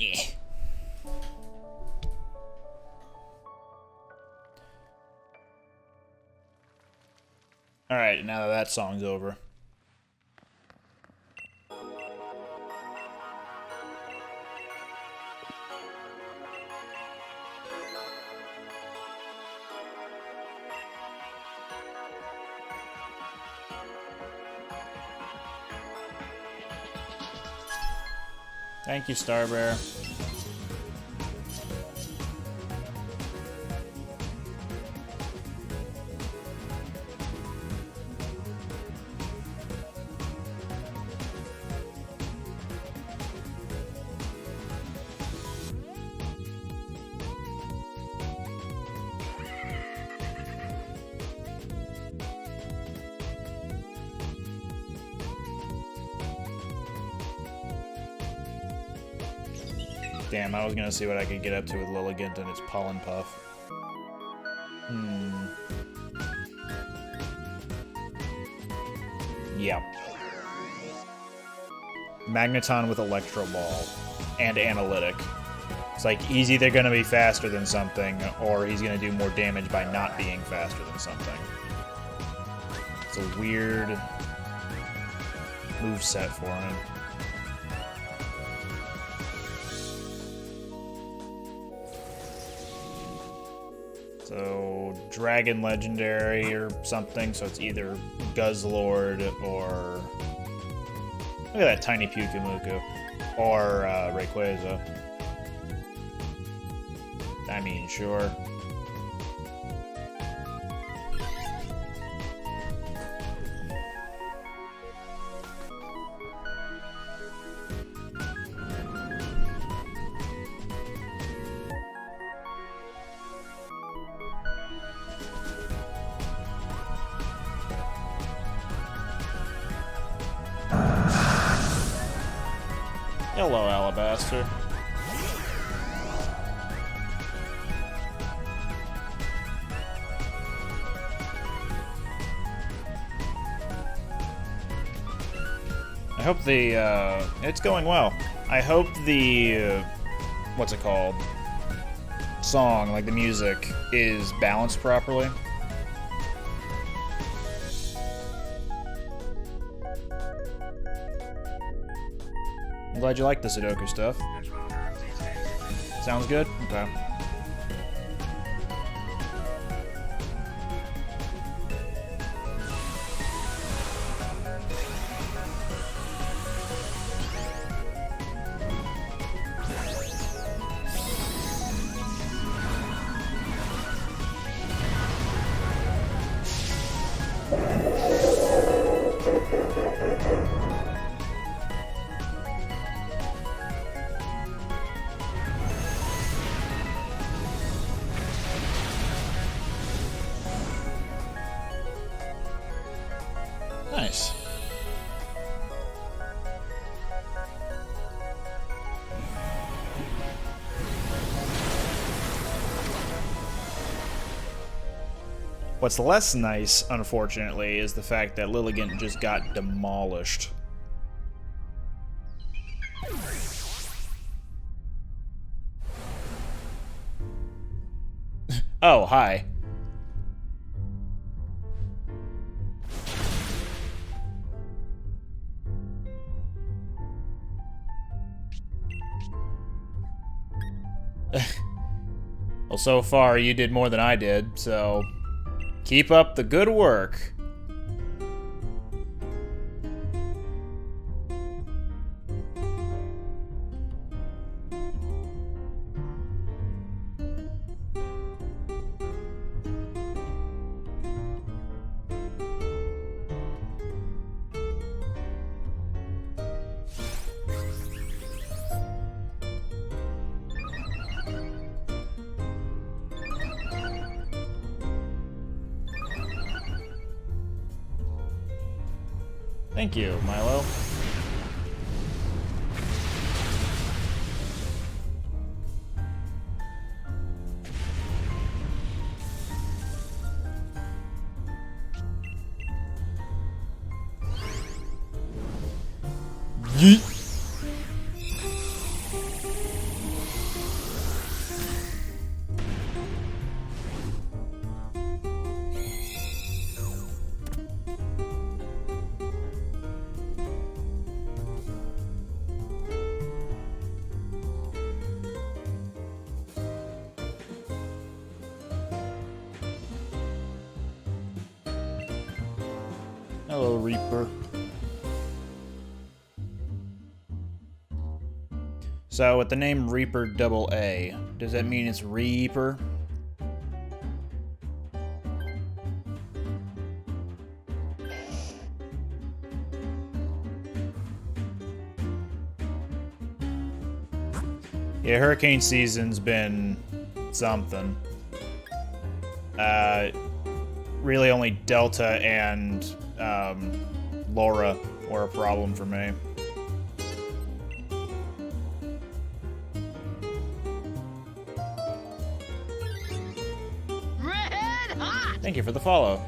Yeah. Alright, now that that song's over. Thank you, Starbear. Damn, I was gonna see what I could get up to with Lilligant and its Pollen Puff. Yep. Magneton with Electro Ball. And Analytic. It's like, he's either gonna be faster than something, or he's gonna do more damage by not being faster than something. It's a weird moveset for him. So, Dragon Legendary or something, so it's either Guzzlord or... Look at that tiny Pyukumuku. Or Rayquaza. I mean, sure. Hello, Alabaster. I hope the, it's going well. I hope the, what's it called? Song, like the music, is balanced properly. I'm glad you like the Sudoku stuff. Sounds good? Okay. Nice. What's less nice, unfortunately, is the fact that Lilligant just got demolished. Oh, hi. Well, so far you did more than I did, so keep up the good work. Thank you, Milo. Yeet. Hello, Reaper. So, with the name Reaper double A, does that mean it's Reaper? Yeah, hurricane season's been something. Really only Delta and Laura were a problem for me. Red hot! Thank you for the follow.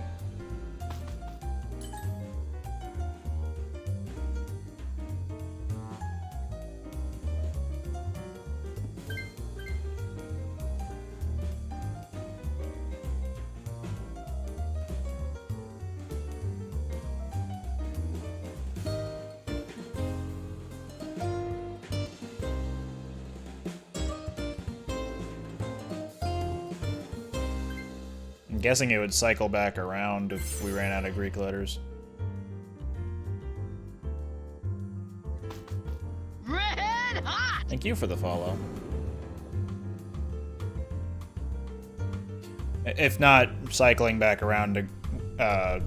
I'm guessing it would cycle back around if we ran out of Greek letters. Red hot! Thank you for the follow. If not cycling back around to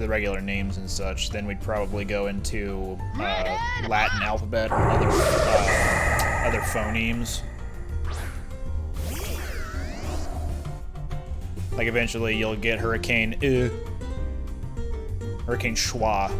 the regular names and such, then we'd probably go into Latin alphabet or other phonemes. Like eventually you'll get Hurricane Hurricane Schwa.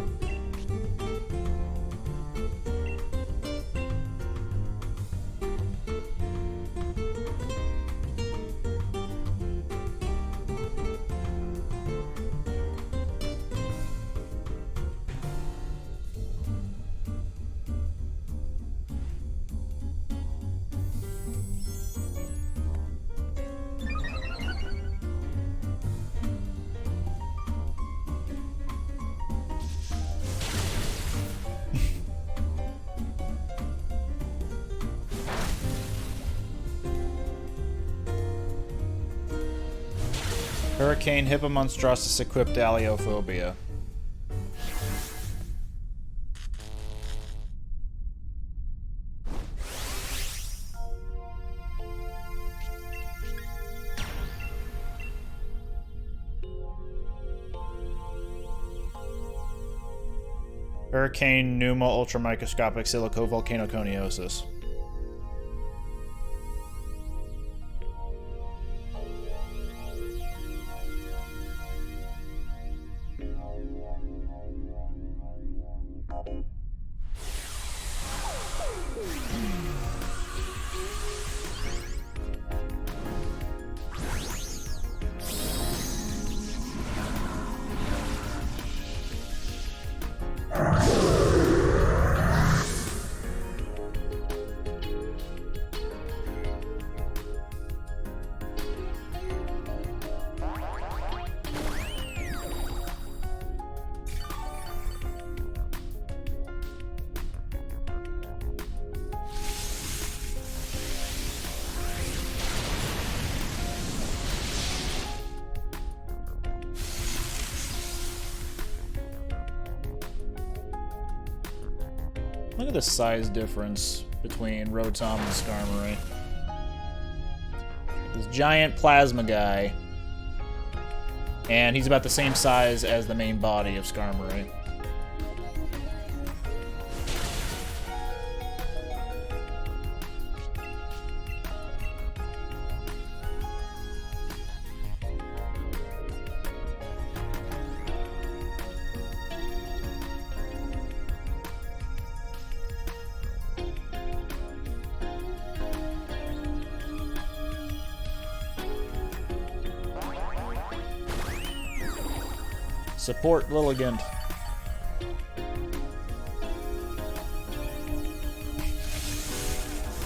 Hurricane Hippomonstrossus equipped Aliophobia. Hurricane Pneuma Ultramicroscopic Silicovolcanoconiosis. Look at the size difference between Rotom and Skarmory. This giant plasma guy, and he's about the same size as the main body of Skarmory. Support Lilligant.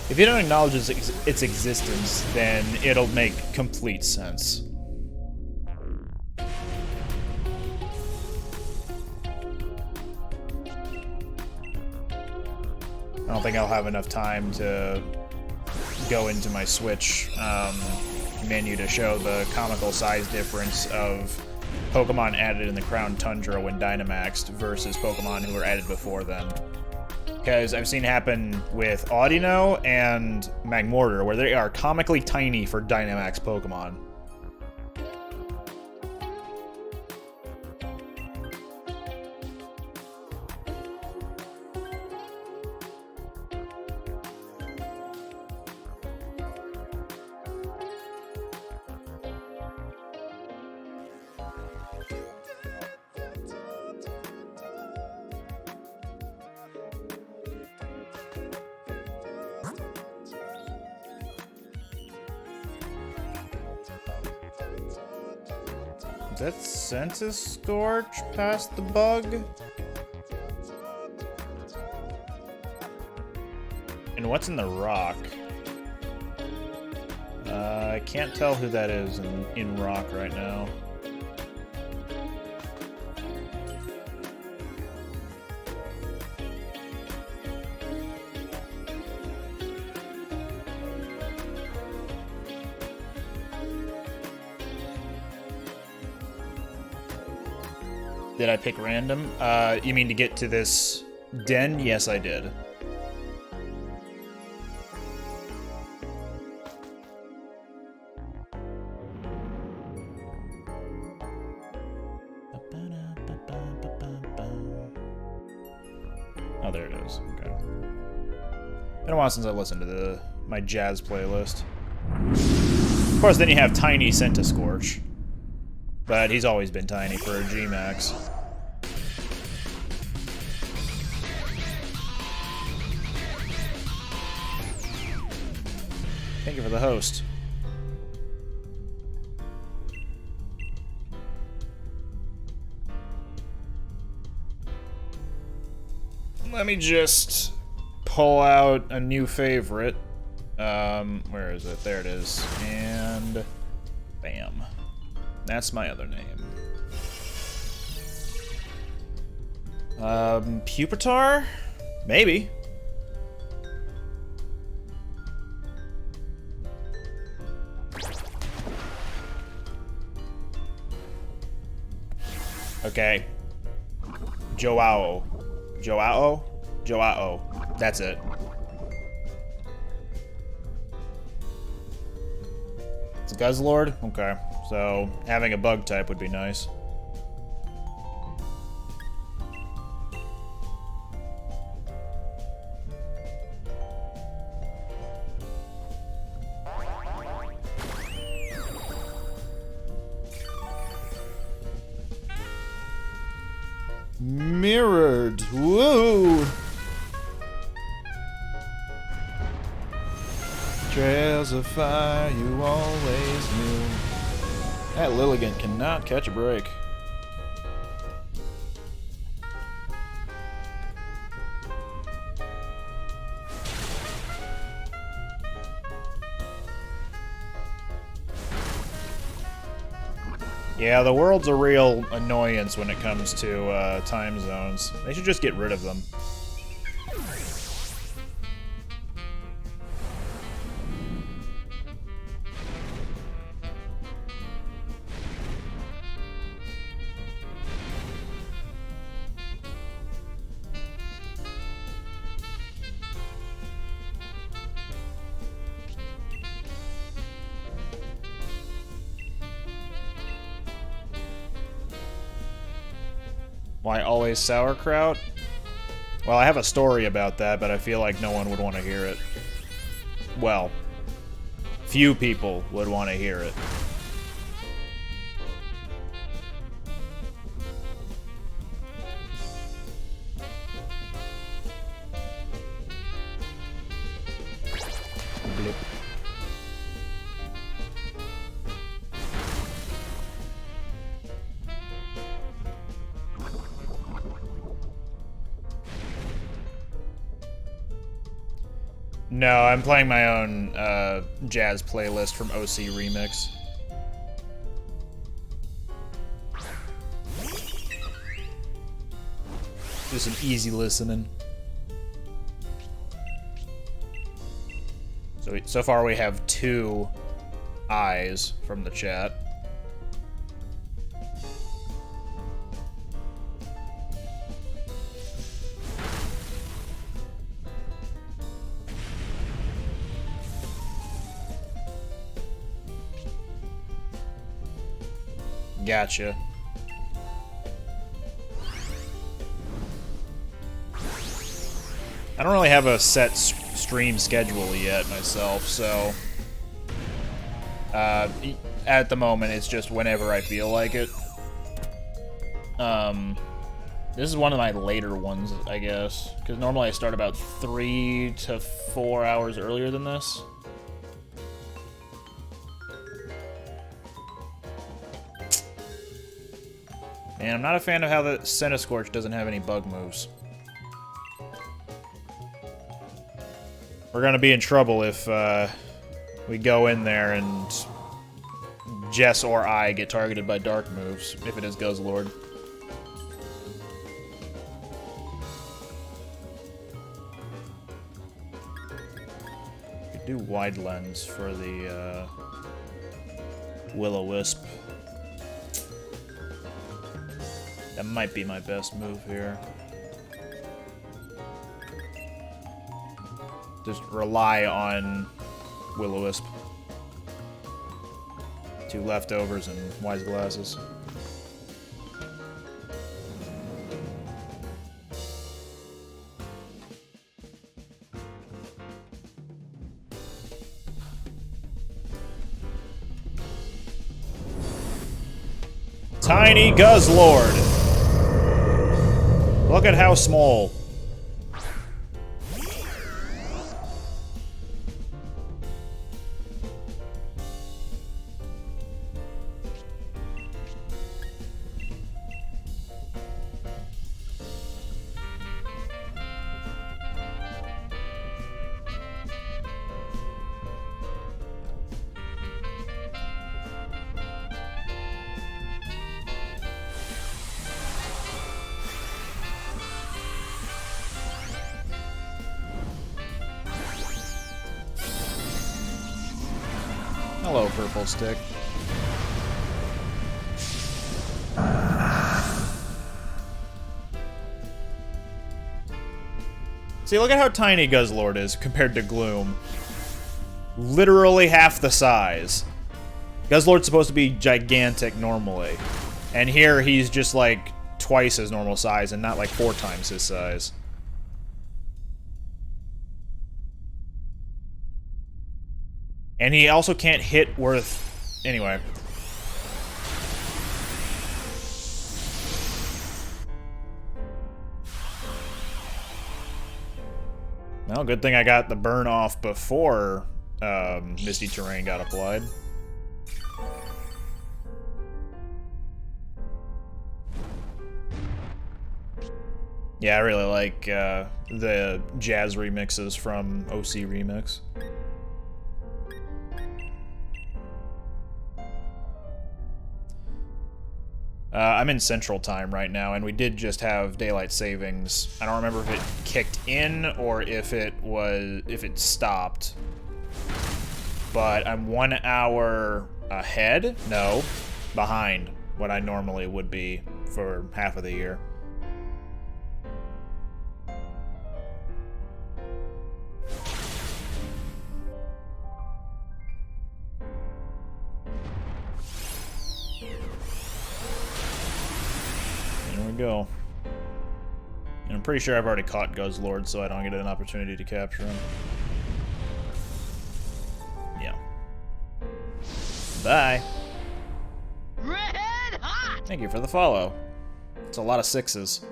If you don't acknowledge its existence, then it'll make complete sense. I don't think I'll have enough time to go into my Switch menu to show the comical size difference of Pokemon added in the Crown Tundra when Dynamaxed versus Pokemon who were added before then. Because I've seen happen with Audino and Magmortar, where they are comically tiny for Dynamax Pokemon. Is that Centiskorch past the bug? And what's in the rock? I can't tell who that is in rock right now. Did I pick random? You mean to get to this den? Yes, I did. Oh, there it is. Okay. Been a while since I listened to my jazz playlist. Of course, then you have Tiny Centiskorch. But he's always been tiny for a G-Max. Thank you for the host. Let me just pull out a new favorite. Where is it? There it is. And bam. That's my other name. Pupitar? Maybe. Okay. Joao. Joao? Joao. That's it. It's a Guzzlord? Okay. So, having a bug type would be nice. Mirrored. Woo! Trails of fire you always knew. That Lilligant cannot catch a break. Yeah, the world's a real annoyance when it comes to time zones. They should just get rid of them. Why always sauerkraut? Well, I have a story about that, but I feel like no one would want to hear it. Well, few people would want to hear it. Blip. No, I'm playing my own jazz playlist from OC Remix. Just some easy listening. So far we have 2 eyes from the chat. Gotcha. I don't really have a set stream schedule yet myself, so at the moment it's just whenever I feel like it. This is one of my later ones, I guess, because normally I start about 3 to 4 hours earlier than this. And I'm not a fan of how the Centiskorch doesn't have any bug moves. We're gonna be in trouble if we go in there and Jess or I get targeted by dark moves, if it is Guzzlord. Could do wide lens for the Will-O-Wisp. That might be my best move here. Just rely on Will-O-Wisp. 2 leftovers and Wise Glasses. Tiny Guzzlord! Look at how small. Hello, Purple Stick. See, look at how tiny Guzzlord is compared to Gloom. Literally half the size. Guzzlord's supposed to be gigantic normally. And here he's just like twice his normal size and not like 4 times his size. And he also can't hit worth... Anyway. Well, good thing I got the burn off before Misty Terrain got applied. Yeah, I really like the jazz remixes from OC Remix. I'm in Central Time right now, and we did just have daylight savings. I don't remember if it kicked in or if it stopped. But I'm 1 hour ahead? No, behind what I normally would be for half of the year. Go. And I'm pretty sure I've already caught Guzzlord, so I don't get an opportunity to capture him. Yeah. Bye. Red hot! Thank you for the follow. It's a lot of 6s.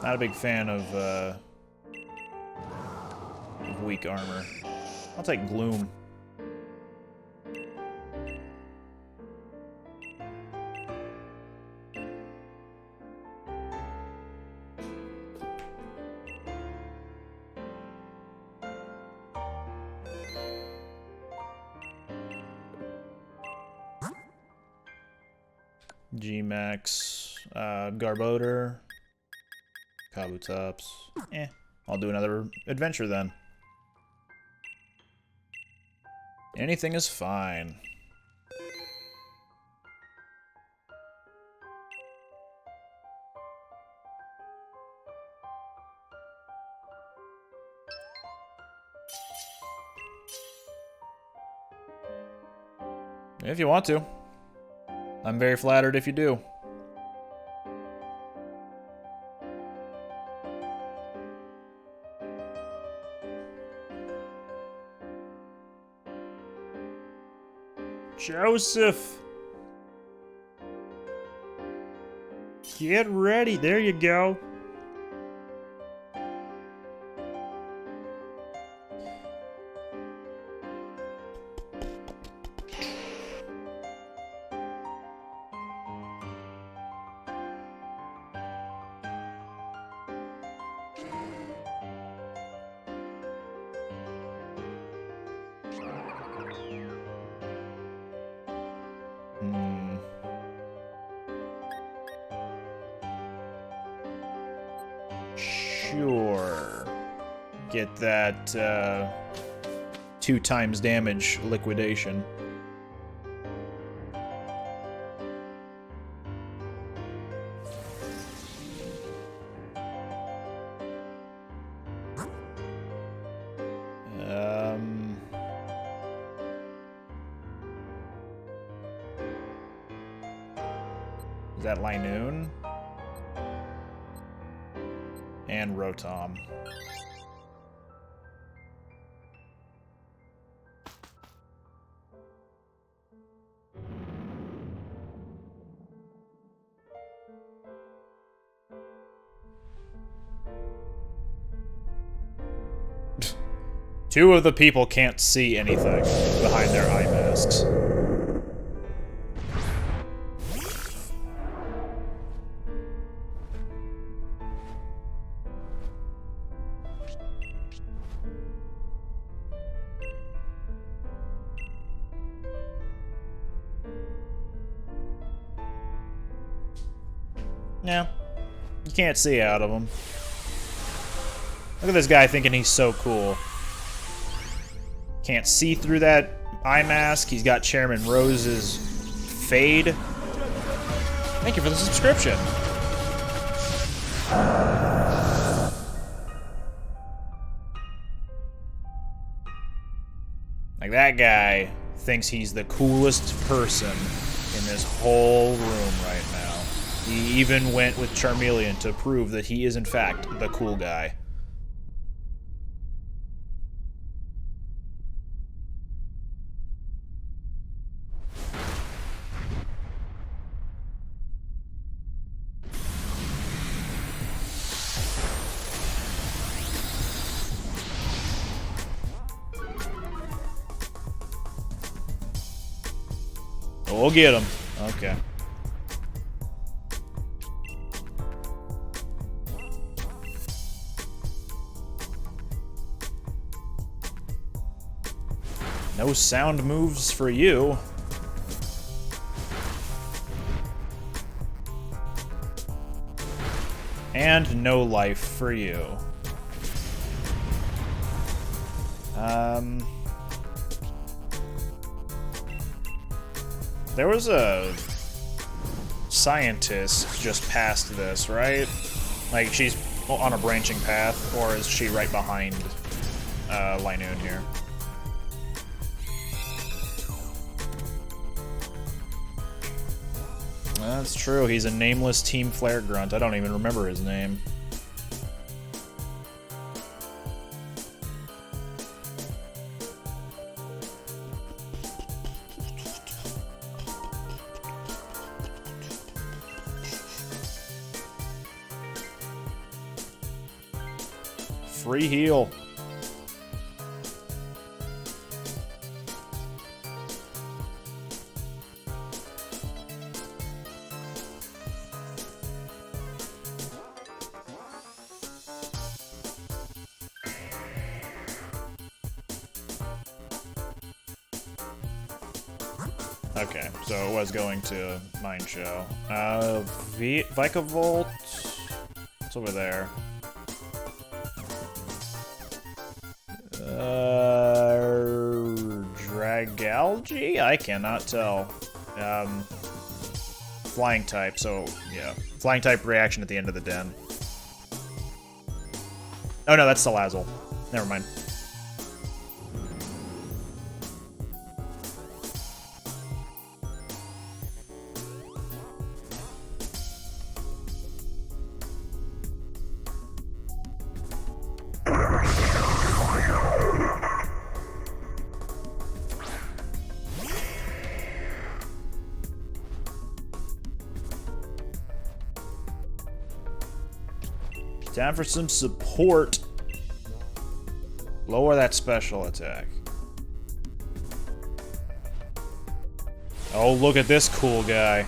Not a big fan of weak armor. I'll take Gloom. G-Max, Garbodor, Kabutops. I'll do another adventure then. Anything is fine. If you want to. I'm very flattered if you do. Joseph! Get ready. There you go. Sure. Get that 2 times damage liquidation. Is that Linoon? And Rotom. Two of the people can't see anything behind their eye masks. Yeah, you can't see out of him. Look at this guy thinking he's so cool. Can't see through that eye mask. He's got Chairman Rose's fade. Thank you for the subscription. Like, that guy thinks he's the coolest person in this whole room right now. He even went with Charmeleon to prove that he is, in fact, the cool guy. We'll get him. Okay. No sound moves for you. And no life for you. There was a scientist just past this, right? Like, she's on a branching path, or is she right behind Linoon here? That's true. He's a nameless Team Flare grunt. I don't even remember his name. Free heal. Okay, so it was going to Mind Show. Vikavolt. What's over there? Dragalge? I cannot tell. Flying type, so yeah. Flying type reaction at the end of the den. Oh no, that's Salazzle. Never mind. Time for some support. Lower that special attack. Oh, look at this cool guy.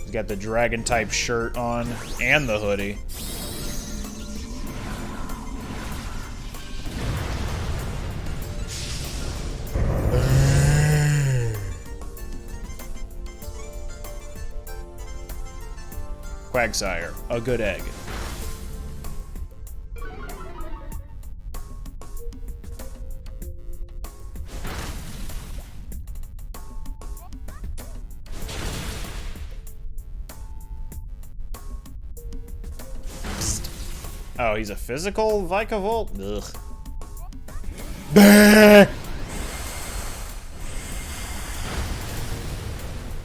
He's got the dragon type shirt on and the hoodie. Quagsire, a good egg. Psst. Oh, he's a physical Vikavolt? Ugh.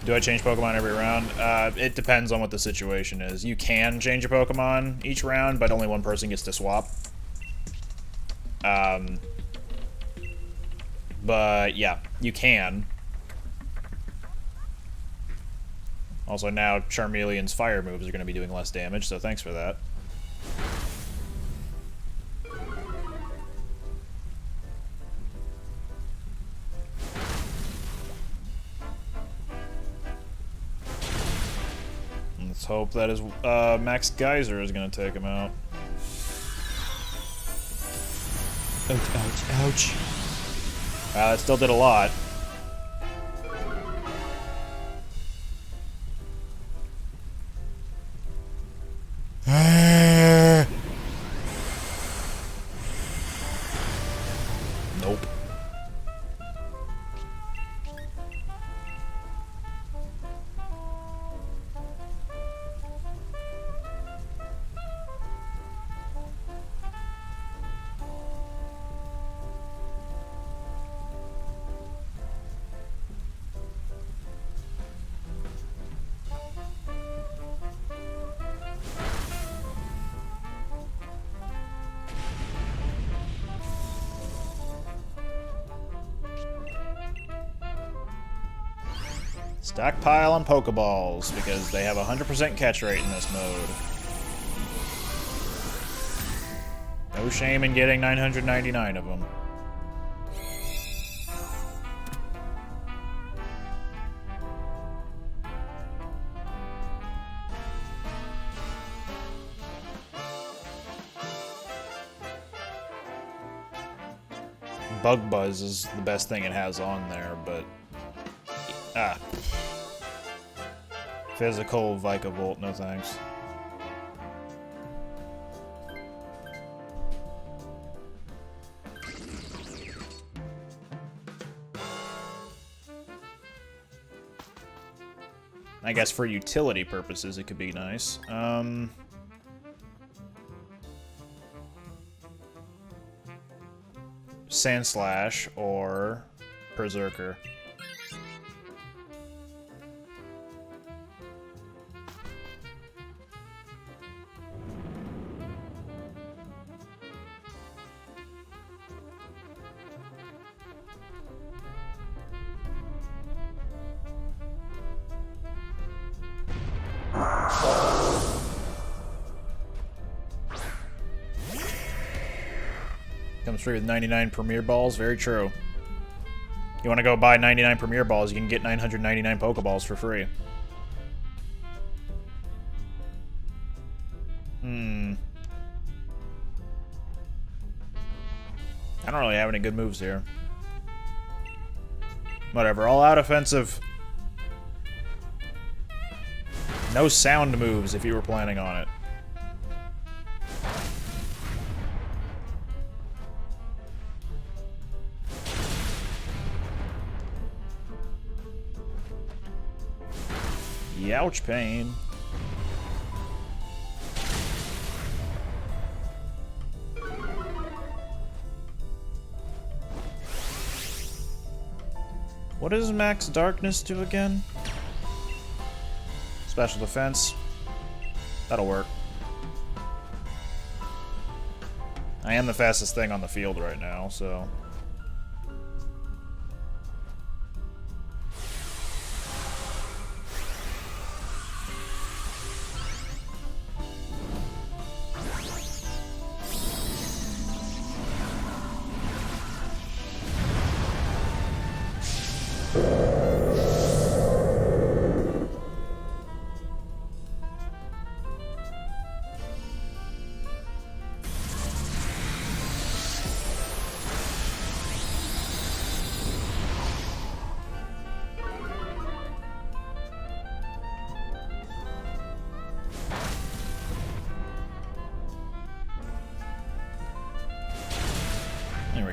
Do I change Pokemon every round? It depends on what the situation is. You can change your Pokemon each round, but only one person gets to swap. But yeah, you can. Also now Charmeleon's fire moves are going to be doing less damage, so thanks for that. Let's hope that his Max Geyser is going to take him out. Ouch, ouch, ouch. That still did a lot. Nope. Stockpile on Pokeballs, because they have a 100% catch rate in this mode. No shame in getting 999 of them. Bug Buzz is the best thing it has on there, but... Physical Vikavolt, no thanks. I guess for utility purposes it could be nice. Sandslash or Berserker. Comes free with 99 Premier Balls. Very true. You want to go buy 99 Premier Balls, you can get 999 Pokeballs for free. I don't really have any good moves here. Whatever, all out offensive. No sound moves if you were planning on it. Youch pain. What does Max Darkness do again? Special defense. That'll work. I am the fastest thing on the field right now, so...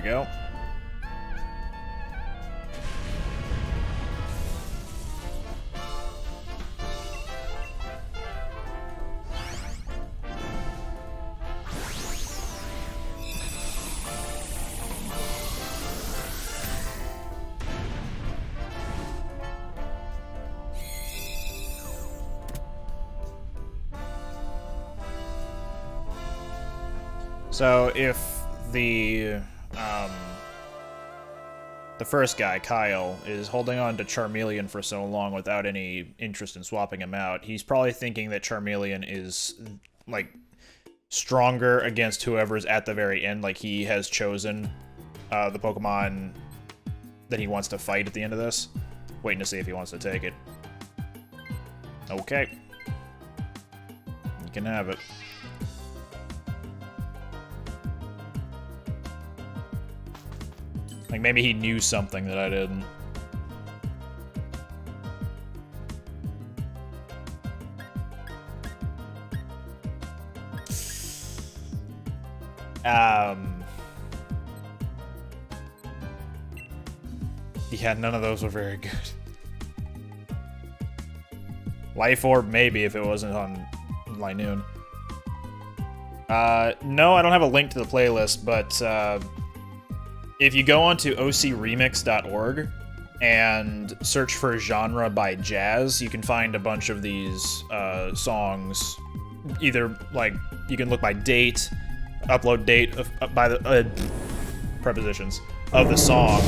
go. So if the first guy, Kyle, is holding on to Charmeleon for so long without any interest in swapping him out, he's probably thinking that Charmeleon is, like, stronger against whoever's at the very end. Like, he has chosen the Pokemon that he wants to fight at the end of this. Waiting to see if he wants to take it. Okay. You can have it. Like, maybe he knew something that I didn't. Yeah, none of those were very good. Life Orb, maybe, if it wasn't on Linoon. No, I don't have a link to the playlist, but, if you go onto ocremix.org and search for genre by jazz, you can find a bunch of these songs. Either, like, you can look by date, upload date, by the prepositions of the song.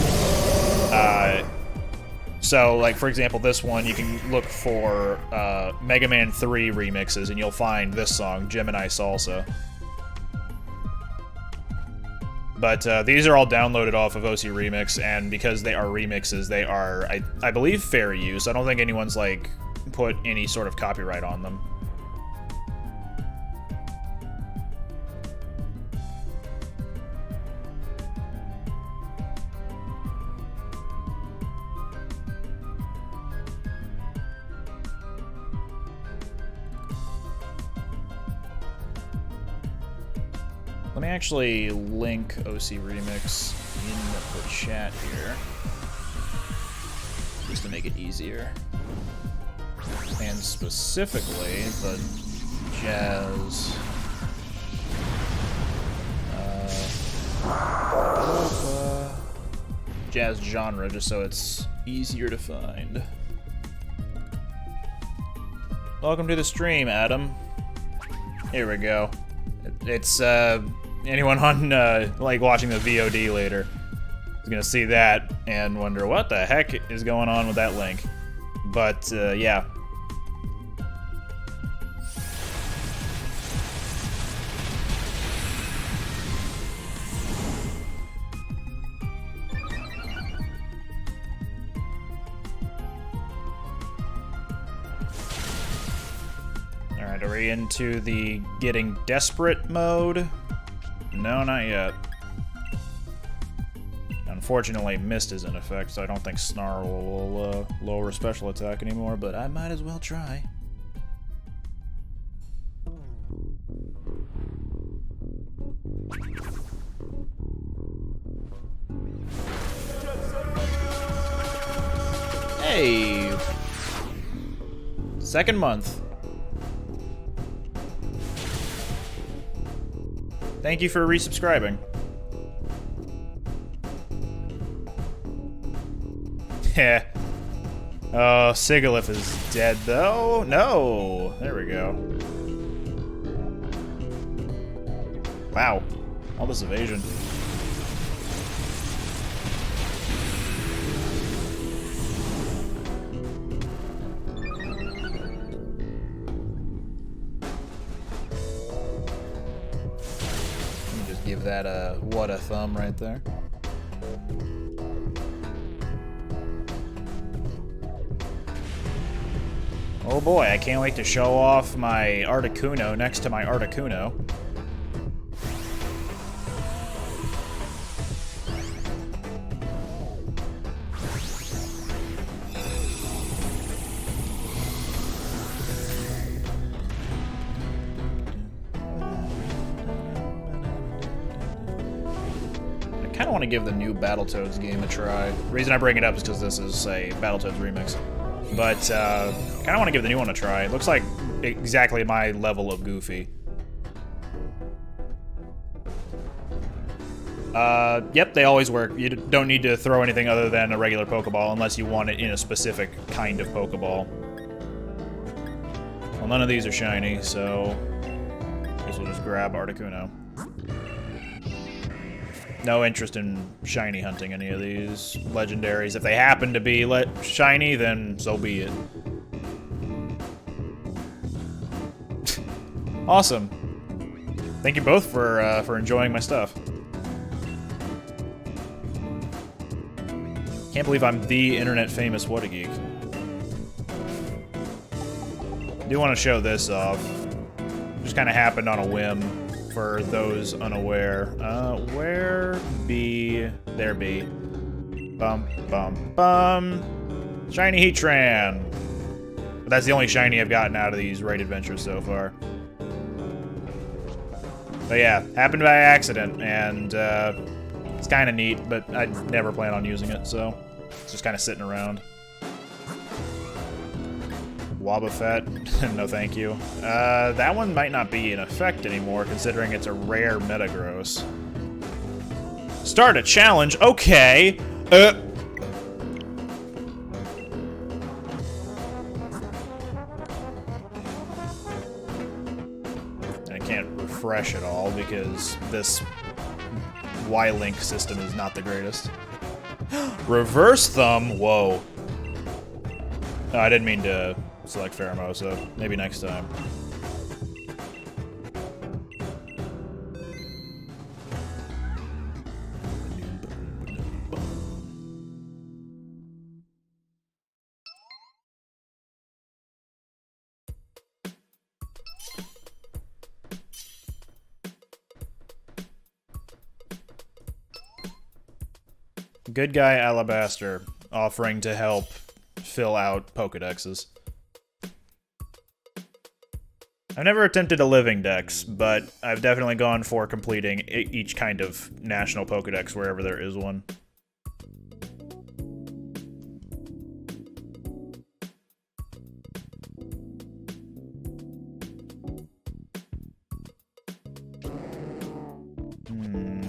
So, like, for example, this one, you can look for Mega Man 3 remixes, and you'll find this song, Gemini Salsa. But these are all downloaded off of OC Remix, and because they are remixes, they are, I believe, fair use. I don't think anyone's, like, put any sort of copyright on them. Let me actually link OC Remix in the chat here, just to make it easier. And specifically, the jazz... jazz genre, just so it's easier to find. Welcome to the stream, Adam. Here we go. It's, anyone on, like, watching the VOD later is gonna see that and wonder what the heck is going on with that link. But, yeah. Alright, are we into the getting desperate mode? No, not yet. Unfortunately, Mist is in effect, so I don't think Snarl will lower special attack anymore, but I might as well try. Hey! Second month. Thank you for resubscribing. Heh. Oh, Sigalith is dead, though? No! There we go. Wow. All this evasion. Give that a what a thumb right there. Oh boy, I can't wait to show off my Articuno next to my Articuno. of want to give the new Battletoads game a try. The reason I bring it up is because this is a Battletoads remix. But kind of want to give the new one a try. It looks like exactly my level of goofy. Yep, they always work. You don't need to throw anything other than a regular Pokeball unless you want it in a specific kind of Pokeball. Well, none of these are shiny, so I guess we'll just grab Articuno. No interest in shiny hunting any of these legendaries. If they happen to be shiny, then so be it. Awesome. Thank you both for enjoying my stuff. Can't believe I'm the internet famous What a Geek. I do want to show this off. Just kind of happened on a whim for those unaware. Where be? There be. Bum, bum, bum. Shiny Heatran. But that's the only shiny I've gotten out of these raid adventures so far. But yeah, happened by accident, and it's kind of neat, but I never plan on using it, so it's just kind of sitting around. Wobbuffet, no thank you. That one might not be in effect anymore, considering it's a rare Metagross. Start a challenge? Okay. I can't refresh at all because this Y-Link system is not the greatest. Reverse Thumb? Whoa. Oh, I didn't mean to select Pheromosa. Maybe next time. Good guy Alabaster offering to help fill out Pokedexes. I've never attempted a living dex, but I've definitely gone for completing each kind of national Pokedex wherever there is one.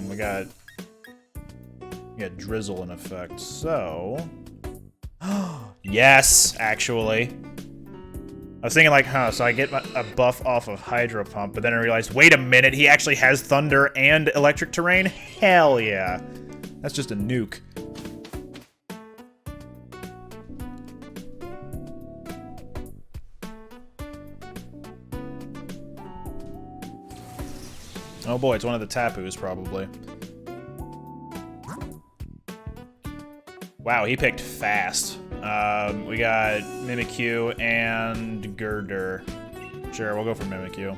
We got Drizzle in effect, so... Yes, actually. I was thinking like, so I get a buff off of Hydro Pump, but then I realized, wait a minute, he actually has Thunder and Electric Terrain? Hell yeah. That's just a nuke. Oh boy, it's one of the Tapus, probably. Wow, he picked fast. We got Mimikyu and Girder. Sure, we'll go for Mimikyu.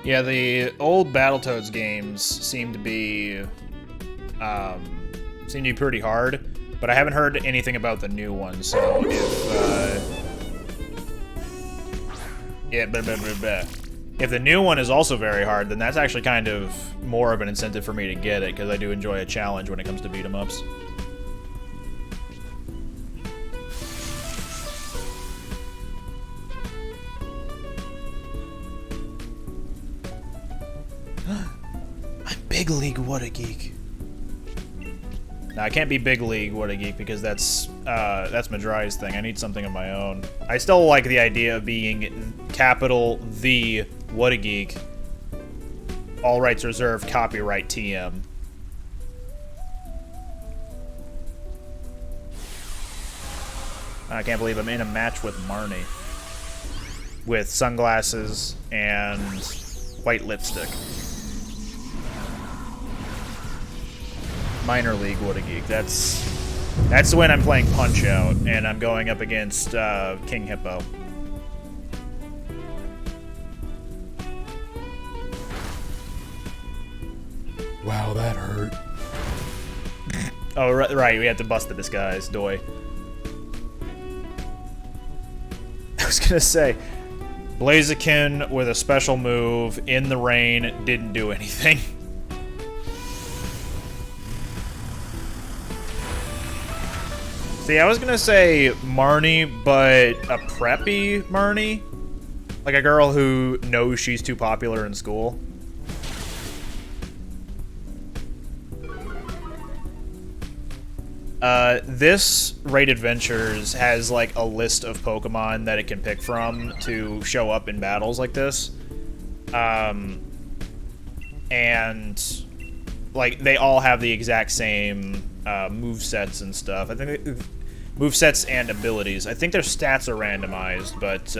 Yeah, the old Battletoads games seem to be pretty hard, but I haven't heard anything about the new ones. So if the new one is also very hard, then that's actually kind of more of an incentive for me to get it, because I do enjoy a challenge when it comes to beat 'em ups. Big League What a Geek. No, I can't be Big League What a Geek because that's Madrai's thing. I need something of my own. I still like the idea of being capital The What a Geek. All rights reserved, copyright TM. I can't believe I'm in a match with Marnie. With sunglasses and white lipstick. Minor League What a Geek. That's when I'm playing Punch-Out and I'm going up against King Hippo. Wow, that hurt. Oh, right, we had to bust the disguise, Doi. I was gonna say, Blaziken with a special move in the rain didn't do anything. See, I was gonna say Marnie, but a preppy Marnie? Like a girl who knows she's too popular in school. This Raid Adventures has like a list of Pokemon that it can pick from to show up in battles like this. And like they all have the exact same movesets and stuff. I think movesets and abilities. I think their stats are randomized, but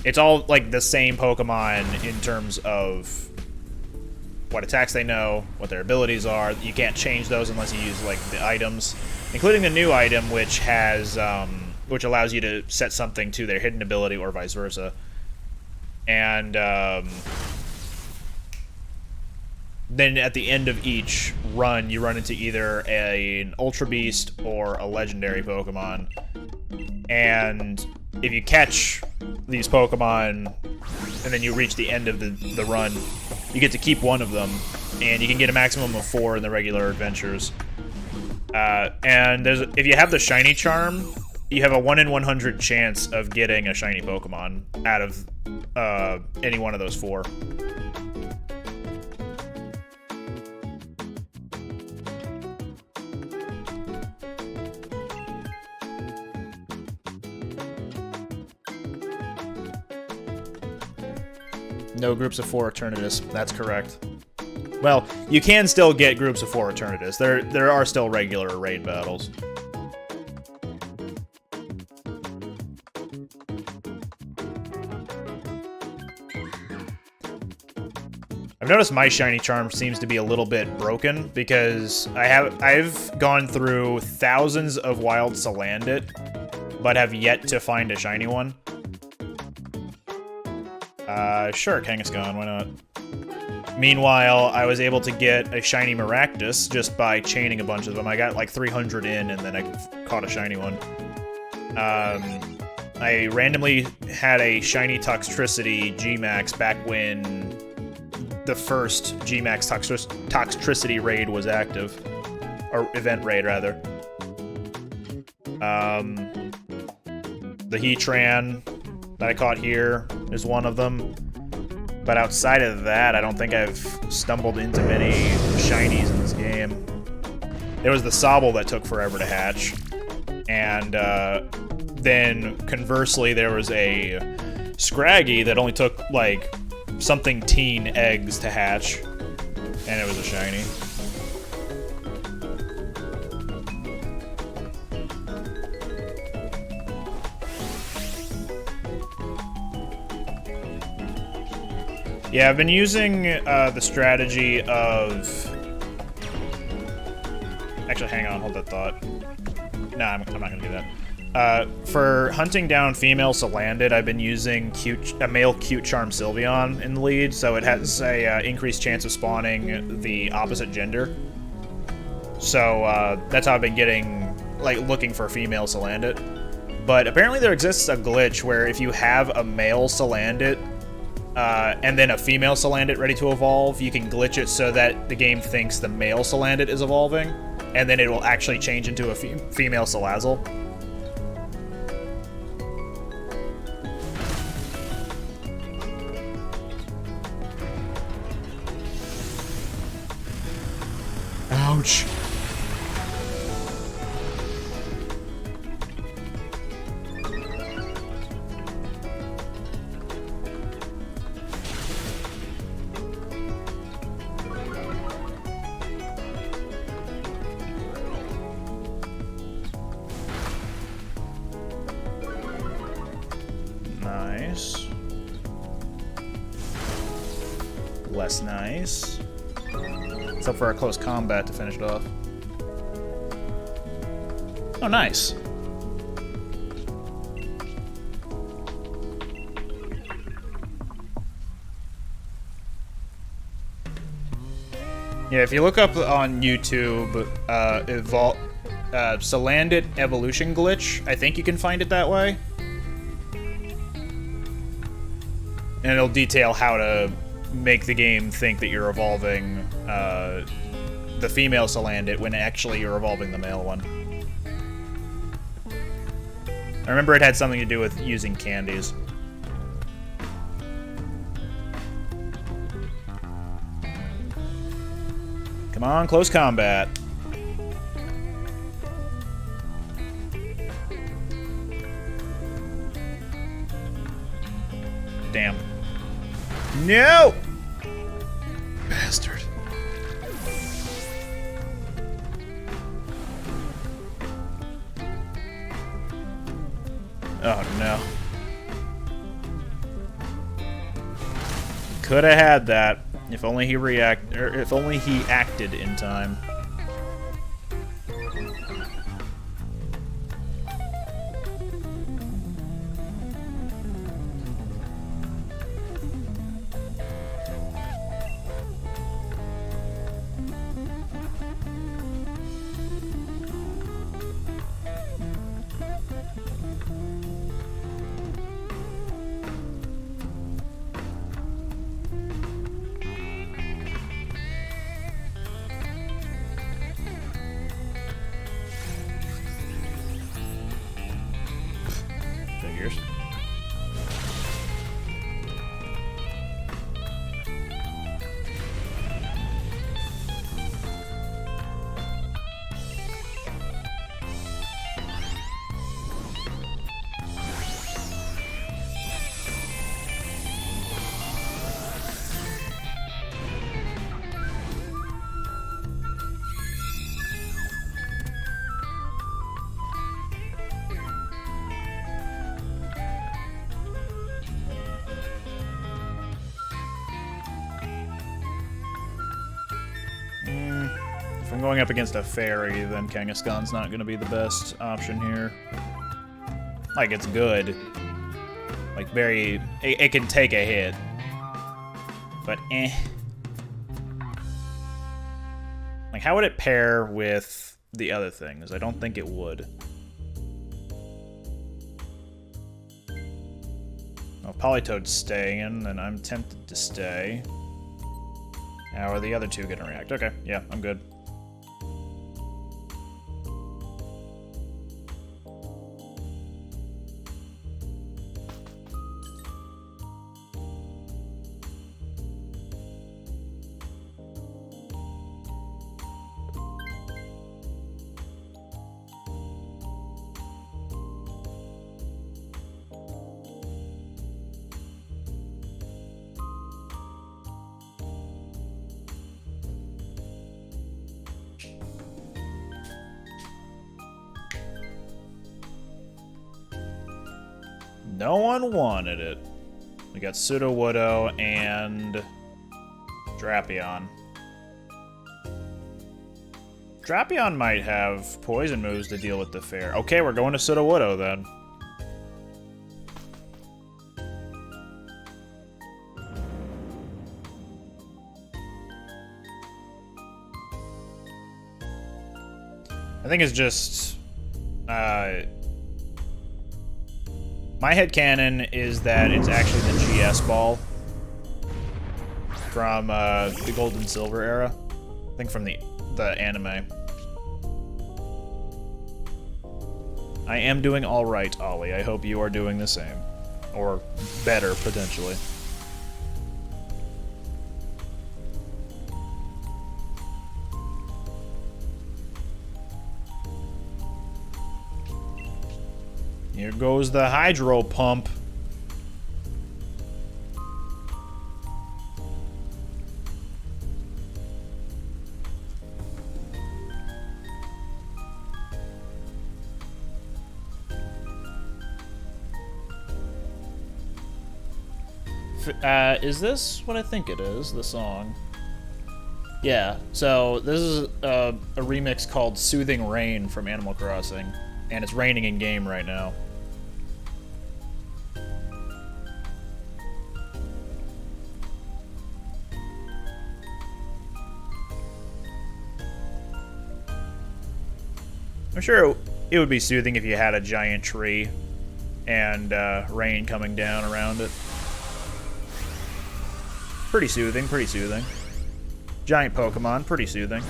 it's all like the same Pokemon in terms of what attacks they know, what their abilities are. You can't change those unless you use like the items, including the new item, which has which allows you to set something to their hidden ability or vice versa. And then at the end of each run, you run into either an Ultra Beast or a legendary Pokemon. And if you catch these Pokemon and then you reach the end of the run, you get to keep one of them, and you can get a maximum of 4 in the regular adventures. And if you have the Shiny Charm, you have a 1 in 100 chance of getting a Shiny Pokemon out of any one of those 4. No groups of 4 Eternatus. That's correct. Well, you can still get groups of 4 Eternatus. There are still regular raid battles. I've noticed my Shiny Charm seems to be a little bit broken because I've gone through thousands of wild Salandit, but have yet to find a shiny one. Sure, Kangaskhan, why not? Meanwhile, I was able to get a shiny Maractus just by chaining a bunch of them. I got like 300 in, and then I caught a shiny one. I randomly had a shiny Toxtricity G-Max back when the first G-Max Toxtricity raid was active. Or event raid, rather. The Heatran that I caught here is one of them. But outside of that, I don't think I've stumbled into many shinies in this game. There was the Sobble that took forever to hatch. And then, conversely, there was a Scraggy that only took, like, something teen eggs to hatch. And it was a shiny. Yeah, I've been using the strategy of... Actually, hang on, hold that thought. Nah, I'm not gonna do that. For hunting down female Salandit, I've been using a male Cute Charm Sylveon in the lead, so it has a increased chance of spawning the opposite gender. So that's how I've been getting, like, looking for female Salandit. But apparently there exists a glitch where if you have a male Salandit, and then a female Salandit ready to evolve, you can glitch it so that the game thinks the male Salandit is evolving, and then it will actually change into a female Salazzle. Ouch. Nice. Less nice. Except for a close combat to finish it off. Oh, nice. Yeah, if you look up on YouTube, Salandit evolution glitch, I think you can find it that way. And it'll detail how to make the game think that you're evolving the female Salandit when actually you're evolving the male one. I remember it had something to do with using candies. Come on, close combat. Damn. No! Bastard. Oh no. Could have had that if only he if only he acted in time. Figures. If I'm going up against a fairy, then Kangaskhan's not going to be the best option here. Like, it's good. Like, very... It can take a hit. But, eh. Like, how would it pair with the other things? I don't think it would. Well, Politoad's staying, and I'm tempted to stay. How are the other two gonna react? Okay, yeah, I'm good. No one wanted it. We got Sudowoodo and Drapion. Drapion might have poison moves to deal with the fair. Okay, we're going to Sudowoodo then. I think it's just... my headcanon is that it's actually the GS ball from the Gold and Silver era. I think from the anime. I am doing alright, Ollie. I hope you are doing the same. Or better, potentially. Here goes the hydro pump. Is this what I think it is, the song? Yeah, so this is a remix called Soothing Rain from Animal Crossing, and it's raining in game right now. I'm sure it would be soothing if you had a giant tree and rain coming down around it. Pretty soothing, pretty soothing. Giant Pokemon, pretty soothing.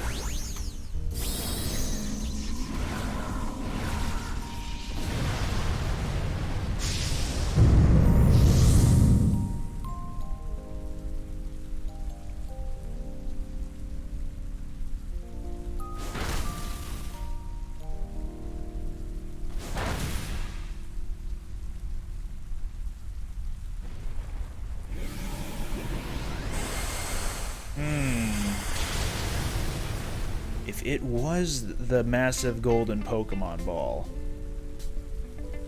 If it was the massive golden Pokemon ball,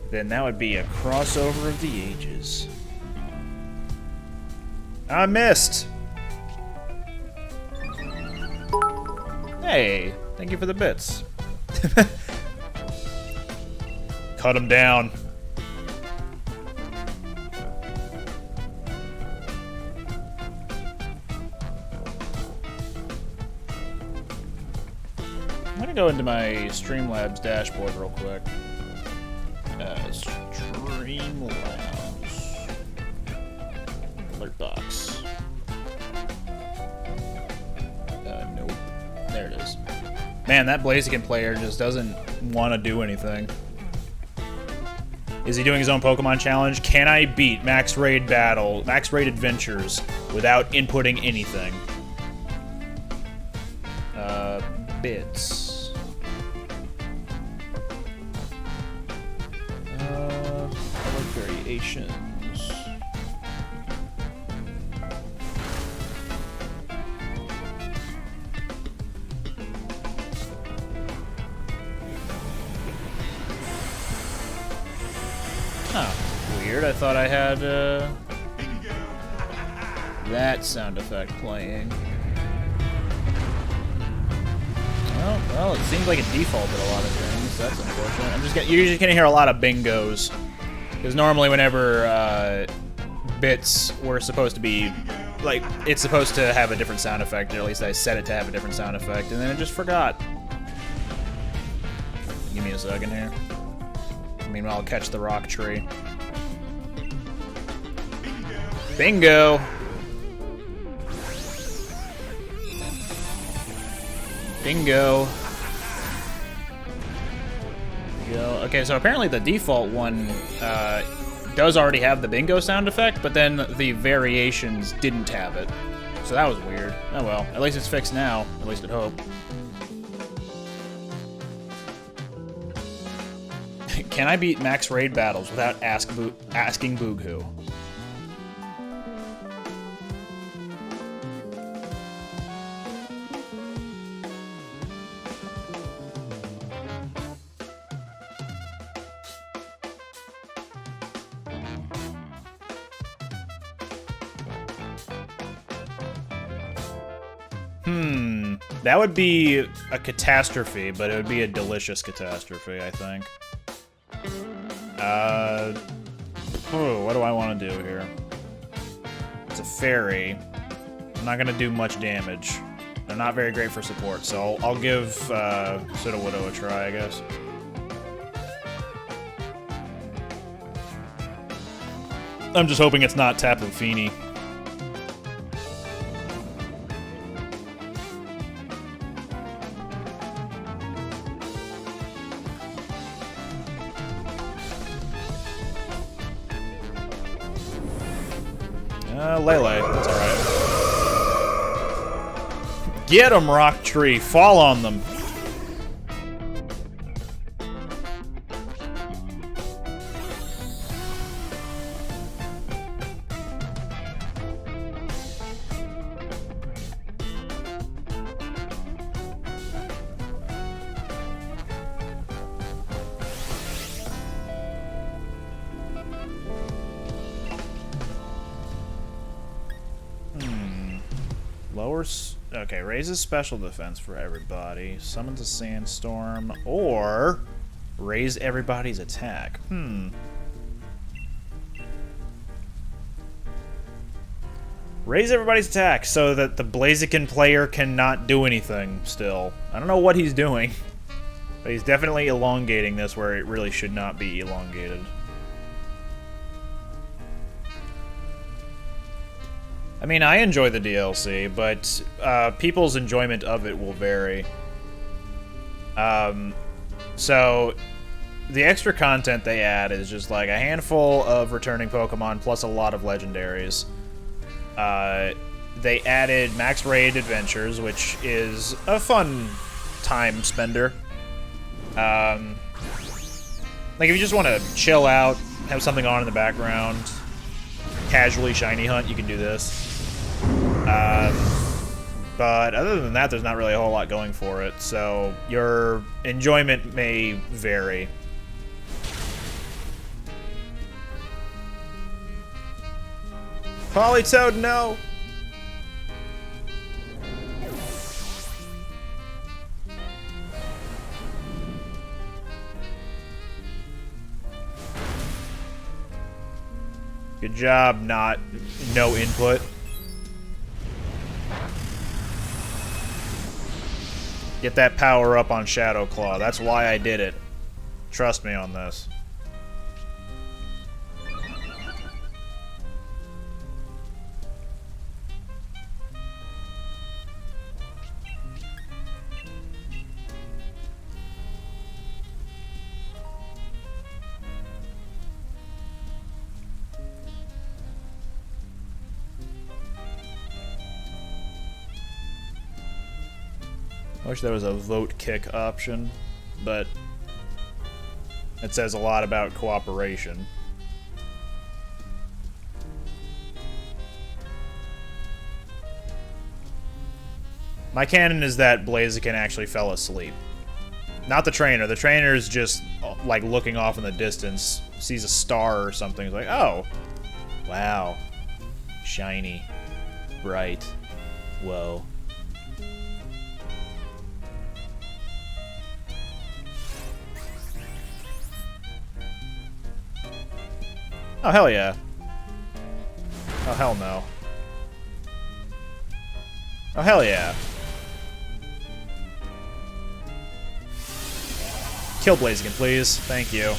then that would be a crossover of the ages. I missed! Hey, thank you for the bits. Cut him down. I'm gonna go into my Streamlabs dashboard real quick. Streamlabs. Alert box. Nope. There it is. Man, that Blaziken player just doesn't want to do anything. Is he doing his own Pokemon challenge? Can I beat Max Raid Adventures without inputting anything? Bits. Color variations. Huh. Weird. I thought I had that sound effect playing. Well, it seems like it defaulted a lot of things. That's unfortunate. You're usually gonna hear a lot of bingos, because normally whenever bits were supposed to be, like, it's supposed to have a different sound effect, or at least I set it to have a different sound effect, and then it just forgot. Give me a second here. Meanwhile, I'll catch the rock tree. Bingo! Bingo. Okay, so apparently the default one does already have the bingo sound effect, but then the variations didn't have it. So that was weird. Oh well, at least it's fixed now. At least I hope. Can I beat max raid battles without asking Booghoo? That would be a catastrophe, but it would be a delicious catastrophe, I think. What do I want to do here? It's a fairy. I'm not going to do much damage. They're not very great for support, so I'll give Sudowoodo a try, I guess. I'm just hoping it's not Tapu Fini. Lele, that's alright. Get 'em, Rock Tree! Fall on them! Okay, raises special defense for everybody, summons a sandstorm, or raise everybody's attack. Raise everybody's attack so that the Blaziken player cannot do anything still. I don't know what he's doing. But he's definitely elongating this where it really should not be elongated. I mean, I enjoy the DLC, but people's enjoyment of it will vary. So, the extra content they add is just like a handful of returning Pokemon plus a lot of legendaries. They added Max Raid Adventures, which is a fun time spender. Like, if you just want to chill out, have something on in the background, casually shiny hunt, you can do this. But other than that, there's not really a whole lot going for it, so your enjoyment may vary. Politoed, no! Good job, no input. Get that power up on Shadow Claw. That's why I did it. Trust me on this. I wish there was a vote kick option, but it says a lot about cooperation. My canon is that Blaziken actually fell asleep. Not the trainer. The trainer's just, like, looking off in the distance, sees a star or something, he's like, oh, wow, shiny, bright, whoa. Oh, hell yeah. Oh, hell no. Oh, hell yeah. Kill Blaziken, please. Thank you.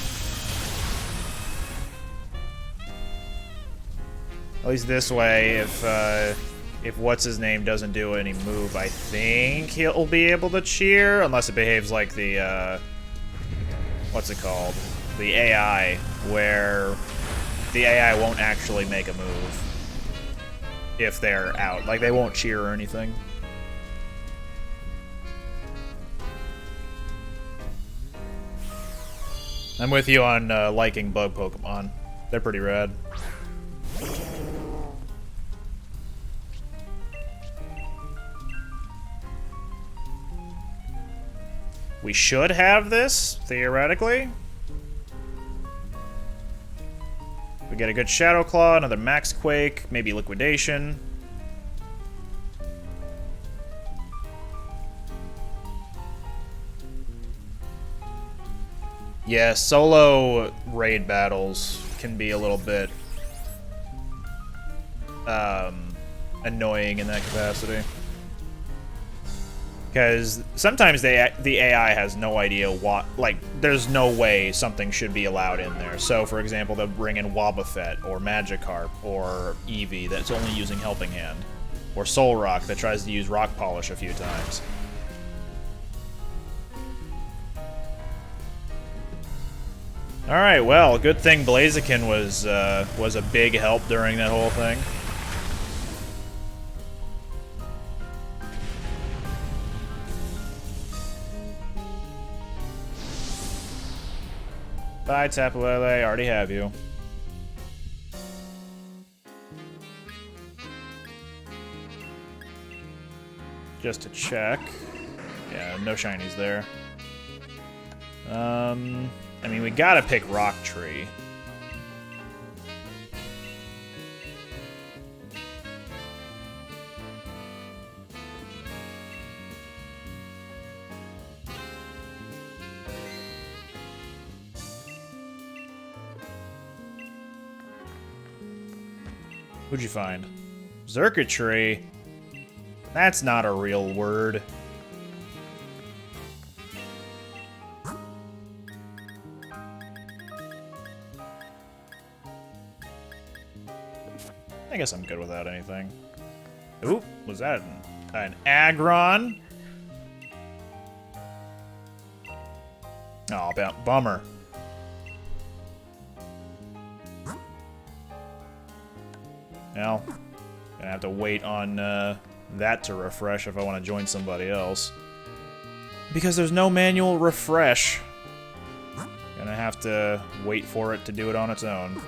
At least this way, if what's-his-name doesn't do any move, I think he'll be able to cheer, unless it behaves like the, what's it called? The AI, where the AI won't actually make a move if they're out. Like, they won't cheer or anything. I'm with you on liking bug Pokemon. They're pretty rad. We should have this, theoretically. We get a good Shadow Claw, another Max Quake, maybe Liquidation. Yeah, solo raid battles can be a little bit annoying in that capacity. Because sometimes the AI has no idea what, like, there's no way something should be allowed in there. So, for example, they'll bring in Wobbuffet, or Magikarp, or Eevee that's only using Helping Hand, or Solrock that tries to use Rock Polish a few times. Alright, well, good thing Blaziken was a big help during that whole thing. Bye, Tapu Lele. I already have you. Just to check. Yeah, no shinies there. I mean, we gotta pick Rock Tree. Who'd you find? Xurkitree? That's not a real word. I guess I'm good without anything. Oop, was that an Aggron? Oh, bummer. Well, gonna have to wait on that to refresh if I want to join somebody else. Because there's no manual refresh. Gonna have to wait for it to do it on its own.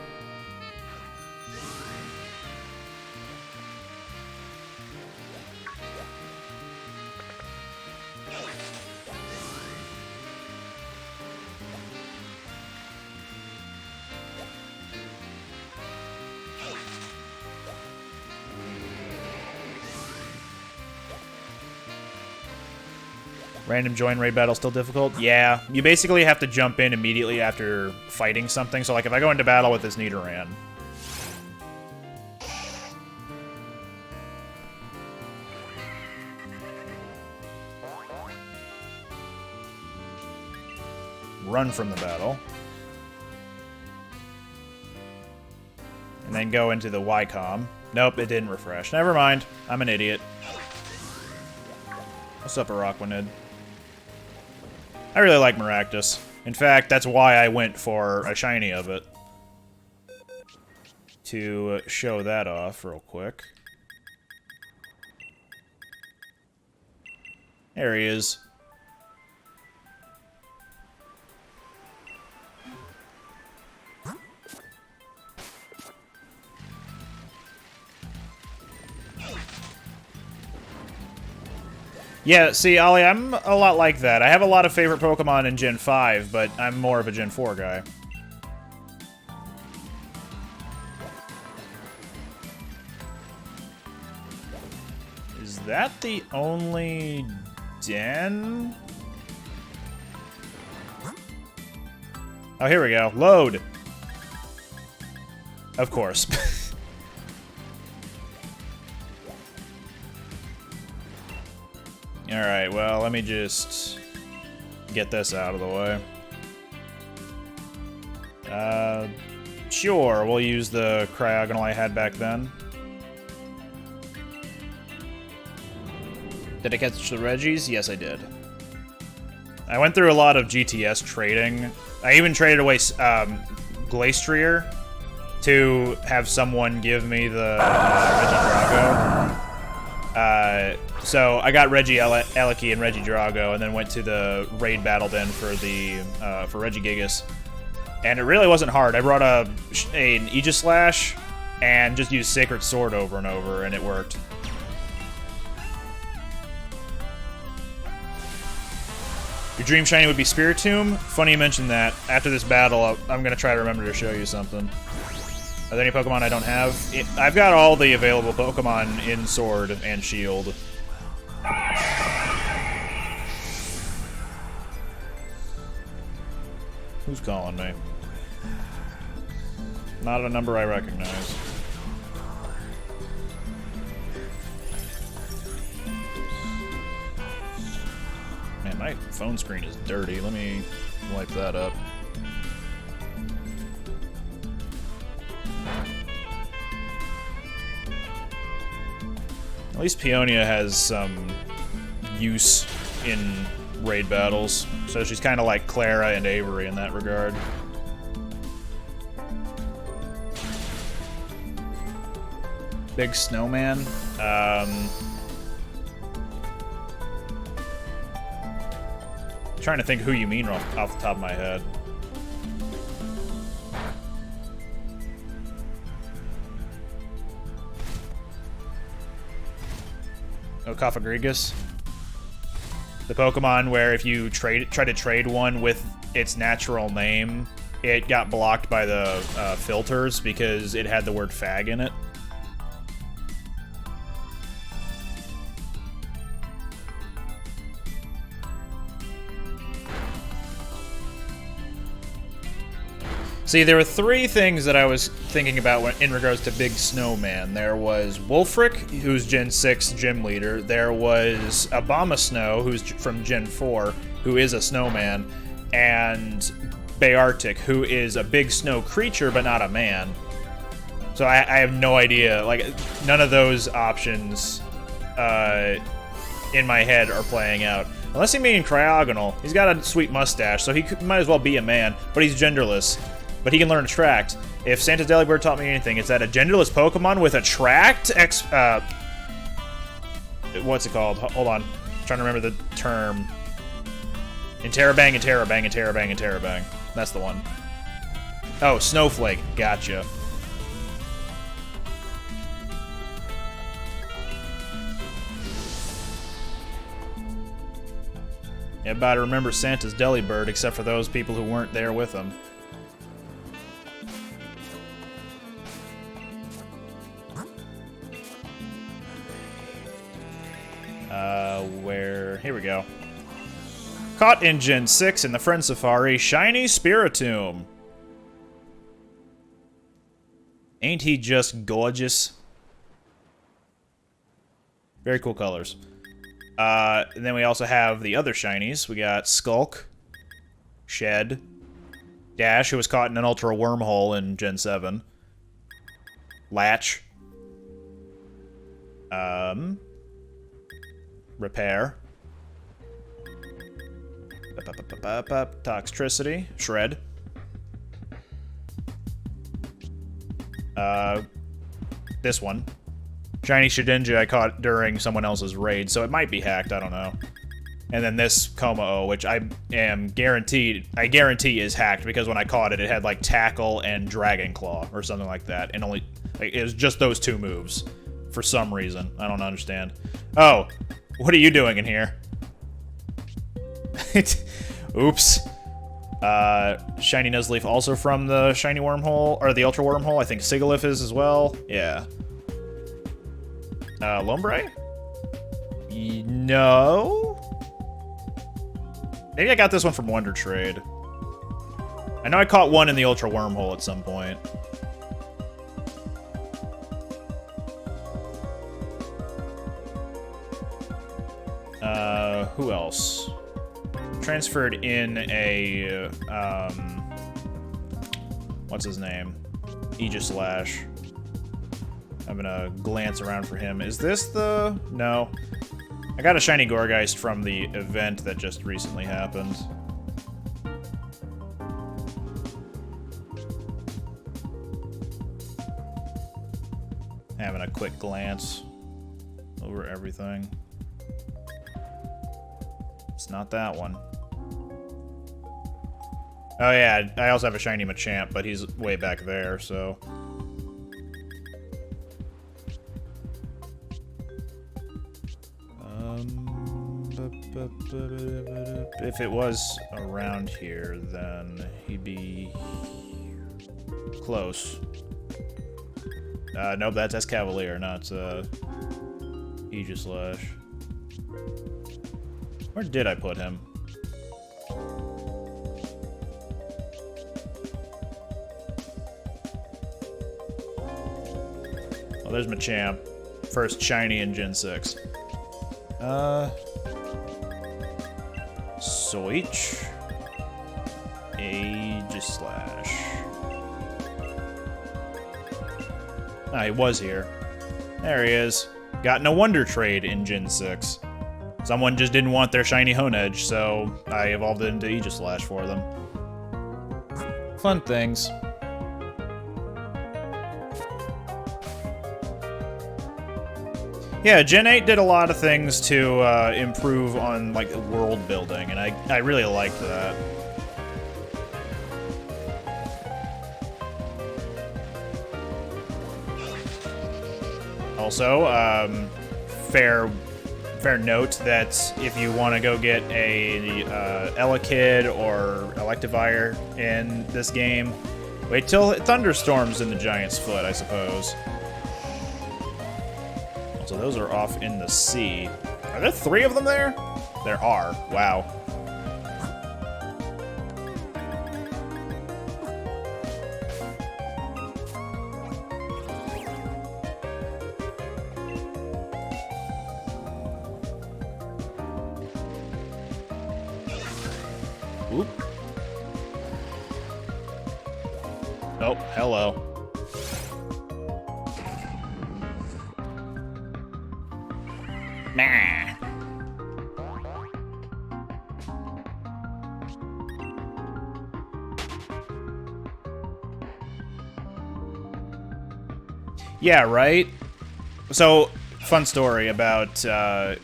Random join raid battle still difficult? Yeah, you basically have to jump in immediately after fighting something. So like if I go into battle with this Nidoran, run from the battle, and then go into the YCOM. Nope, it didn't refresh. Never mind, I'm an idiot. What's up, Araquanid? I really like Maractus. In fact, that's why I went for a shiny of it. To show that off real quick. There he is. Yeah, see, Ollie, I'm a lot like that. I have a lot of favorite Pokemon in Gen 5, but I'm more of a Gen 4 guy. Is that the only den? Oh, here we go. Load! Of course. Alright, well, let me just get this out of the way. Sure, we'll use the Cryogonal I had back then. Did I catch the Reggies? Yes, I did. I went through a lot of GTS trading. I even traded away Glastrier to have someone give me the Regidrago. So I got Regieleki and Regidrago, and then went to the raid battle den for the for Regigigas, and it really wasn't hard. I brought an Aegislash and just used Sacred Sword over and over, and it worked. Your dream shiny would be Spiritomb? Funny you mentioned that. After this battle, I'm gonna try to remember to show you something. Are there any Pokemon I don't have? I've got all the available Pokemon in Sword and Shield. Who's calling me? Not a number I recognize. Man, my phone screen is dirty. Let me wipe that up. At least Peonia has some use in raid battles, so she's kind of like Clara and Avery in that regard. Big Snowman? Trying to think who you mean off the top of my head. Okafagrigus? The Pokemon where if you try to trade one with its natural name, it got blocked by the filters because it had the word fag in it. See, there were three things that I was thinking about in regards to Big Snowman. There was Wolfric, who's Gen 6 gym leader. There was Abomasnow, who's from Gen 4, who is a snowman. And Bayartic, who is a big snow creature, but not a man. So I have no idea. Like, none of those options in my head are playing out. Unless he means Cryogonal. He's got a sweet mustache, so he might as well be a man, but he's genderless. But he can learn Attract. If Santa's Delibird taught me anything, it's that a genderless Pokemon with Attract what's it called? Hold on. I'm trying to remember the term. Interrobang, Interrobang, Interrobang, Interrobang. That's the one. Oh, Snowflake. Gotcha. Everybody remember Santa's Delibird, except for those people who weren't there with him. Here we go. Caught in Gen 6 in the Friend Safari, Shiny Spiritomb. Ain't he just gorgeous? Very cool colors. And then we also have the other shinies. We got Skulk, Shed, Dash, who was caught in an Ultra Wormhole in Gen 7, Latch, Repair, Toxtricity, Shred, this one. Shiny Shedinja I caught during someone else's raid, so it might be hacked, I don't know. And then this Komao, which I guarantee is hacked, because when I caught it, it had like Tackle and Dragon Claw, or something like that, and only, like, it was just those two moves, for some reason. I don't understand. Oh, what are you doing in here? Oops. Shiny Nuzleaf also from the Shiny Wormhole, or the Ultra Wormhole. I think Sigilyph is as well. Yeah. Lombre? No? Maybe I got this one from Wonder Trade. I know I caught one in the Ultra Wormhole at some point. Who else? Transferred in a, what's his name? Aegislash. I'm gonna glance around for him. Is this the... No. I got a Shiny Gourgeist from the event that just recently happened. Having a quick glance over everything. It's not that one. Oh yeah, I also have a Shiny Machamp, but he's way back there, so... If it was around here, then he'd be close. Nope, that's Escavalier, not Aegislash. Where did I put him? Well, there's Machamp. First shiny in Gen 6. Soich. Aegislash. Ah, he was here. There he is. Got in a Wonder Trade in Gen 6. Someone just didn't want their shiny Honedge, so I evolved it into Aegislash for them. Fun things. Yeah, Gen 8 did a lot of things to improve on, like, world building, and I really liked that. Also, fair note that if you want to go get a Elekid or Electivire in this game, wait till Thunderstorm's in the Giant's Foot, I suppose. So those are off in the sea. Are there 3 of them there? There are. Wow. Oop. Oh, hello. Yeah, right? So, fun story about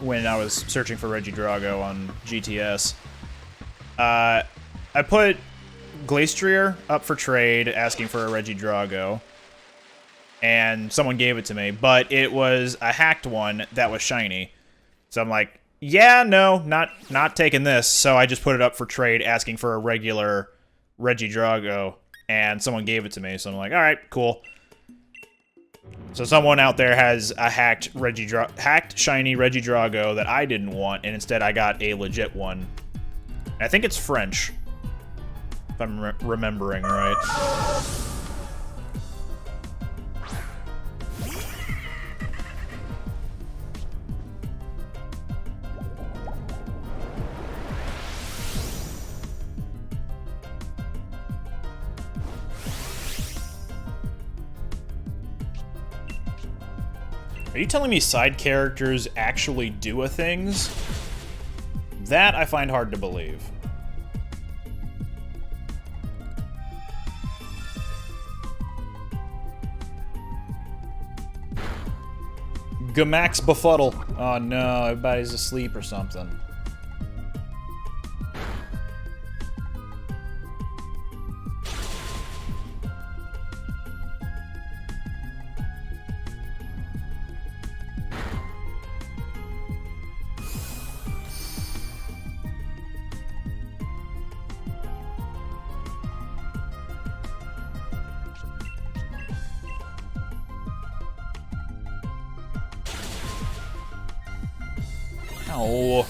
when I was searching for Regidrago on GTS. I put Glastrier up for trade, asking for a Regidrago, and someone gave it to me, but it was a hacked one that was shiny. So I'm like, yeah, no, not taking this. So I just put it up for trade, asking for a regular Regidrago, and someone gave it to me. So I'm like, all right, cool. So someone out there has a hacked shiny Regidrago that I didn't want, and instead I got a legit one. I think it's French, if I'm remembering right. Are you telling me side characters actually do a things? That I find hard to believe. Gamax befuddle. Oh no, everybody's asleep or something. Oh.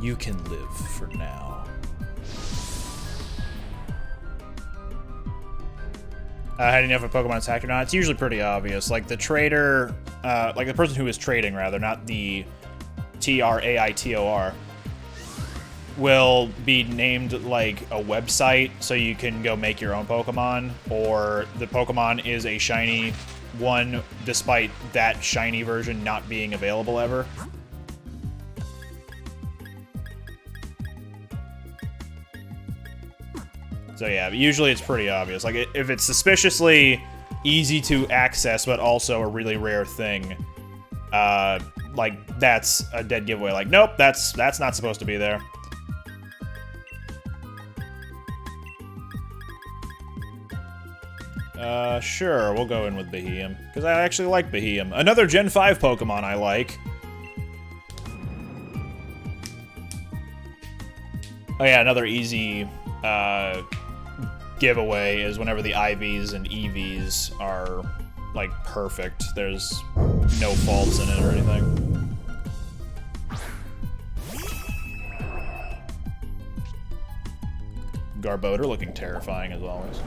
You can live for now. How do you know if a Pokemon's hacked or not? It's usually pretty obvious. Like the trader, like the person who is trading, rather, not the TRAITOR, will be named like a website so you can go make your own Pokemon, or the Pokemon is a shiny one despite that shiny version not being available ever. So yeah, usually it's pretty obvious. Like if it's suspiciously easy to access but also a really rare thing, like that's a dead giveaway. Like nope, that's not supposed to be there. Sure, we'll go in with Beheeyem, because I actually like Beheeyem. Another Gen 5 Pokemon I like. Oh yeah, another easy, giveaway is whenever the IVs and EVs are, like, perfect. There's no faults in it or anything. Garbodor looking terrifying as always.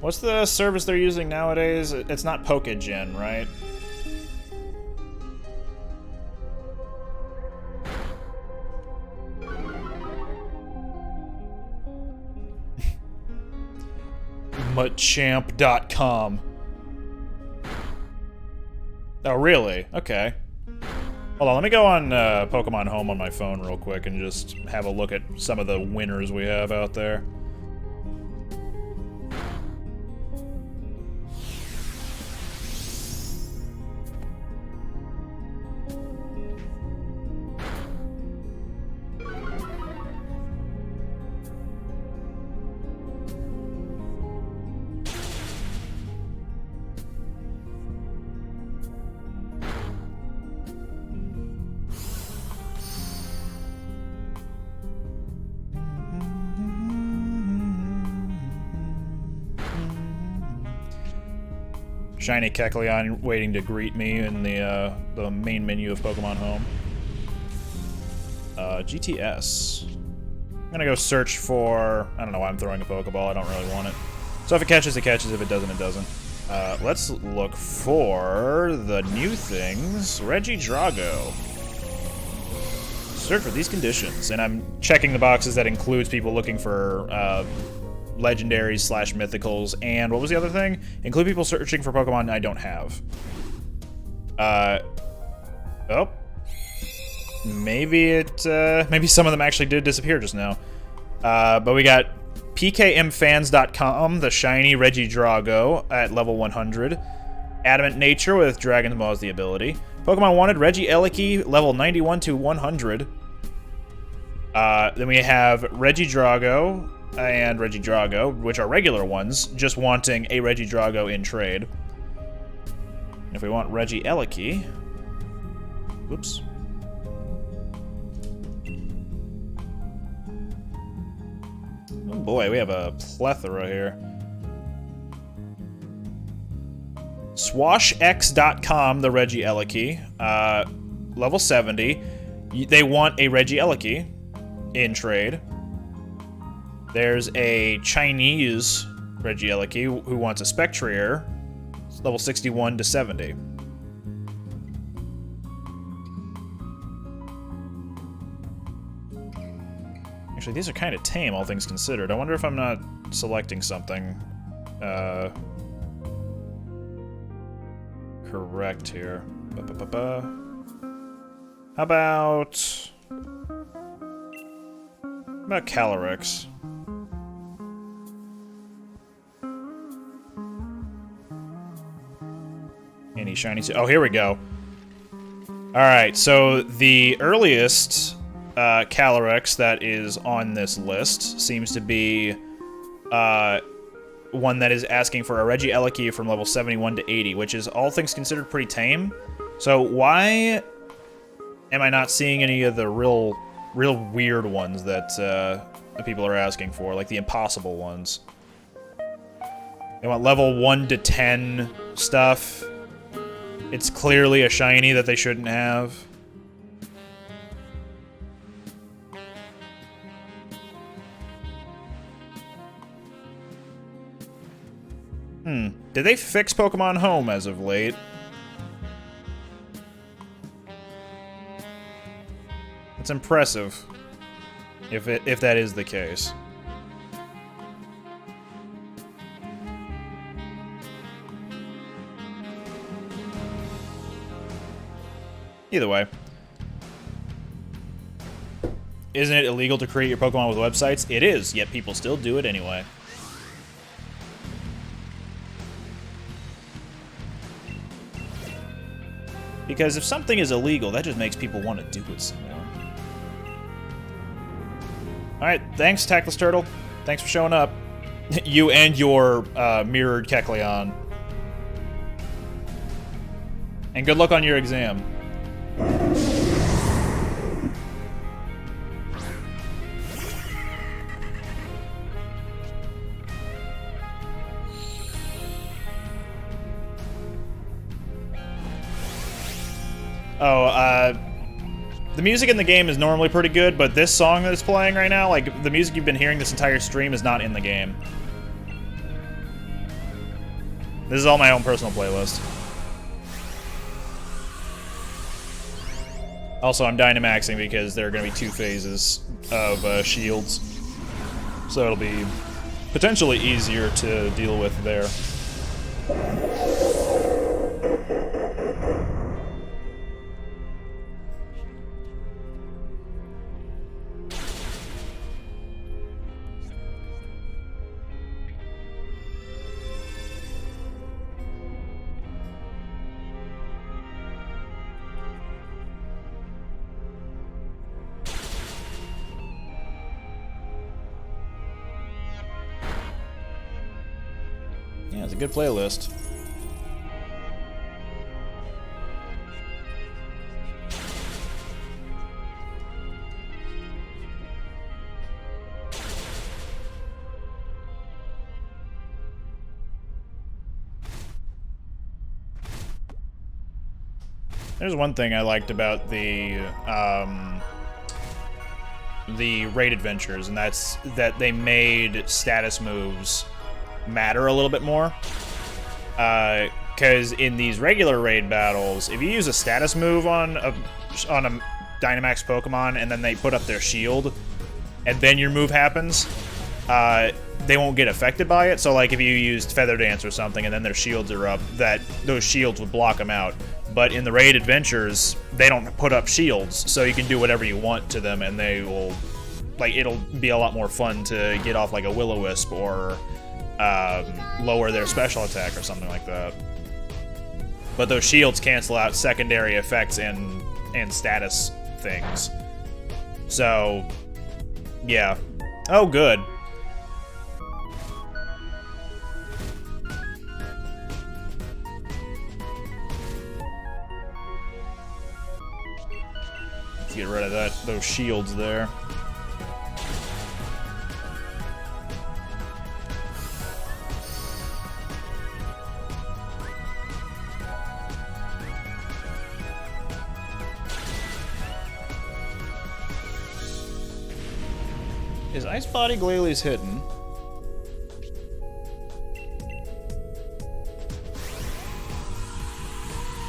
What's the service they're using nowadays? It's not Pokegen, right? Machamp.com. Oh, really? Okay. Hold on, let me go on Pokemon Home on my phone real quick and just have a look at some of the winners we have out there. Shiny Kecleon waiting to greet me in the main menu of Pokemon Home. GTS. I'm gonna go search for... I don't know why I'm throwing a Pokeball, I don't really want it. So if it catches, it catches. If it doesn't, it doesn't. Let's look for the new things. Regidrago. Search for these conditions. And I'm checking the boxes that includes people looking for legendaries / mythicals. And what was the other thing? Include people searching for Pokemon I don't have. Oh. Maybe maybe some of them actually did disappear just now. But we got pkmfans.com, the shiny Regidrago at level 100. Adamant Nature with Dragon's Maw as the ability. Pokemon Wanted, Regieleki, level 91 to 100. Then we have Regidrago and Regidrago, which are regular ones, just wanting a Regidrago in trade. And if we want Regieleki... Whoops. Oh boy, we have a plethora here. SwashX.com, the Regieleki, level 70. They want a Regieleki in trade. There's a Chinese Regieleki who wants a Spectrier, level 61 to 70. Actually, these are kind of tame, all things considered. I wonder if I'm not selecting something correct here. How about Calyrex? Any shiny... Oh, here we go. Alright, so the earliest Calyrex that is on this list seems to be one that is asking for a Regieleki from level 71 to 80, which is, all things considered, pretty tame. So why am I not seeing any of the real weird ones that the people are asking for, like the impossible ones? They want level 1 to 10 stuff. It's clearly a shiny that they shouldn't have. Did they fix Pokemon Home as of late? It's impressive, if that is the case. Either way. Isn't it illegal to create your Pokemon with websites? It is, yet people still do it anyway. Because if something is illegal, that just makes people want to do it some more. Alright, thanks, Tactless Turtle. Thanks for showing up. You and your mirrored Kecleon. And good luck on your exam. The music in the game is normally pretty good, but this song that is playing right now, like, the music you've been hearing this entire stream is not in the game. This is all my own personal playlist. Also, I'm Dynamaxing because there are going to be 2 phases of shields. So it'll be potentially easier to deal with there. Yeah, it's a good playlist. There's one thing I liked about the raid adventures, and that's that they made status moves matter a little bit more. Because in these regular raid battles, if you use a status move on a Dynamax Pokemon and then they put up their shield, and then your move happens, they won't get affected by it. So like if you used Feather Dance or something and then their shields are up, those shields would block them out. But in the raid adventures, they don't put up shields, so you can do whatever you want to them, and they will, like, it'll be a lot more fun to get off like a Will-O-Wisp or lower their special attack or something like that. But those shields cancel out secondary effects and status things. So, yeah. Oh, good. Let's get rid of those shields there. Is Ice Body Glalie hidden?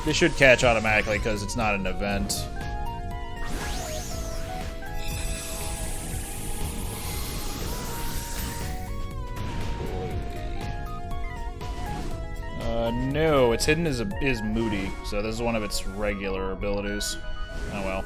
They should catch automatically because it's not an event. No, it's hidden is Moody, so this is one of its regular abilities. Oh well.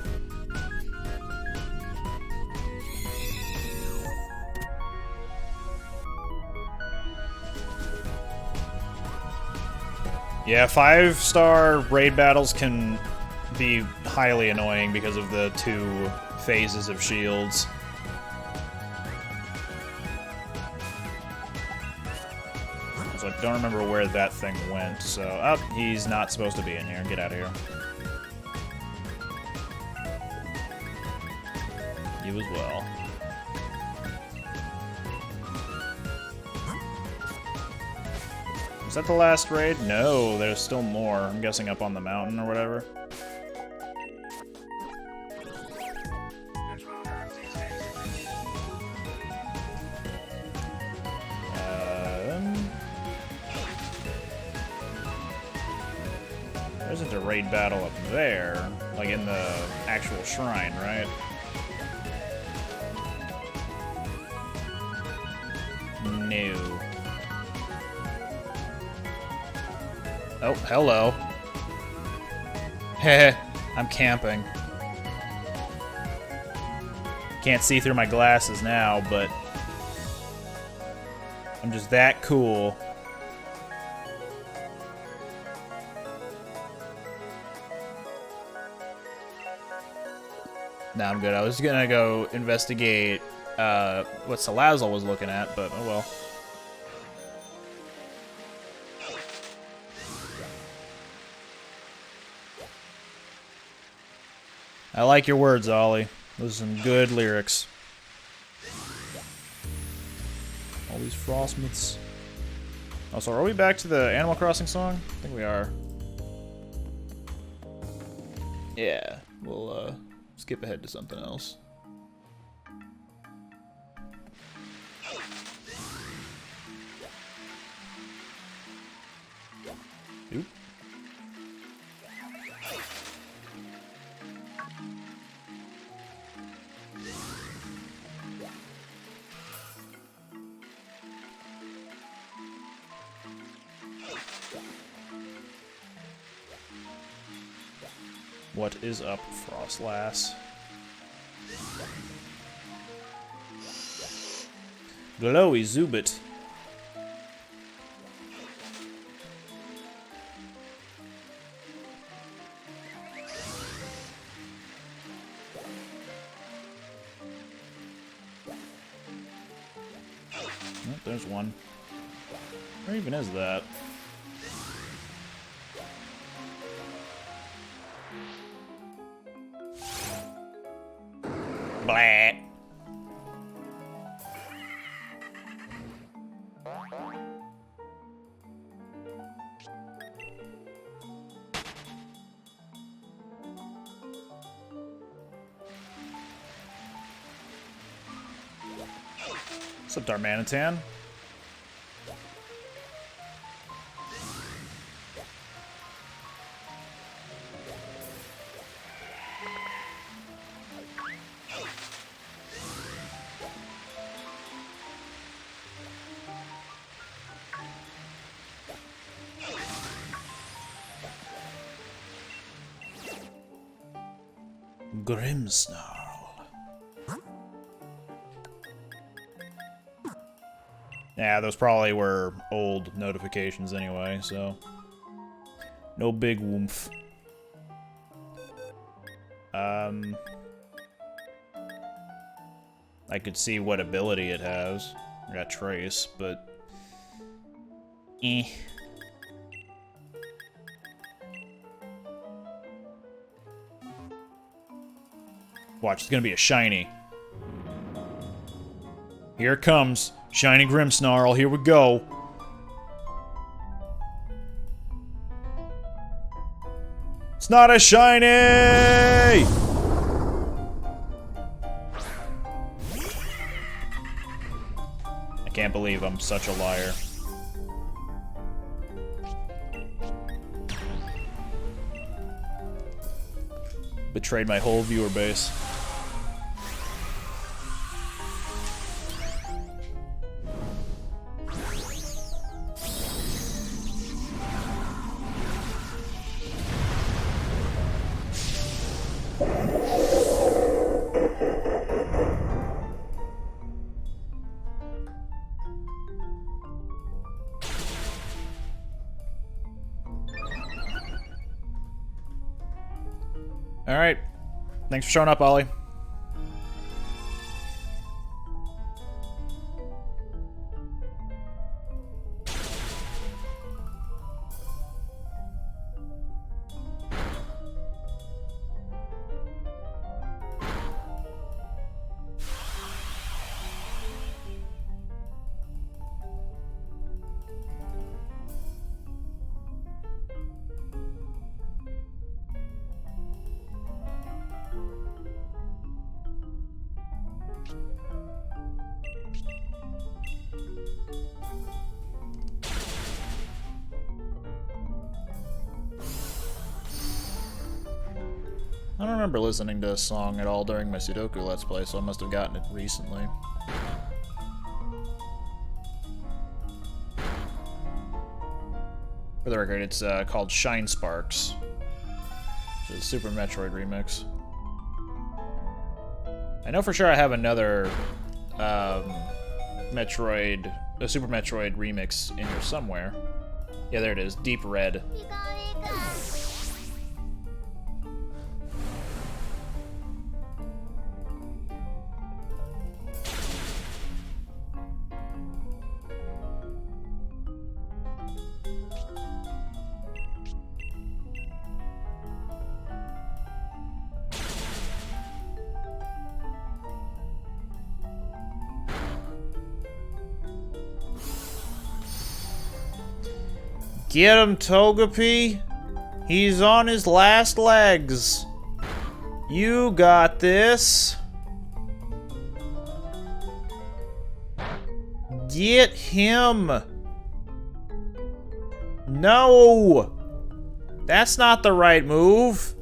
Yeah, 5-star raid battles can be highly annoying because of the 2 phases of shields. So I don't remember where that thing went, so... Oh, he's not supposed to be in here. Get out of here. You as well. Is that the last raid? No, there's still more. I'm guessing up on the mountain or whatever. There isn't a raid battle up there, like in the actual shrine, right? No. Oh, hello. Heh, I'm camping. Can't see through my glasses now, but I'm just that cool. Nah, I'm good. I was gonna go investigate what Salazzle was looking at, but oh well. I like your words, Ollie. Those are some good lyrics. All these frostmiths. Oh, so are we back to the Animal Crossing song? I think we are. Yeah, we'll skip ahead to something else. Oop. What is up, Frostlass? Glowy Zubit. Oh, there's one. Where even is that? Blah. What's up, Darmanitan? Grimmsnarl. Yeah, those probably were old notifications anyway, so... No big woomph. I could see what ability it has. I got Trace, but... Eh. Watch, it's gonna be a shiny. Here it comes. Shiny Grimmsnarl, here we go. It's not a shiny! I can't believe I'm such a liar. Betrayed my whole viewer base. Alright. Thanks for showing up, Ollie. I don't remember listening to this song at all during my Sudoku Let's Play, so I must have gotten it recently. For the record, it's called Shine Sparks. It's a Super Metroid remix. I know for sure I have another Super Metroid remix in here somewhere. Yeah, there it is, Deep Red. Get him, Togepi! He's on his last legs! You got this! Get him! No! That's not the right move!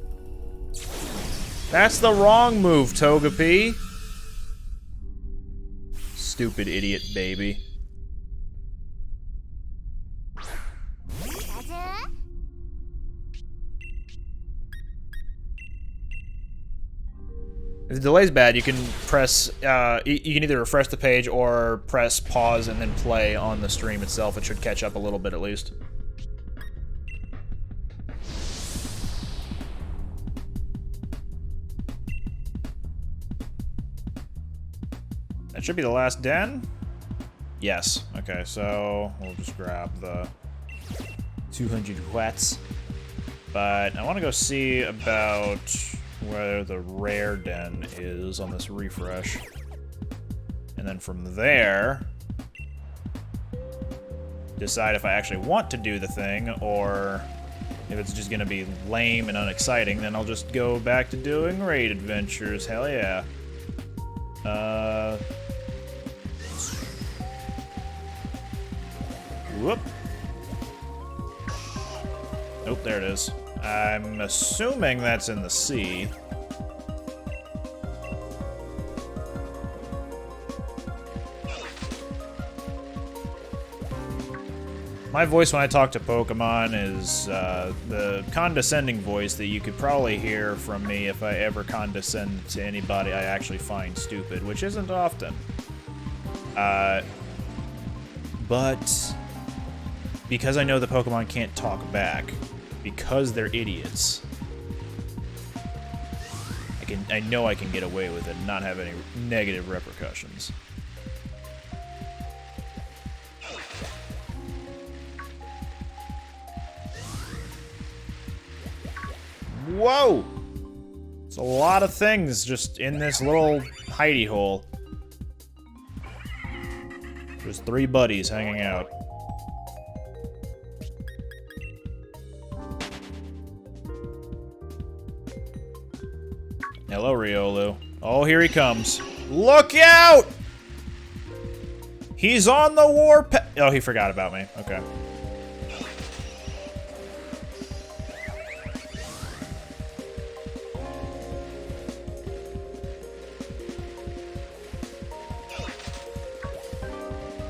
That's the wrong move, Togepi! Stupid idiot baby. If the delay's bad, you can press, you can either refresh the page or press pause and then play on the stream itself. It should catch up a little bit at least. That should be the last den? Yes. Okay, so we'll just grab the 200 watts. But I want to go see about where the rare den is on this refresh. And then from there, decide if I actually want to do the thing, or if it's just gonna be lame and unexciting, then I'll just go back to doing raid adventures. Hell yeah. Whoop. Nope, there it is. I'm assuming that's in the sea. My voice when I talk to Pokemon is the condescending voice that you could probably hear from me if I ever condescend to anybody I actually find stupid, which isn't often. But because I know the Pokemon can't talk back, because they're idiots, I know I can get away with it and not have any negative repercussions. Whoa! It's a lot of things just in this little hidey hole. There's 3 buddies hanging out. Hello, Riolu. Oh, here he comes. Look out! He's on the warpath. Oh, he forgot about me. Okay.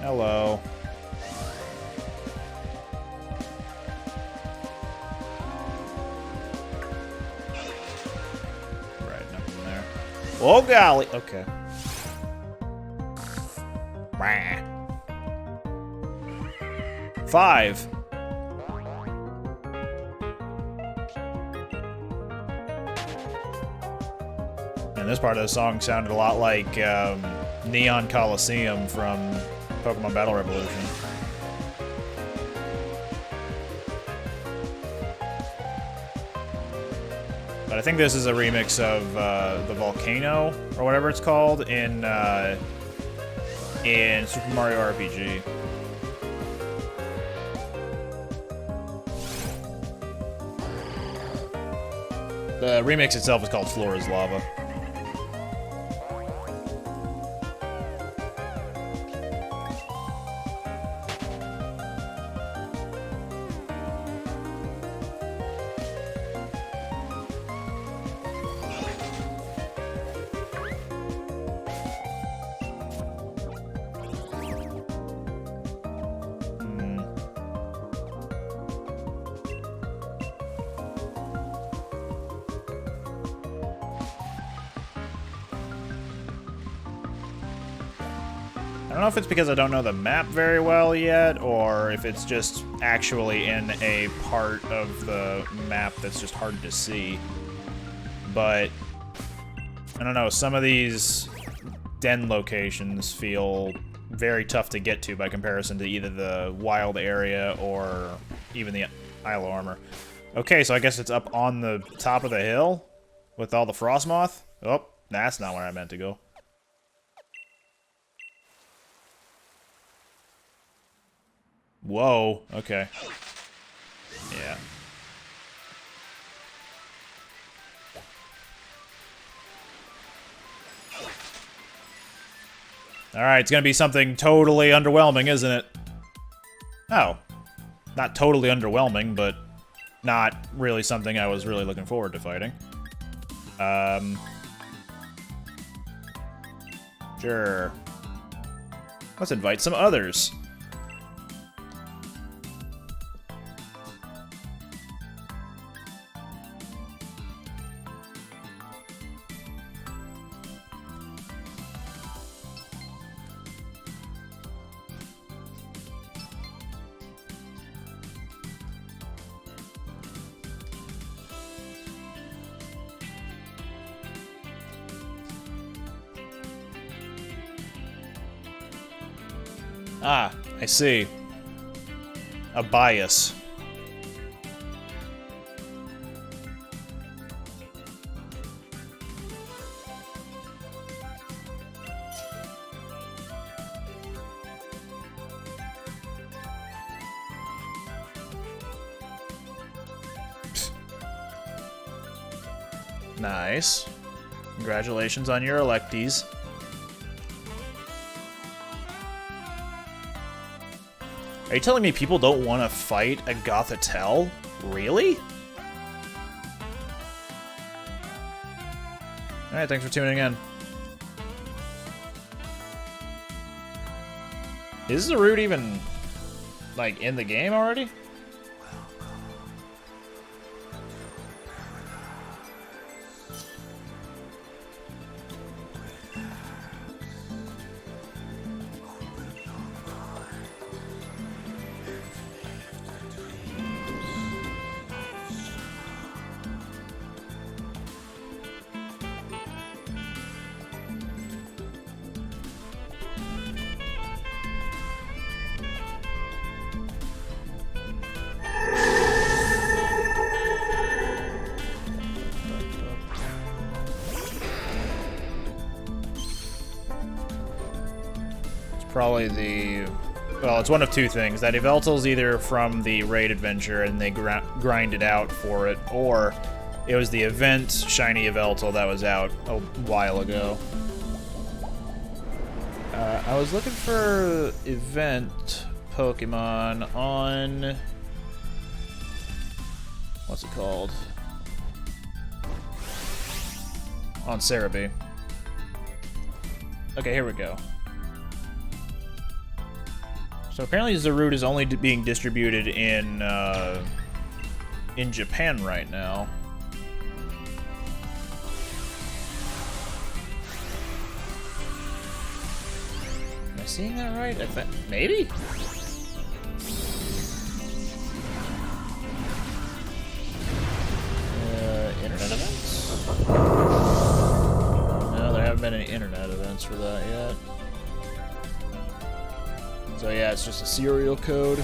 Hello. Right, nothing there. Oh, golly. Okay. Wah. 5. And this part of the song sounded a lot like Neon Coliseum from Pokemon Battle Revolution. But I think this is a remix of the Volcano, or whatever it's called, in Super Mario RPG. The remix itself is called Flora's Lava. I don't know if it's because I don't know the map very well yet, or if it's just actually in a part of the map that's just hard to see. But, I don't know, some of these den locations feel very tough to get to by comparison to either the wild area or even the Isle of Armor. Okay, so I guess it's up on the top of the hill with all the Frostmoth? Oh, that's not where I meant to go. Whoa, okay. Yeah. Alright, it's gonna be something totally underwhelming, isn't it? Oh. Not totally underwhelming, but not really something I was really looking forward to fighting. Sure. Let's invite some others. Ah, I see. A bias. Nice. Congratulations on your electees. Are you telling me people don't want to fight a Gothitelle? Really? Alright, thanks for tuning in. Is the route even... like, in the game already? Probably the... Well, it's one of two things. That Yveltal's either from the raid adventure and they grind it out for it, or it was the event Shiny Yveltal that was out a while ago. I was looking for event Pokemon on... What's it called? On Cerebi. Okay, here we go. So apparently Zarude is only being distributed in Japan right now. Am I seeing that right? Maybe? Internet events? No, there haven't been any internet events for that yet. So yeah, it's just a serial code.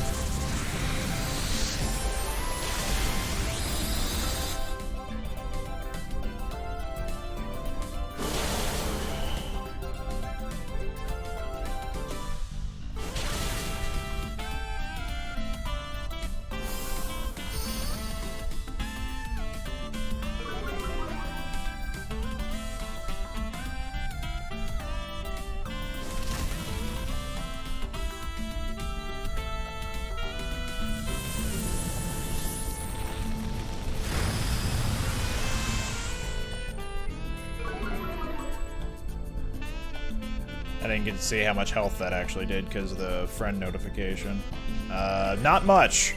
I didn't get to see how much health that actually did because of the friend notification. Not much.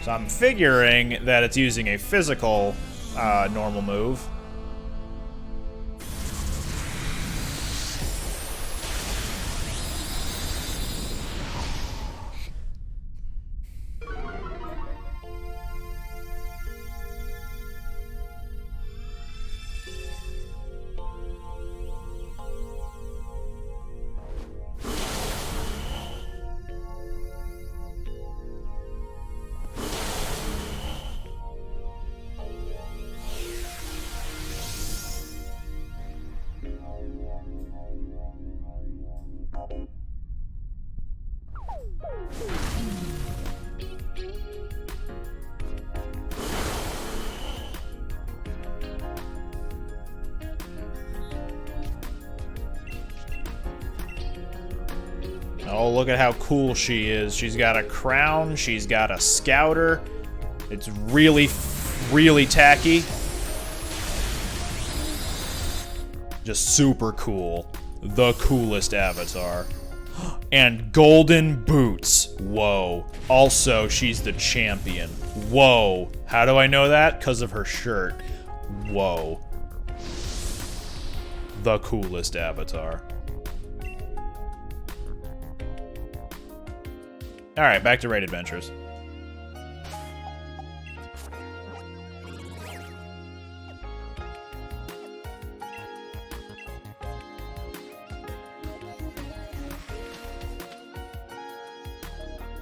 So I'm figuring that it's using a physical normal move. Oh, look at how cool she is. She's got a crown, she's got a scouter. It's really, really tacky. Just super cool. The coolest avatar. And golden boots. Whoa. Also, she's the champion. Whoa. How do I know that? Because of her shirt. Whoa. The coolest avatar. Alright, back to Raid Adventures.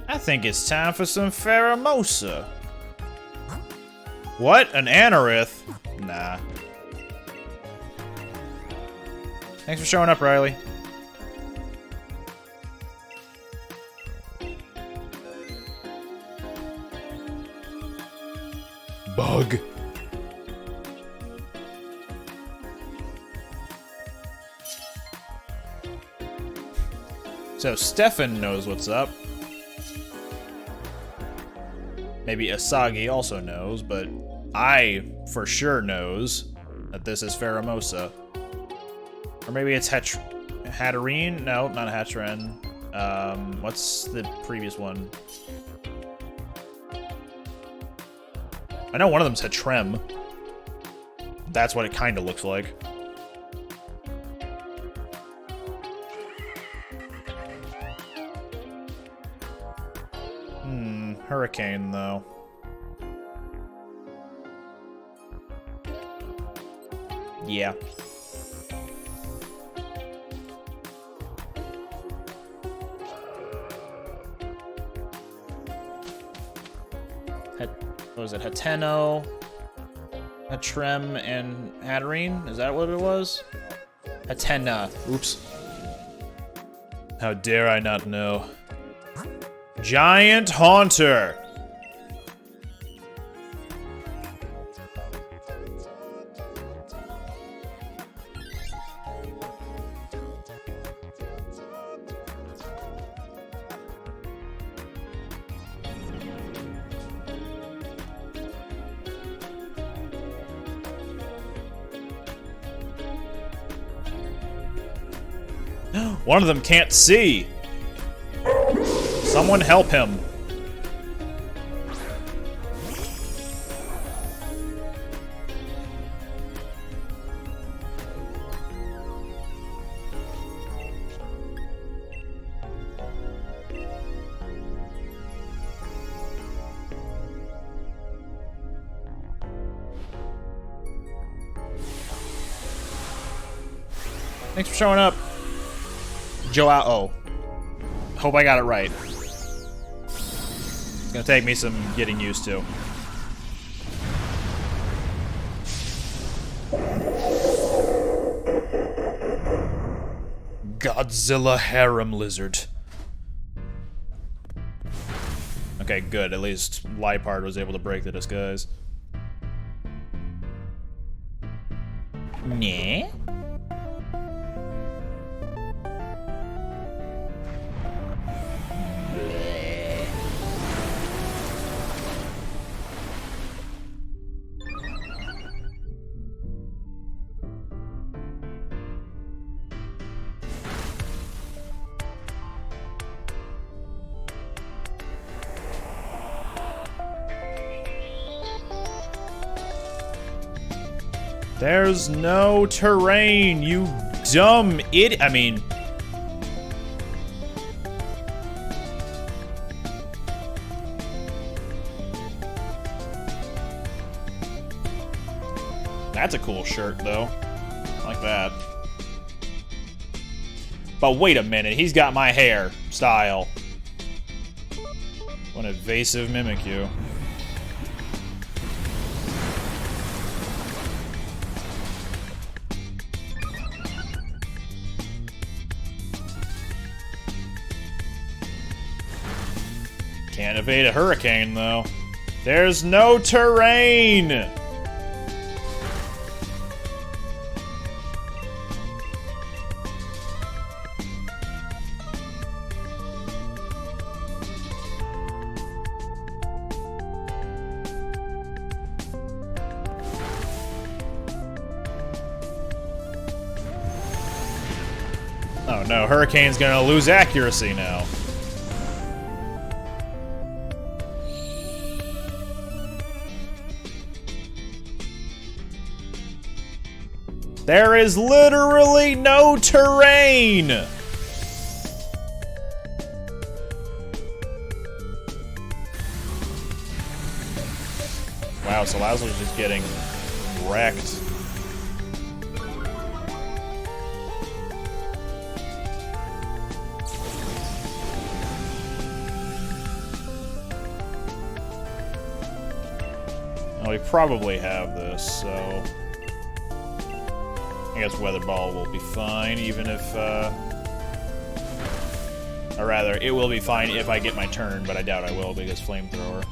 I think it's time for some Pheromosa. What? An Anorith? Nah. Thanks for showing up, Riley. Bug. So Stefan knows what's up. Maybe Asagi also knows, but I for sure knows that this is Pheromosa. Or maybe it's Hatterene? No, not Hatterene. What's the previous one? I know one of them's a Trem. That's what it kind of looks like. Hurricane, though. Yeah. What was it? Hateno, Hatrem, and Hatterene? Is that what it was? Hatena. Oops. How dare I not know? Giant Haunter! One of them can't see! Someone help him! Thanks for showing up. Joao. Hope I got it right. It's gonna take me some getting used to. Godzilla harem lizard. Okay, good. At least Liepard was able to break the disguise. Nah. There's no terrain, you dumb idiot. I mean... That's a cool shirt, though. I like that. But wait a minute, he's got my hair style. What an evasive Mimikyu. Can't evade a hurricane, though. There's no terrain! Oh no, Hurricane's gonna lose accuracy now. There is literally no terrain! Wow, so Lazlo's just getting wrecked. Oh, we probably have this, so... I guess Weather Ball will be fine, even if, or rather, it will be fine if I get my turn, but I doubt I will because Flamethrower.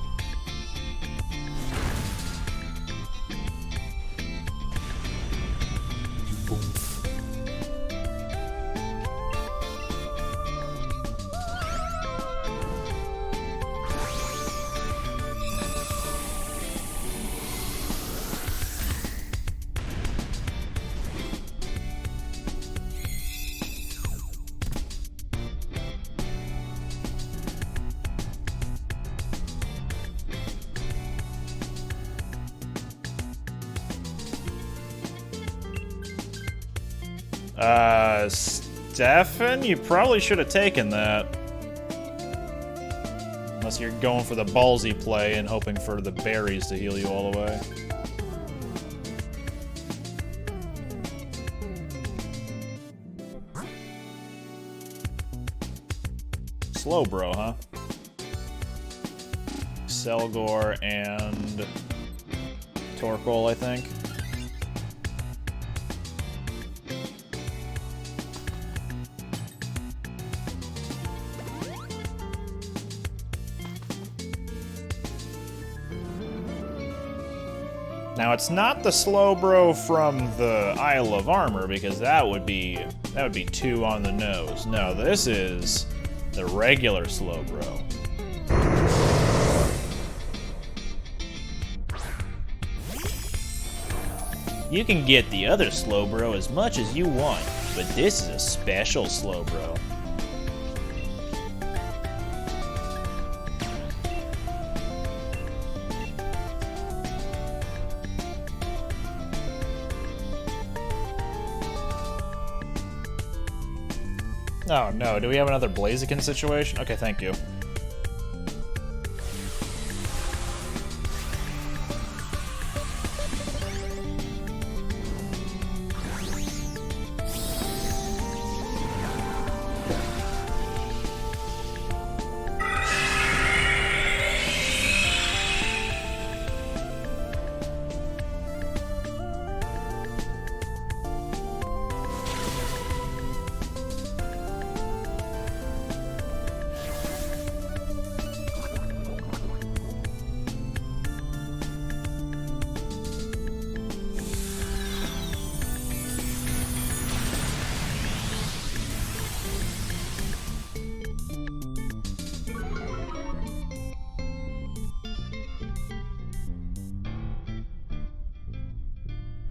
Stefan, you probably should have taken that. Unless you're going for the ballsy play and hoping for the berries to heal you all the way. Slowbro, huh? Selgor and Torkoal, I think. Now it's not the Slowbro from the Isle of Armor because that would be too on the nose. No, this is the regular Slowbro. You can get the other Slowbro as much as you want, but this is a special Slowbro. Oh no, do we have another Blaziken situation? Okay, thank you.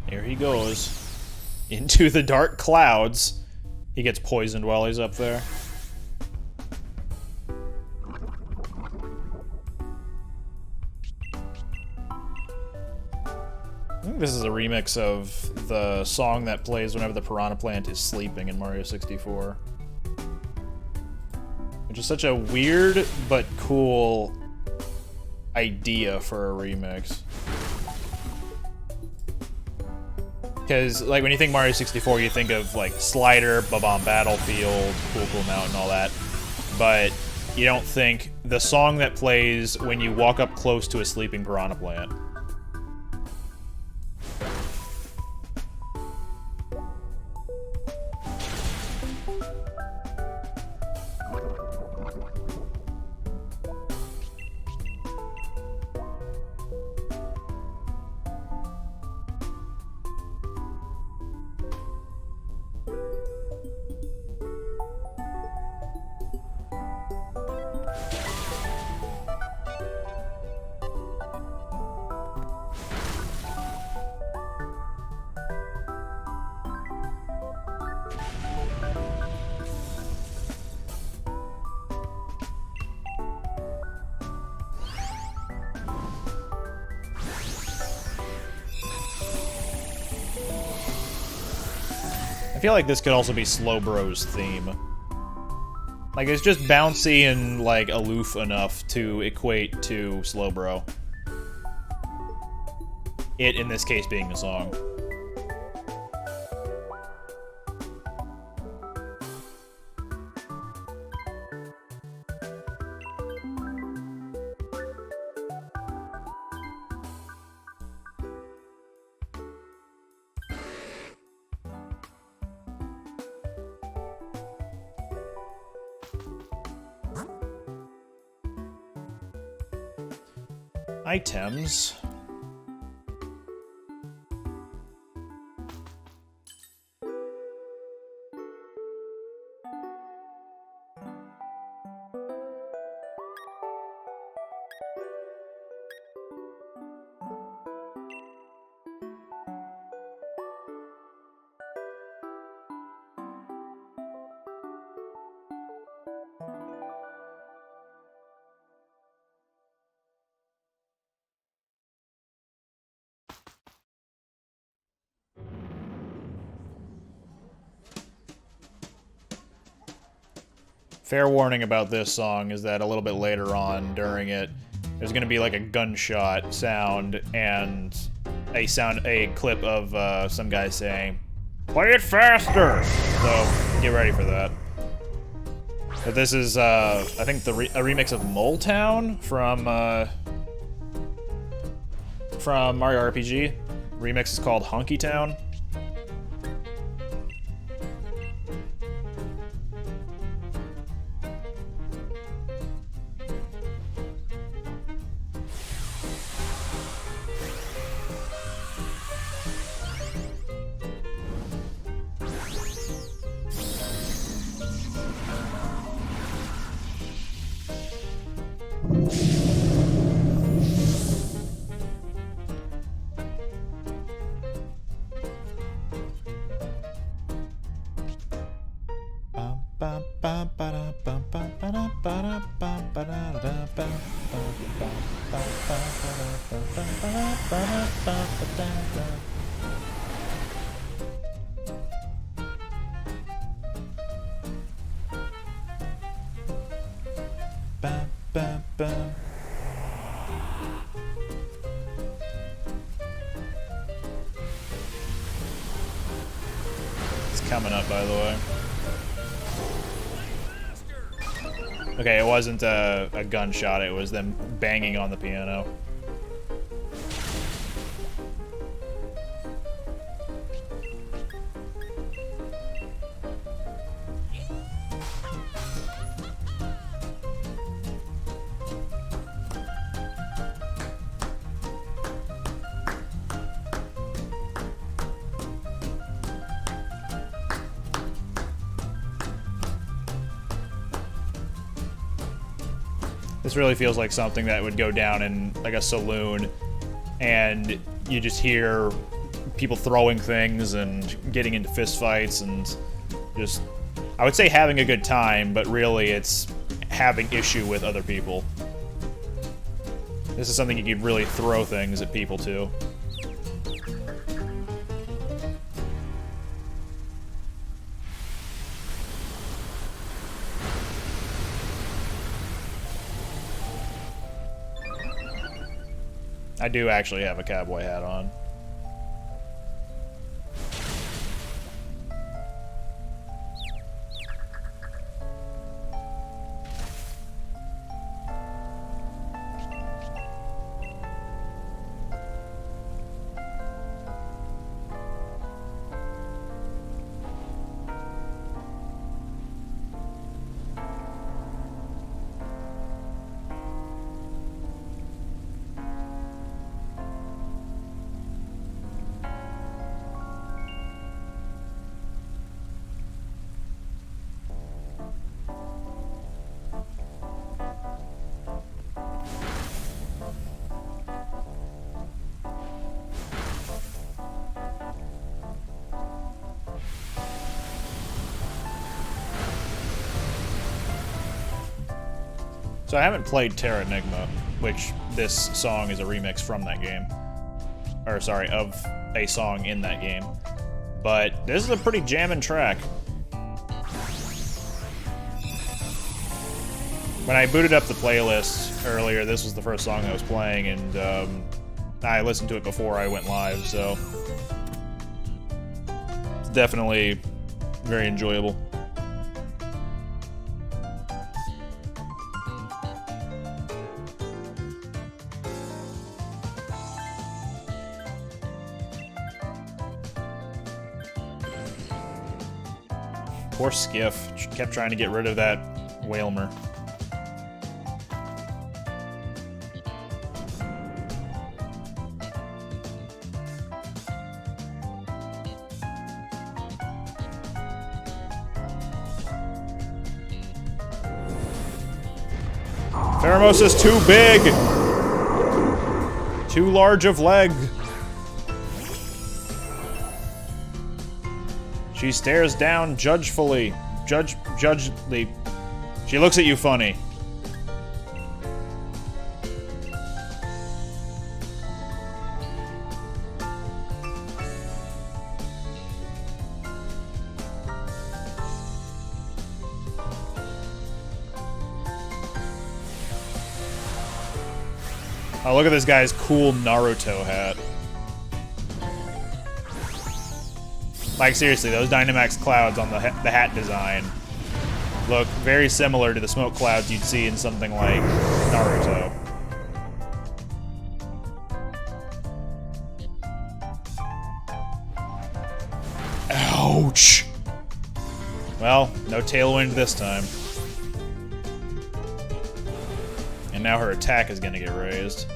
Here he goes. Into the dark clouds. He gets poisoned while he's up there. I think this is a remix of the song that plays whenever the Piranha Plant is sleeping in Mario 64. Which is such a weird but cool idea for a remix. Because, like, when you think Mario 64, you think of, like, Slider, Bob-omb Battlefield, Cool Mountain, all that. But you don't think the song that plays when you walk up close to a sleeping Piranha Plant. I feel like this could also be Slowbro's theme. Like, it's just bouncy and, like, aloof enough to equate to Slowbro. It, in this case, being the song. Items. Fair warning about this song is that a little bit later on during it, there's gonna be like a gunshot sound and a clip of some guy saying, "Play it faster!" So get ready for that. But this is, I think, a remix of Mole Town from Mario RPG. Remix is called Honky Town. It's coming up, by the way. Okay, it wasn't a gunshot, it was them banging on the piano. This really feels like something that would go down in like a saloon, and you just hear people throwing things and getting into fistfights and just, I would say having a good time, but really it's having issue with other people. This is something you could really throw things at people to. I do actually have a cowboy hat on. So I haven't played Terra Enigma, which this song is a remix from that game. Or sorry, of a song in that game. But this is a pretty jammin' track. When I booted up the playlist earlier, this was the first song that was playing, and I listened to it before I went live, so it's definitely very enjoyable. Poor Skiff. Kept trying to get rid of that Whalmer. Pheromosa's too big! Too large of leg. She stares down judgefully. Judgely. She looks at you funny. Oh, look at this guy's cool Naruto hat. Like, seriously, those Dynamax clouds on the hat design look very similar to the smoke clouds you'd see in something like Naruto. Ouch! Well, no tailwind this time. And now her attack is gonna get raised.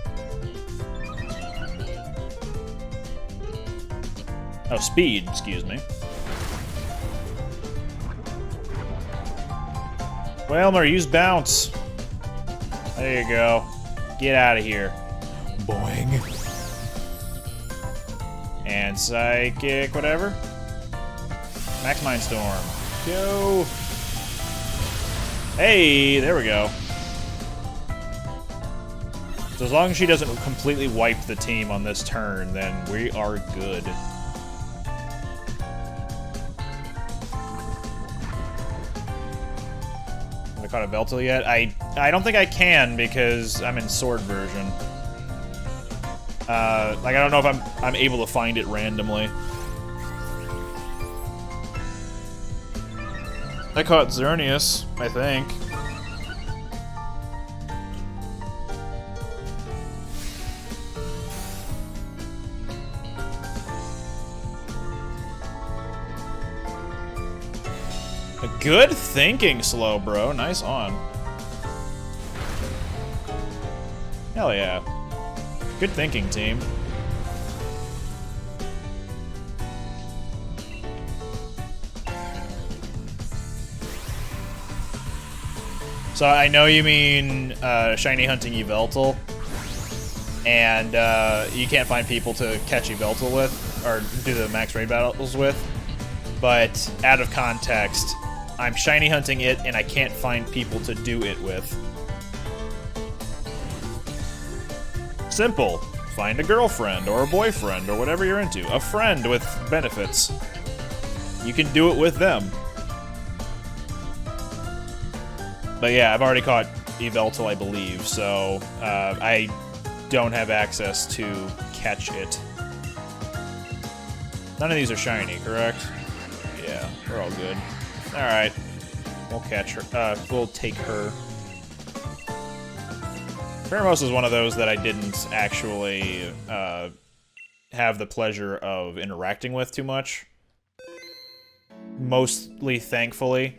Oh, speed, excuse me. Whalmer, use bounce. There you go. Get out of here. Boing. And psychic, whatever. Max Mind Storm. Go. Hey, there we go. So as long as she doesn't completely wipe the team on this turn, then we are good. Have I caught a Veltal yet? I don't think I can because I'm in sword version. Like I don't know if I'm able to find it randomly. I caught Xerneas, I think. Good thinking, Slow Bro. Nice on. Hell yeah. Good thinking, team. So I know you mean shiny hunting Yveltal, and you can't find people to catch Yveltal with, or do the max raid battles with, but out of context, I'm shiny hunting it, and I can't find people to do it with. Simple. Find a girlfriend, or a boyfriend, or whatever you're into. A friend with benefits. You can do it with them. But yeah, I've already caught Yveltal, I believe, so I don't have access to catch it. None of these are shiny, correct? Yeah, we're all good. Alright. We'll catch her. We'll take her. Pheromos is one of those that I didn't actually have the pleasure of interacting with too much. Mostly, thankfully.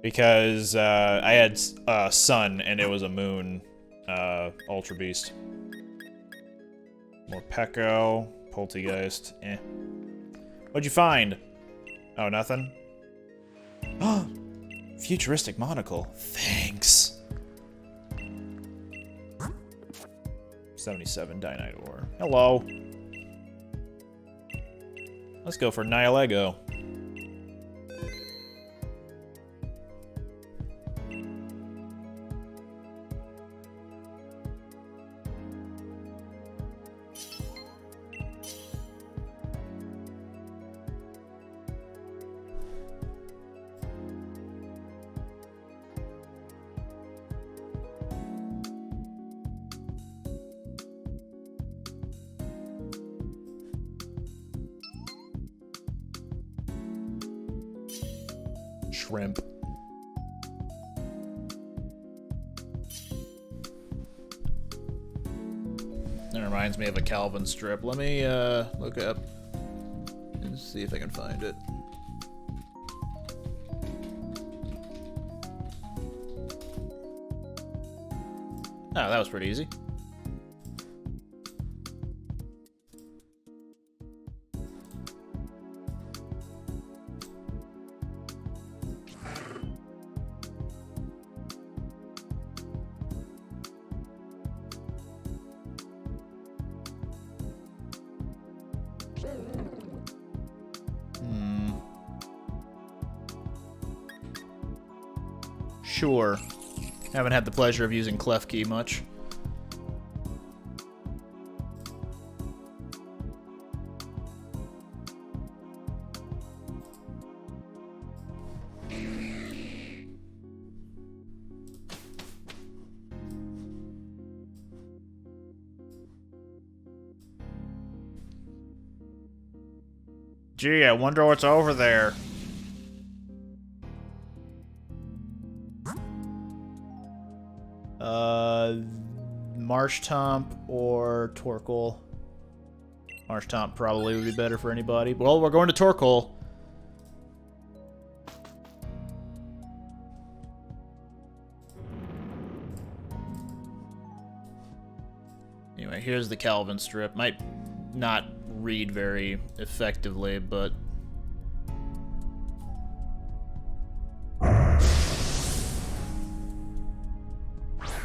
Because I had a sun and it was a moon Ultra Beast. More Pekko, Poltegeist, eh. What'd you find? Oh, nothing? Futuristic monocle. Thanks. 77 Dynite Ore. Hello. Let's go for Nihilego. Shrimp. That reminds me of a Calvin strip. Let me look up and see if I can find it. Oh, that was pretty easy. Sure. Haven't had the pleasure of using Klefki much. Gee, I wonder what's over there. Marshtomp or Torkoal? Marshtomp probably would be better for anybody. Well, we're going to Torkoal. Anyway, here's the Calvin strip. Might not read very effectively, but...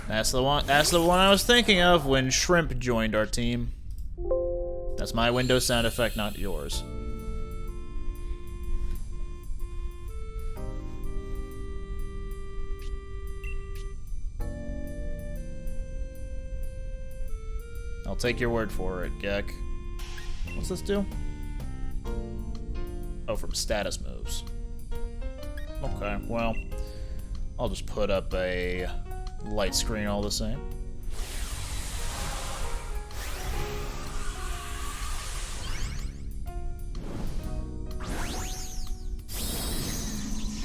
That's the one I was thinking of when Shrimp joined our team. That's my Windows sound effect, not yours. I'll take your word for it, Gek. What's this do? Oh, from status moves. Okay, well, I'll just put up a light screen all the same.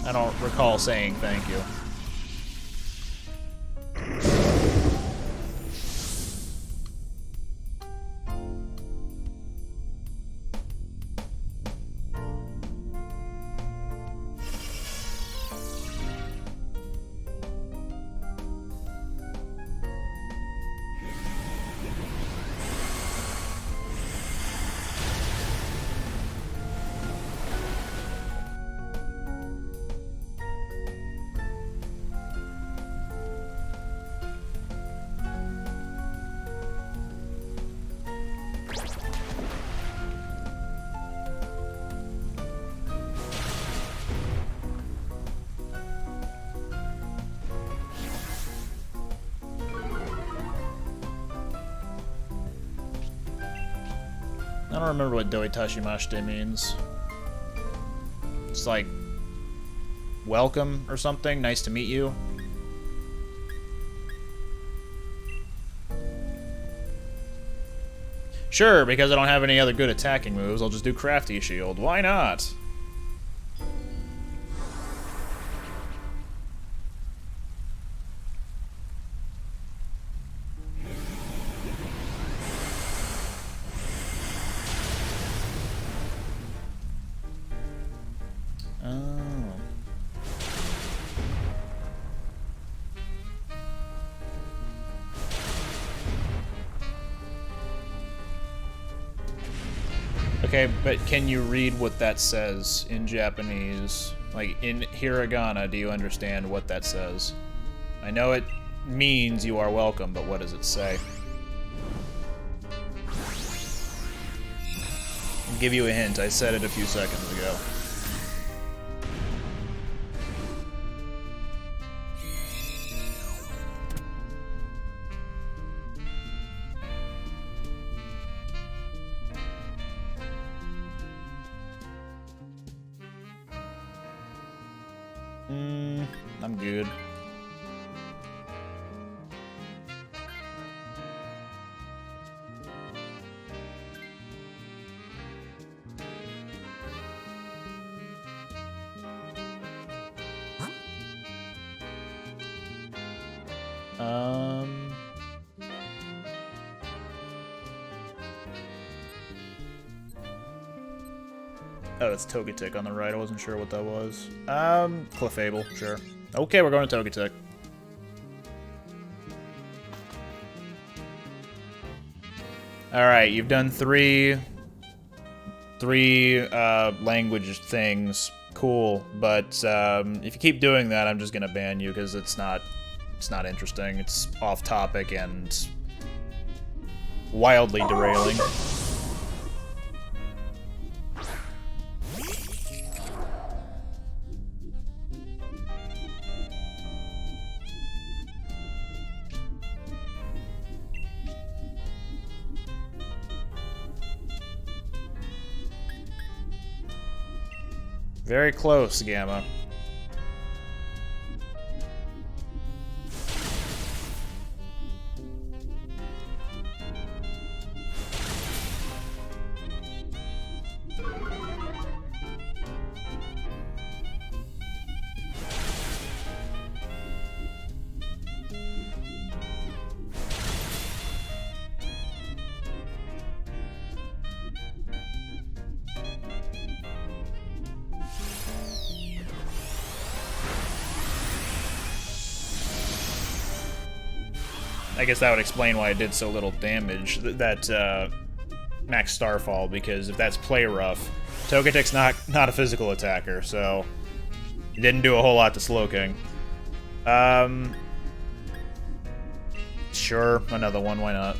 I don't recall saying thank you. I don't remember what Doitashimashite means. It's like, welcome or something, nice to meet you. Sure, because I don't have any other good attacking moves, I'll just do Crafty Shield. Why not? Okay, but can you read what that says in Japanese? Like, in hiragana, do you understand what that says? I know it means you are welcome, but what does it say? I'll give you a hint. I said it a few seconds ago. I'm good. Oh, it's Togetic on the right. I wasn't sure what that was. Clefable, sure. Okay, we're going to Togetic. Alright, you've done three language things. Cool, but if you keep doing that, I'm just gonna ban you because it's not interesting. It's off topic and wildly derailing. Very close, Gamma. I guess that would explain why it did so little damage. That Max Starfall, because if that's play rough, Togetic's not a physical attacker, so it didn't do a whole lot to Slowking. Sure, another one, why not?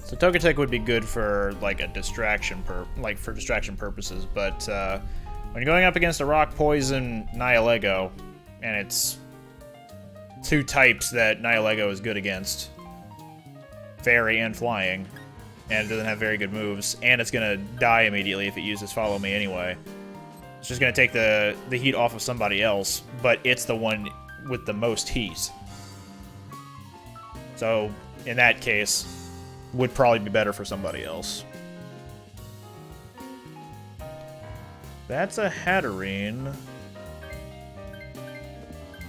So Togetic would be good for like a distraction for distraction purposes, but when you're going up against a Rock Poison Nihilego, and it's two types that Nihilego is good against, Fairy and Flying, and it doesn't have very good moves, and it's gonna die immediately if it uses Follow Me anyway. It's just gonna take the heat off of somebody else, but it's the one with the most heat. So in that case, would probably be better for somebody else. That's a Hatterene.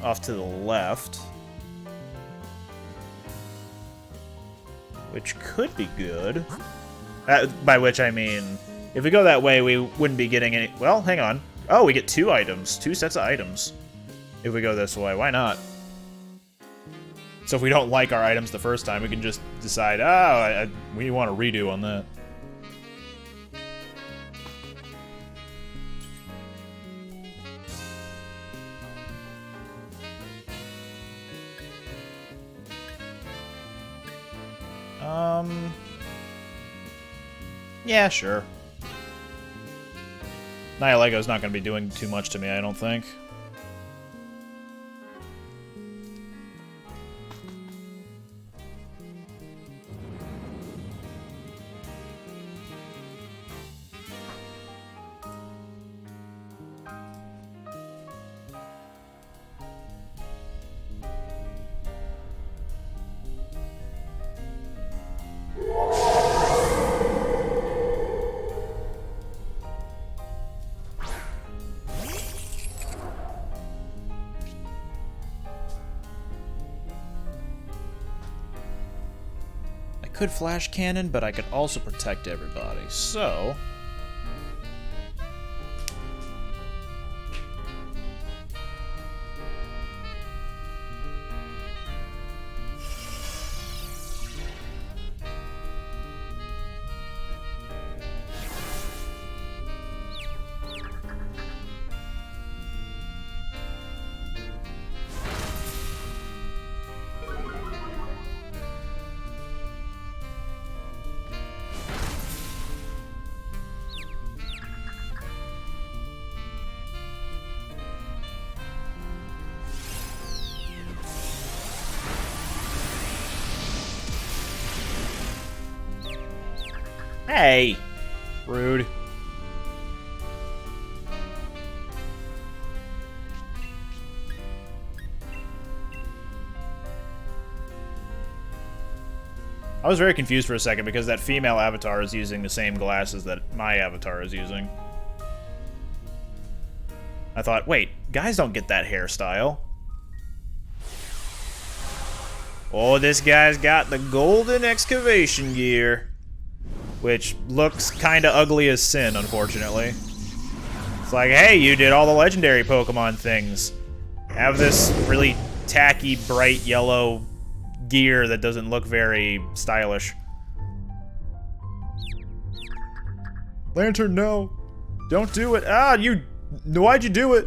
Off to the left. Which could be good. By which I mean, if we go that way, we wouldn't be getting any... Well, hang on. Oh, we get two sets of items. If we go this way, why not? So if we don't like our items the first time, we can just decide, we want a redo on that. Yeah, sure. Nihilego's not going to be doing too much to me, I don't think. Could Flash Cannon, but I could also protect everybody, so... Hey! Rude. I was very confused for a second because that female avatar is using the same glasses that my avatar is using. I thought, wait, guys don't get that hairstyle. Oh, this guy's got the golden excavation gear. Which looks kinda ugly as sin, unfortunately. It's like, hey, you did all the legendary Pokemon things. Have this really tacky, bright yellow gear that doesn't look very stylish. Lantern, no. Don't do it. Ah, why'd you do it?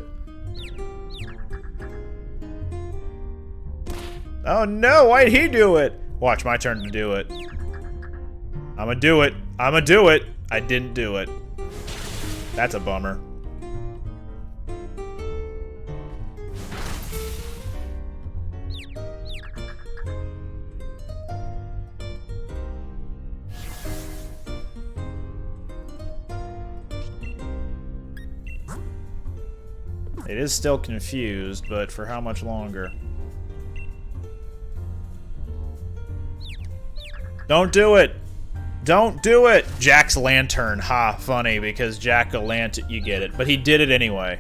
Oh no, why'd he do it? Watch, my turn to do it. I'ma do it. I'ma do it. I didn't do it. That's a bummer. It is still confused, but for how much longer? Don't do it! Don't do it! Jack's lantern. Ha, funny, because Jack-o'-lantern, you get it. But he did it anyway.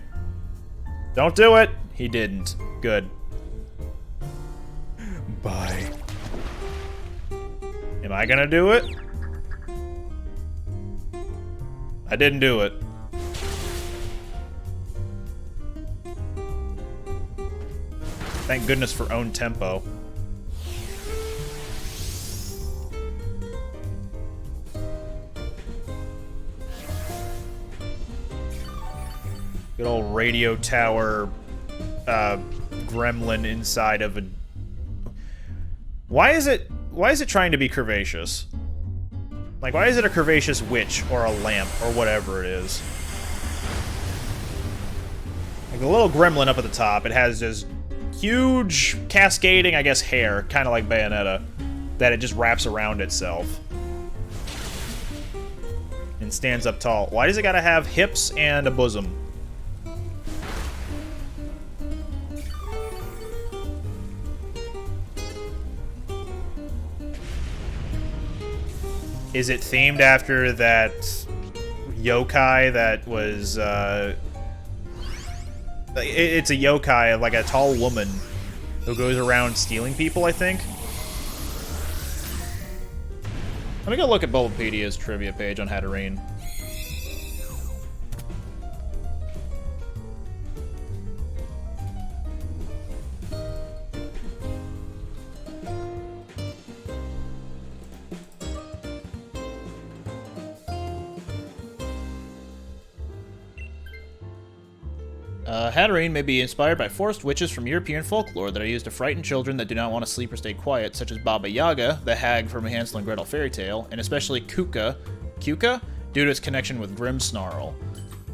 Don't do it! He didn't. Good. Bye. Am I gonna do it? I didn't do it. Thank goodness for own tempo. Good old radio tower gremlin inside of a... Why is it trying to be curvaceous? Like, why is it a curvaceous witch or a lamp or whatever it is? Like, the little gremlin up at the top, it has this huge cascading, I guess, hair, kind of like Bayonetta, that it just wraps around itself. And stands up tall. Why does it gotta have hips and a bosom? Is it themed after that yokai that was, it's a yokai, like a tall woman who goes around stealing people, I think? Let me go look at Bulbapedia's trivia page on Hatterene. Hatterene may be inspired by forest witches from European folklore that are used to frighten children that do not want to sleep or stay quiet, such as Baba Yaga, the hag from Hansel and Gretel fairy tale, and especially Kuka, due to its connection with Grimmsnarl.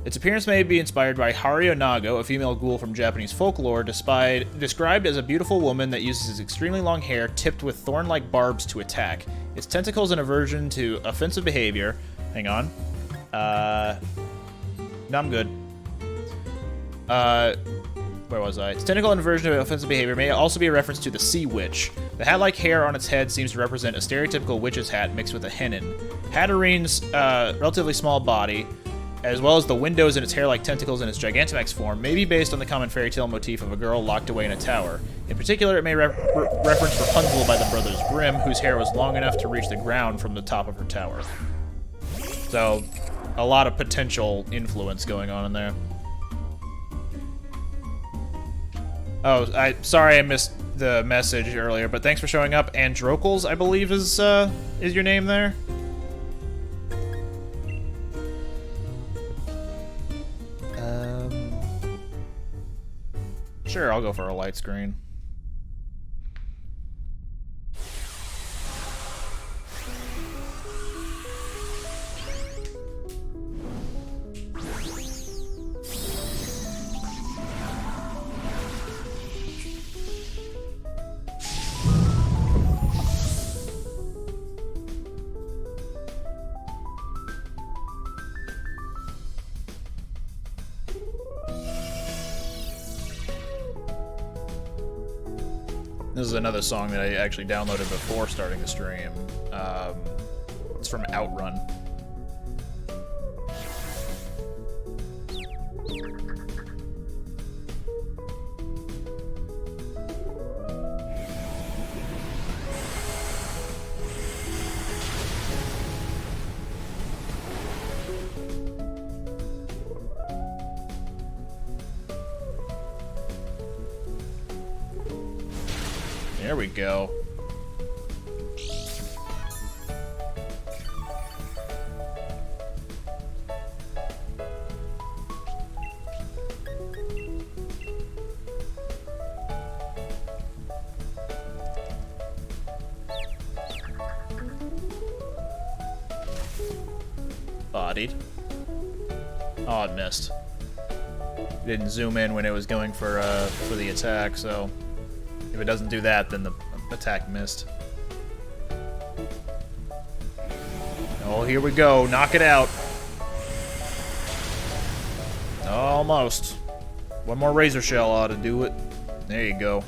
Its appearance may be inspired by Hario Nago, a female ghoul from Japanese folklore, described as a beautiful woman that uses extremely long hair tipped with thorn-like barbs to attack. Its tentacles an aversion to offensive behavior. Hang on. No, I'm good. Where was I? Its tentacle and aversion to offensive behavior may also be a reference to the Sea Witch. The hat-like hair on its head seems to represent a stereotypical witch's hat mixed with a hennin. Hatterene's relatively small body, as well as the windows in its hair-like tentacles and its Gigantamax form, may be based on the common fairy tale motif of a girl locked away in a tower. In particular, it may reference Rapunzel by the Brothers Grimm, whose hair was long enough to reach the ground from the top of her tower. So, a lot of potential influence going on in there. Oh, sorry I missed the message earlier, but thanks for showing up. Androcles, I believe, is your name there. Sure, I'll go for a light screen. This is another song that I actually downloaded before starting the stream. It's from Outrun. There we go. Bodied. Oh, it missed. Didn't zoom in when it was going for the attack, so if it doesn't do that, then the attack missed. Oh, here we go. Knock it out. Almost. One more Razor Shell ought to do it. There you go.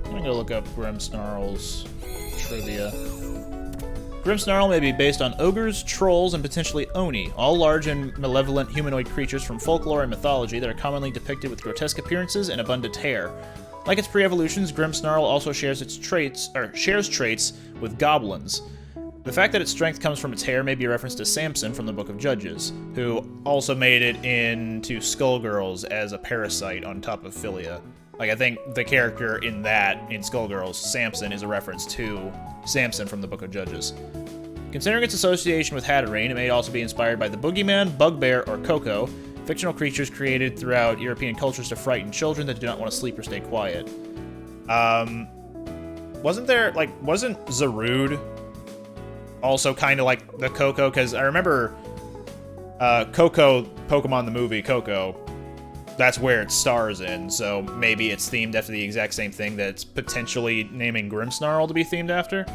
I'm gonna go look up Grimmsnarl's trivia. Grimmsnarl may be based on ogres, trolls, and potentially Oni, all large and malevolent humanoid creatures from folklore and mythology that are commonly depicted with grotesque appearances and abundant hair. Like its pre-evolutions, Grimmsnarl also shares traits with goblins. The fact that its strength comes from its hair may be a reference to Samson from the Book of Judges, who also made it into Skullgirls as a parasite on top of Philia. Like, I think the character in Skullgirls, Samson, is a reference to Samson from the Book of Judges. Considering its association with Hatterene, it may also be inspired by the Boogeyman, Bugbear, or Coco, fictional creatures created throughout European cultures to frighten children that do not want to sleep or stay quiet. Wasn't Zarude also kind of like the Coco? Because I remember Coco, Pokemon the movie, Coco, that's where it stars in, so maybe it's themed after the exact same thing that it's potentially naming Grimmsnarl to be themed after.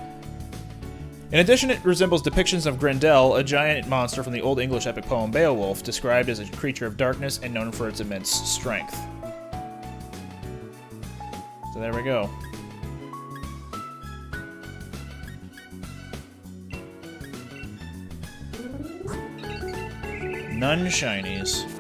In addition, it resembles depictions of Grendel, a giant monster from the Old English epic poem Beowulf, described as a creature of darkness and known for its immense strength. So there we go. None shinies.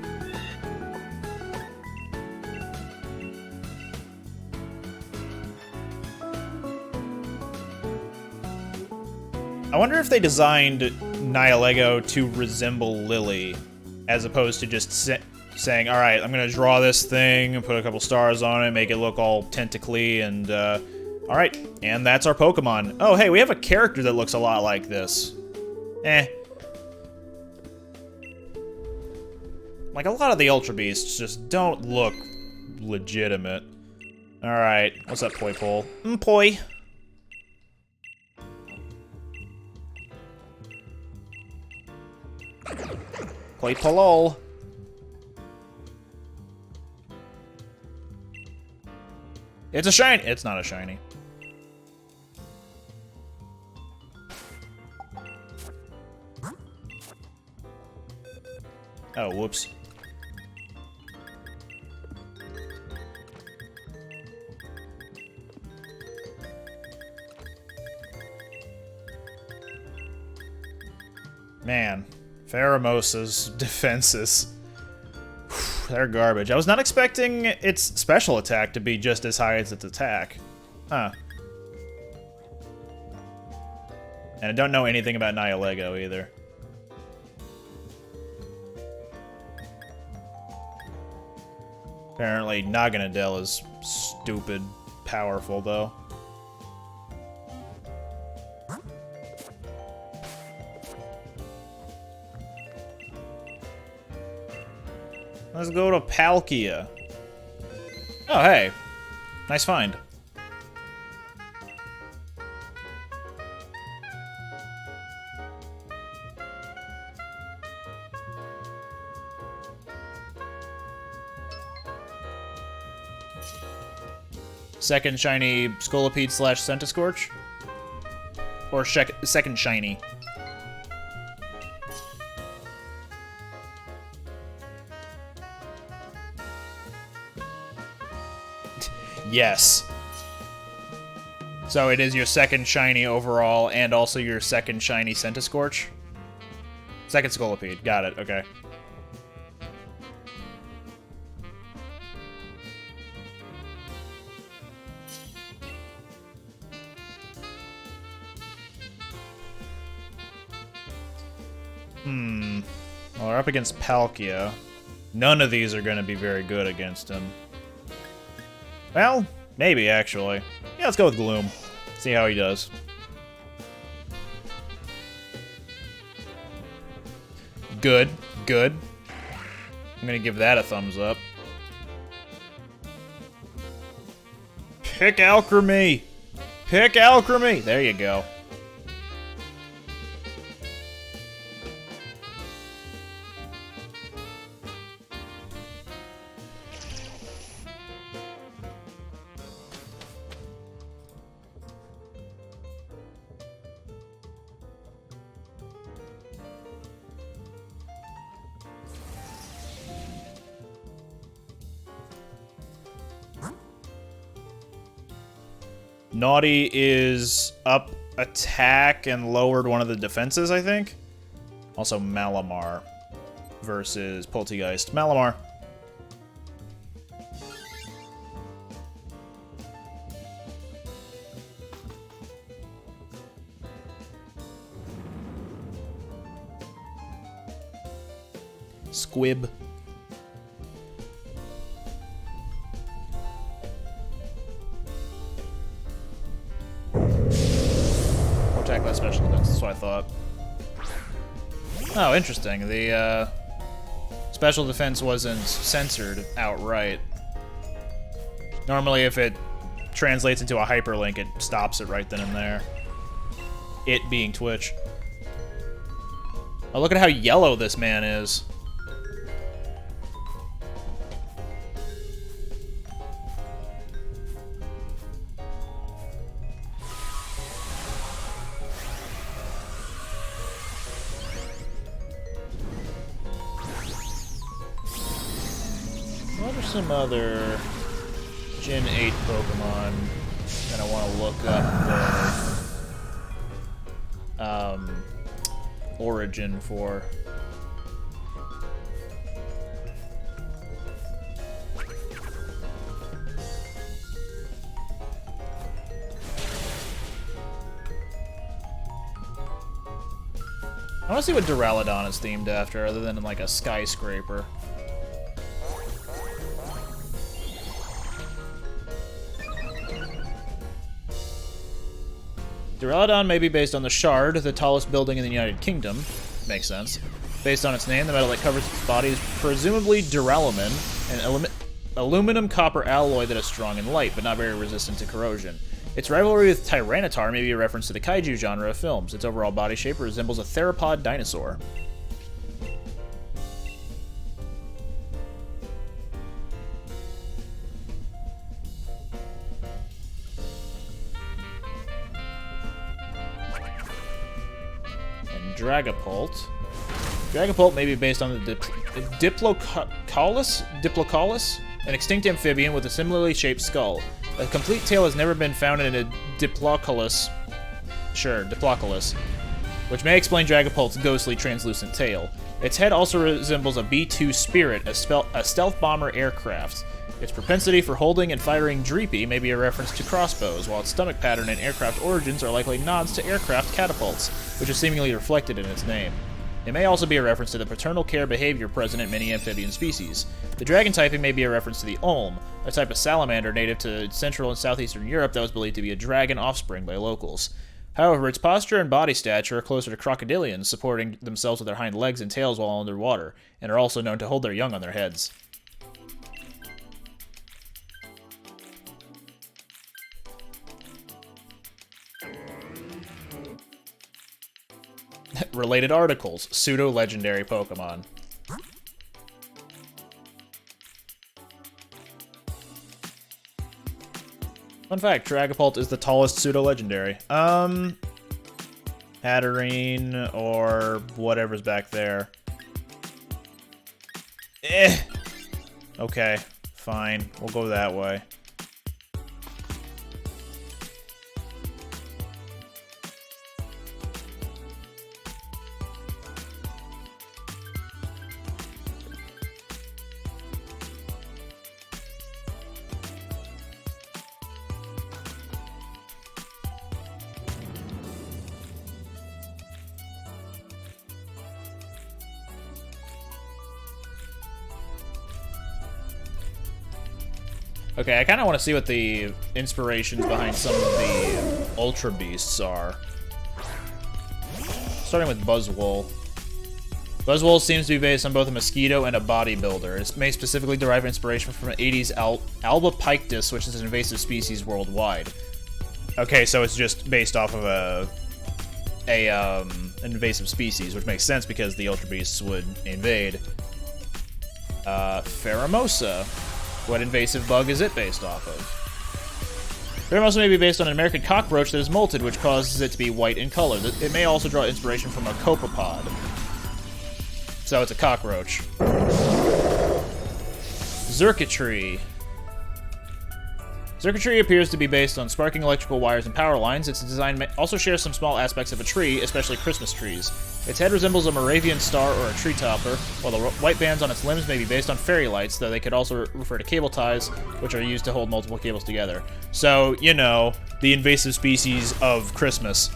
I wonder if they designed Nihilego to resemble Lily, as opposed to just saying, alright, I'm going to draw this thing, and put a couple stars on it, make it look all tentacly, and, alright, and that's our Pokemon. Oh, hey, we have a character that looks a lot like this. Like, a lot of the Ultra Beasts just don't look legitimate. Alright, what's up, Poipole? Poi. Poipolol. It's a shiny. It's not a shiny. Oh, whoops. Man, Pheromosa's defenses. They're garbage. I was not expecting its special attack to be just as high as its attack. Huh. And I don't know anything about Nihilego either. Apparently, Naganadel is stupid powerful, though. Let's go to Palkia. Oh, hey. Nice find. Second shiny Scolipede / Centiskorch? Or second shiny? Yes. So it is your second shiny overall and also your second shiny Centiskorch? Second Scolipede. Got it. Okay. Well, we're up against Palkia. None of these are going to be very good against him. Well, maybe, actually. Yeah, let's go with Gloom. See how he does. Good. Good. I'm gonna give that a thumbs up. Pick Alchemy! Pick Alchemy! There you go. Naughty is up attack and lowered one of the defenses, I think. Also Malamar versus Poltegeist. Malamar. Squib. Attack less special defense, that's what I thought. Oh, interesting. The special defense wasn't censored outright. Normally, if it translates into a hyperlink, it stops it right then and there. It being Twitch. Oh, look at how yellow this man is. What are some other Gen 8 Pokemon that I want to look up the origin for? I want to see what Duraludon is themed after, other than like a skyscraper. Duraludon may be based on the Shard, the tallest building in the United Kingdom. Makes sense. Based on its name, the metal that covers its body is presumably duralumin, an aluminum copper alloy that is strong and light, but not very resistant to corrosion. Its rivalry with Tyranitar may be a reference to the kaiju genre of films. Its overall body shape resembles a theropod dinosaur. Dragapult. Dragapult may be based on the Diplocalus, an extinct amphibian with a similarly shaped skull. A complete tail has never been found in a Diplocalus, which may explain Dragapult's ghostly translucent tail. Its head also resembles a B-2 Spirit, a stealth bomber aircraft. Its propensity for holding and firing Dreepy may be a reference to crossbows, while its stomach pattern and aircraft origins are likely nods to aircraft catapults, which is seemingly reflected in its name. It may also be a reference to the paternal care behavior present in many amphibian species. The dragon typing may be a reference to the Olm, a type of salamander native to Central and Southeastern Europe that was believed to be a dragon offspring by locals. However, its posture and body stature are closer to crocodilians, supporting themselves with their hind legs and tails while underwater, and are also known to hold their young on their heads. Related articles. Pseudo-legendary Pokemon. Fun fact, Dragapult is the tallest pseudo-legendary. Hatterene or whatever's back there. Okay, fine. We'll go that way. Okay, I kind of want to see what the inspirations behind some of the Ultra Beasts are. Starting with Buzzwole. Buzzwole seems to be based on both a mosquito and a bodybuilder. It may specifically derive inspiration from an 80s Alba pictus, which is an invasive species worldwide. Okay, so it's just based off of an invasive species, which makes sense because the Ultra Beasts would invade. Pheromosa. What invasive bug is it based off of? Pheromosa may be based on an American cockroach that is molted, which causes it to be white in color. It may also draw inspiration from a copepod. So it's a cockroach. Circuitry. Circuitry appears to be based on sparking electrical wires and power lines. Its design also shares some small aspects of a tree, especially Christmas trees. Its head resembles a Moravian star or a tree topper, while the white bands on its limbs may be based on fairy lights, though they could also refer to cable ties, which are used to hold multiple cables together. So, you know, the invasive species of Christmas.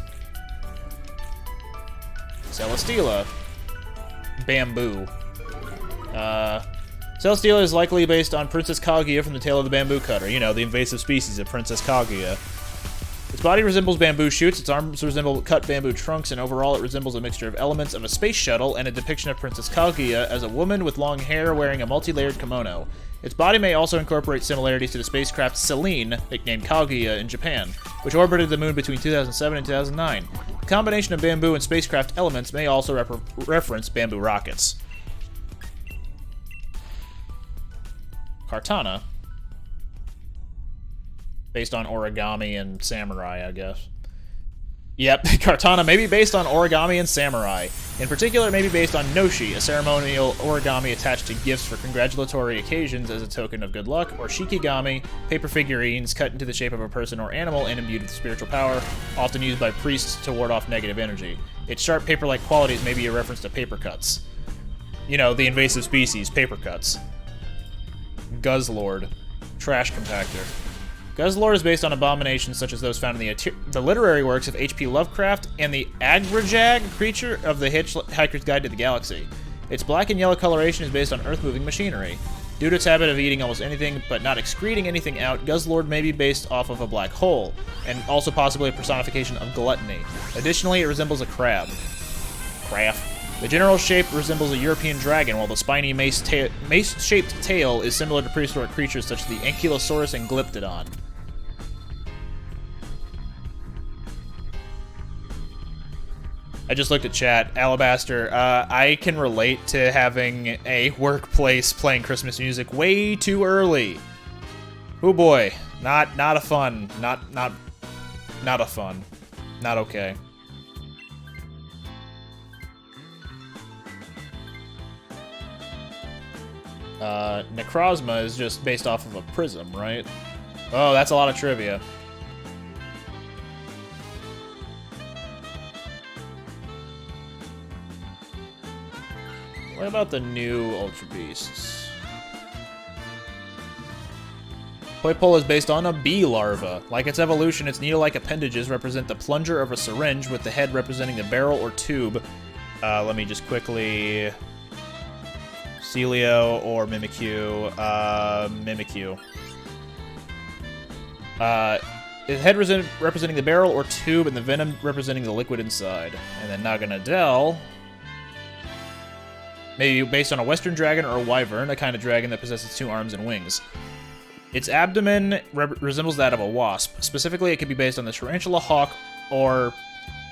Celesteela. Bamboo. Celesteela is likely based on Princess Kaguya from the Tale of the Bamboo Cutter. You know, the invasive species of Princess Kaguya. Its body resembles bamboo shoots, its arms resemble cut bamboo trunks, and overall it resembles a mixture of elements of a space shuttle and a depiction of Princess Kaguya as a woman with long hair wearing a multi-layered kimono. Its body may also incorporate similarities to the spacecraft Selene, nicknamed Kaguya in Japan, which orbited the moon between 2007 and 2009. The combination of bamboo and spacecraft elements may also reference bamboo rockets. Kartana. Based on origami and samurai, I guess. Yep, Kartana may be based on origami and samurai. In particular, it may be based on noshi, a ceremonial origami attached to gifts for congratulatory occasions as a token of good luck, or shikigami, paper figurines cut into the shape of a person or animal and imbued with spiritual power, often used by priests to ward off negative energy. Its sharp paper-like qualities may be a reference to paper cuts. You know, the invasive species, paper cuts. Guzzlord, trash compactor. Guzzlord is based on abominations such as those found in the literary works of H.P. Lovecraft and the Agrajag creature of the Hitchhiker's Guide to the Galaxy. Its black and yellow coloration is based on earth-moving machinery. Due to its habit of eating almost anything but not excreting anything out, Guzzlord may be based off of a black hole, and also possibly a personification of gluttony. Additionally, it resembles a crab. The general shape resembles a European dragon, while the spiny mace-shaped tail is similar to prehistoric creatures such as the Ankylosaurus and Glyptodon. I just looked at chat. Alabaster, I can relate to having a workplace playing Christmas music way too early. Oh boy, not a fun, not a fun, not okay. Necrozma is just based off of a prism, right? Oh, that's a lot of trivia. What about the new Ultra Beasts? Poipole is based on a bee larva. Like its evolution, its needle-like appendages represent the plunger of a syringe, with the head representing the barrel or tube. Let me just quickly... Celio or Mimikyu. Mimikyu. Its head representing the barrel or tube, and the venom representing the liquid inside. And then Naganadel... maybe based on a western dragon or a wyvern, a kind of dragon that possesses 2 arms and wings. Its abdomen resembles that of a wasp. Specifically, it could be based on the tarantula hawk or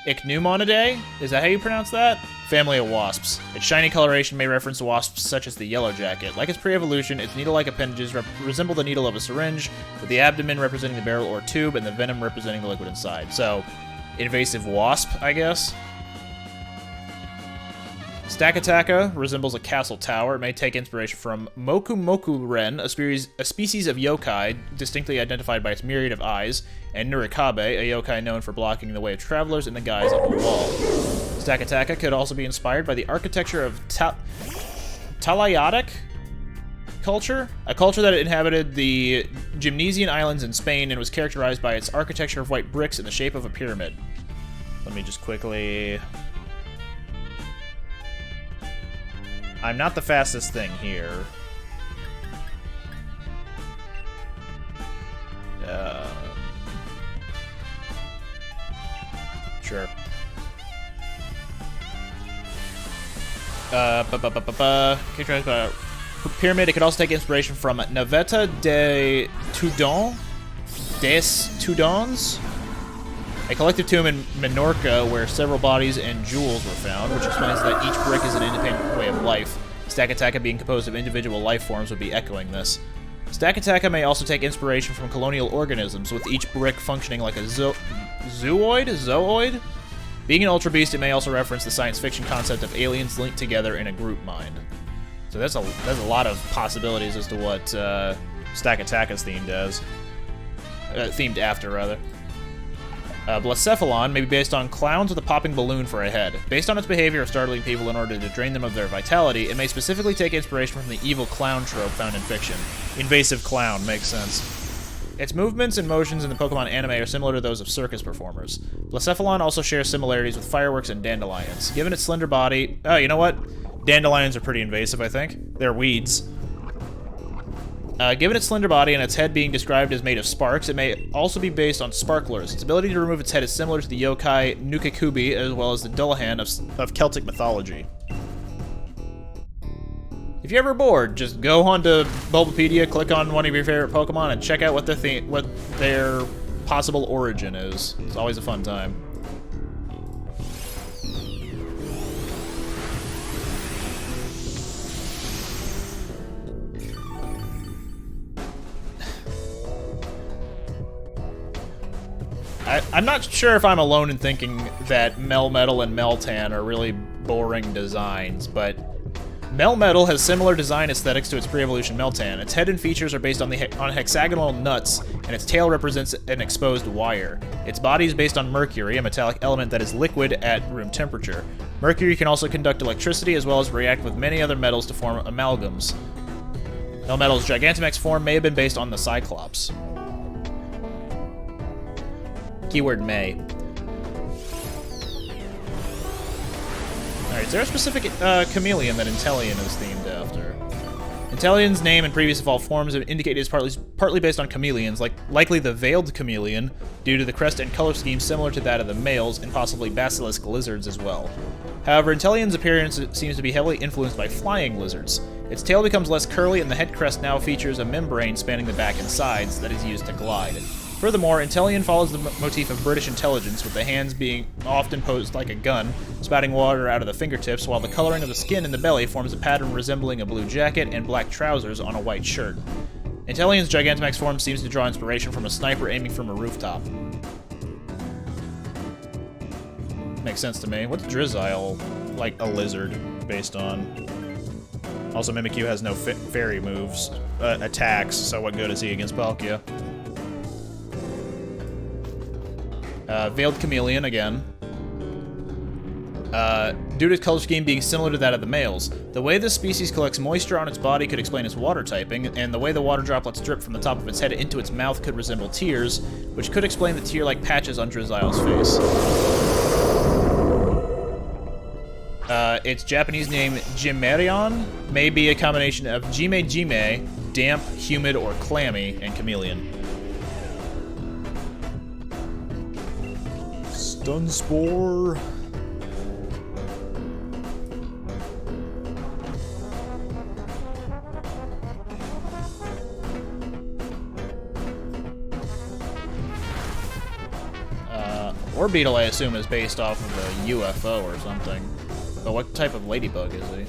Ichneumonidae. Is that how you pronounce that? Family of wasps. Its shiny coloration may reference wasps such as the yellow jacket. Like its pre-evolution, its needle-like appendages resemble the needle of a syringe, with the abdomen representing the barrel or tube and the venom representing the liquid inside. So, invasive wasp, I guess? Stakataka resembles a castle tower. It may take inspiration from Moku Moku Ren, a species of yokai distinctly identified by its myriad of eyes, and Nurikabe, a yokai known for blocking the way of travelers in the guise of a wall. Stakataka could also be inspired by the architecture of Talayatic culture, a culture that inhabited the Gymnesian Islands in Spain and was characterized by its architecture of white bricks in the shape of a pyramid. Let me just quickly... I'm not the fastest thing here. Sure. Pyramid. It could also take inspiration from Navetta des Tudons, a collective tomb in Minorca where several bodies and jewels were found, which explains that each brick is an independent way of life. Stakataka being composed of individual life forms would be echoing this. Stakataka may also take inspiration from colonial organisms, with each brick functioning like a zooid? Being an Ultra Beast, it may also reference the science fiction concept of aliens linked together in a group mind. So there's a lot of possibilities as to what Stakataka's themed as. Themed after, rather. Blacephalon may be based on clowns with a popping balloon for a head. Based on its behavior of startling people in order to drain them of their vitality, it may specifically take inspiration from the evil clown trope found in fiction. Invasive clown, makes sense. Its movements and motions in the Pokemon anime are similar to those of circus performers. Blacephalon also shares similarities with fireworks and dandelions. Given its slender body... Oh, you know what? Dandelions are pretty invasive, I think. They're weeds. Given its slender body and its head being described as made of sparks, it may also be based on sparklers. Its ability to remove its head is similar to the yokai Nukikubi, as well as the Dullahan of Celtic mythology. If you're ever bored, just go onto Bulbapedia, click on one of your favorite Pokemon, and check out what their possible origin is. It's always a fun time. I'm not sure if I'm alone in thinking that Melmetal and Meltan are really boring designs, but Melmetal has similar design aesthetics to its pre-evolution Meltan. Its head and features are based on hexagonal nuts, and its tail represents an exposed wire. Its body is based on mercury, a metallic element that is liquid at room temperature. Mercury can also conduct electricity as well as react with many other metals to form amalgams. Melmetal's Gigantamax form may have been based on the Cyclops. Keyword may. Alright, is there a specific chameleon that Inteleon is themed after? Inteleon's name and previous evolved forms indicate it is partly based on chameleons, likely the veiled chameleon, due to the crest and color scheme similar to that of the males, and possibly basilisk lizards as well. However, Inteleon's appearance seems to be heavily influenced by flying lizards. Its tail becomes less curly, and the head crest now features a membrane spanning the back and sides that is used to glide. Furthermore, Inteleon follows the motif of British intelligence, with the hands being often posed like a gun, spouting water out of the fingertips, while the coloring of the skin and the belly forms a pattern resembling a blue jacket and black trousers on a white shirt. Inteleon's Gigantamax form seems to draw inspiration from a sniper aiming from a rooftop. Makes sense to me. What's Drizzile? Like a lizard, based on. Also, Mimikyu has no fairy moves, attacks, so what good is he against Palkia? Veiled Chameleon, again. Due to its color scheme being similar to that of the males, the way this species collects moisture on its body could explain its water typing, and the way the water droplets drip from the top of its head into its mouth could resemble tears, which could explain the tear-like patches on Drizzile's face. Its Japanese name, Jimerion, may be a combination of Jime, damp, humid, or clammy, and chameleon. Dunspore. Orbeetle, I assume, is based off of a UFO or something. But what type of ladybug is he?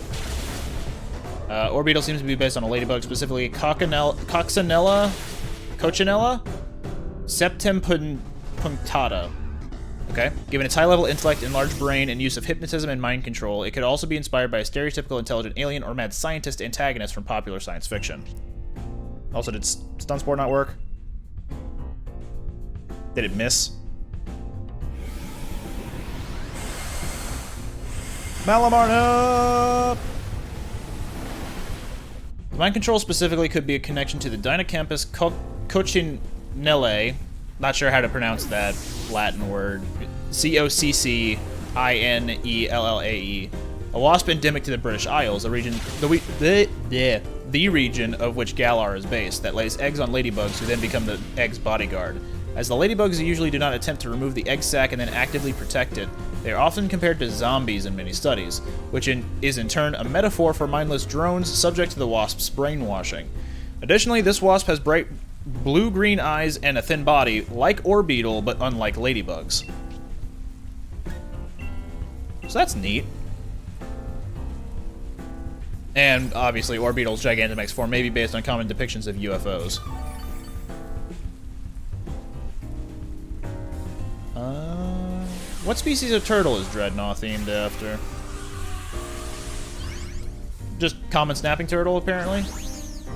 Orbeetle seems to be based on a ladybug, specifically Coccinella septempunctata. Okay. Given its high-level intellect and large brain and use of hypnotism and mind control, it could also be inspired by a stereotypical intelligent alien or mad scientist antagonist from popular science fiction. Also, did Stunspore not work? Did it miss? Malamar, no! Mind control specifically could be a connection to the Dynacampus Coccinelle. Not sure how to pronounce that Latin word. Coccinnellae. A wasp endemic to the British Isles, a region, the region of which Galar is based, that lays eggs on ladybugs who then become the egg's bodyguard. As the ladybugs usually do not attempt to remove the egg sac and then actively protect it, They are often compared to zombies in many studies, which is in turn a metaphor for mindless drones subject to the wasp's brainwashing. Additionally, this wasp has bright blue-green eyes and a thin body, like Orbeetle, but unlike ladybugs. So that's neat. And obviously, Orbeetle's Gigantamax form may be based on common depictions of UFOs. What species of turtle is Dreadnought themed after? Just common snapping turtle, apparently?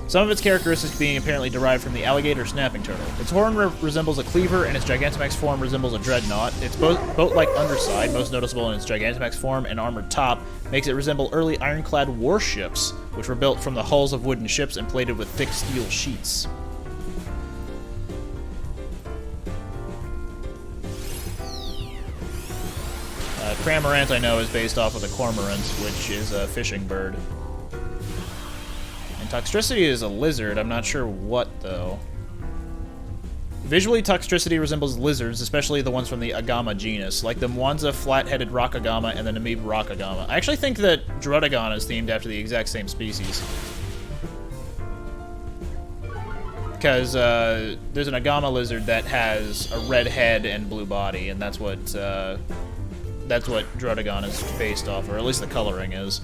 Some of its characteristics being apparently derived from the alligator snapping turtle. Its horn resembles a cleaver, and its Gigantamax form resembles a dreadnought. Its boat-like underside, most noticeable in its Gigantamax form and armored top, makes it resemble early ironclad warships, which were built from the hulls of wooden ships and plated with thick steel sheets. Cramorant, I know, is based off of the cormorant, which is a fishing bird. And Toxtricity is a lizard. I'm not sure what, though. Visually, Toxtricity resembles lizards, especially the ones from the Agama genus, like the Mwanza flat-headed rockagama and the Namib rockagama. I actually think that Drudagon is themed after the exact same species. Because there's an Agama lizard that has a red head and blue body, and that's what Drudagon is based off, or at least the coloring is.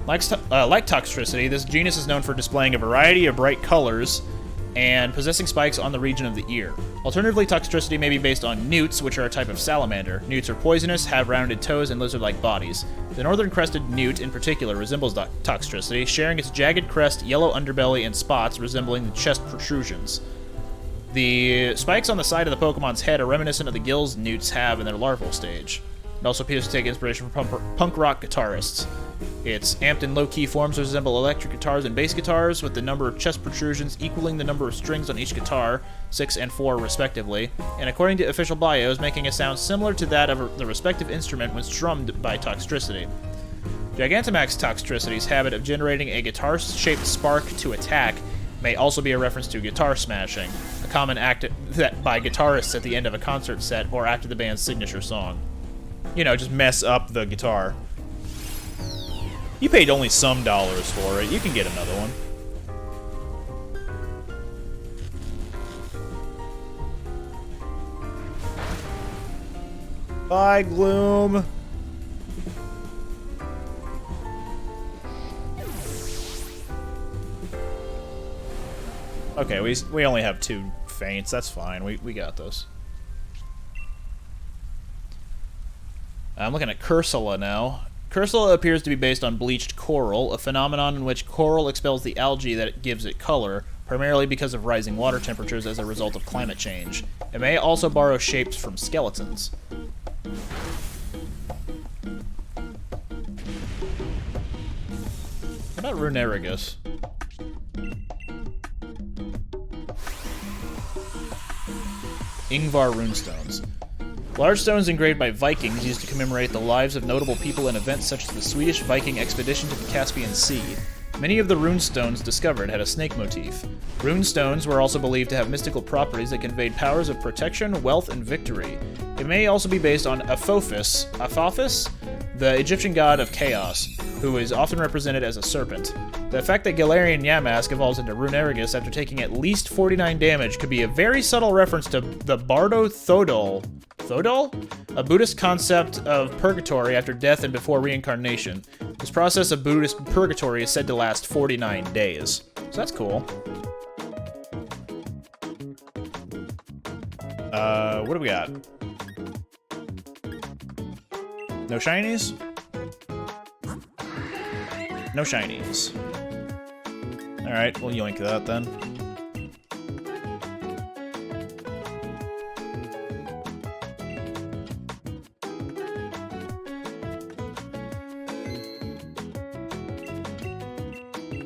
Like Toxtricity, this genus is known for displaying a variety of bright colors and possessing spikes on the region of the ear. Alternatively, Toxtricity may be based on newts, which are a type of salamander. Newts are poisonous, have rounded toes, and lizard-like bodies. The northern crested newt, in particular, resembles Toxtricity, sharing its jagged crest, yellow underbelly, and spots resembling the chest protrusions. The spikes on the side of the Pokemon's head are reminiscent of the gills newts have in their larval stage. It also appears to take inspiration from punk rock guitarists. Its amped and low-key forms resemble electric guitars and bass guitars, with the number of chest protrusions equaling the number of strings on each guitar, 6 and 4 respectively, and according to official bios, making a sound similar to that of the respective instrument when strummed by Toxtricity. Gigantamax Toxtricity's habit of generating a guitar-shaped spark to attack may also be a reference to guitar smashing, a common act by guitarists at the end of a concert set or after the band's signature song. You know, just mess up the guitar. You paid only some dollars for it. You can get another one. Bye, Gloom. Okay, we only have 2 faints. That's fine. We got this. I'm looking at Cursula now. Cursula appears to be based on bleached coral, a phenomenon in which coral expels the algae that gives it color, primarily because of rising water temperatures as a result of climate change. It may also borrow shapes from skeletons. What about Runerigus? Ingvar runestones. Large stones engraved by Vikings used to commemorate the lives of notable people in events such as the Swedish Viking expedition to the Caspian Sea. Many of the runestones discovered had a snake motif. Runestones were also believed to have mystical properties that conveyed powers of protection, wealth, and victory. It may also be based on Apophis, the Egyptian god of chaos, who is often represented as a serpent. The fact that Galarian Yamask evolves into Runerigus after taking at least 49 damage could be a very subtle reference to the Bardo Thodol, a Buddhist concept of purgatory after death and before reincarnation. This process of Buddhist purgatory is said to last 49 days. So that's cool. What do we got? No shinies? No shinies. Alright, we'll yoink that then.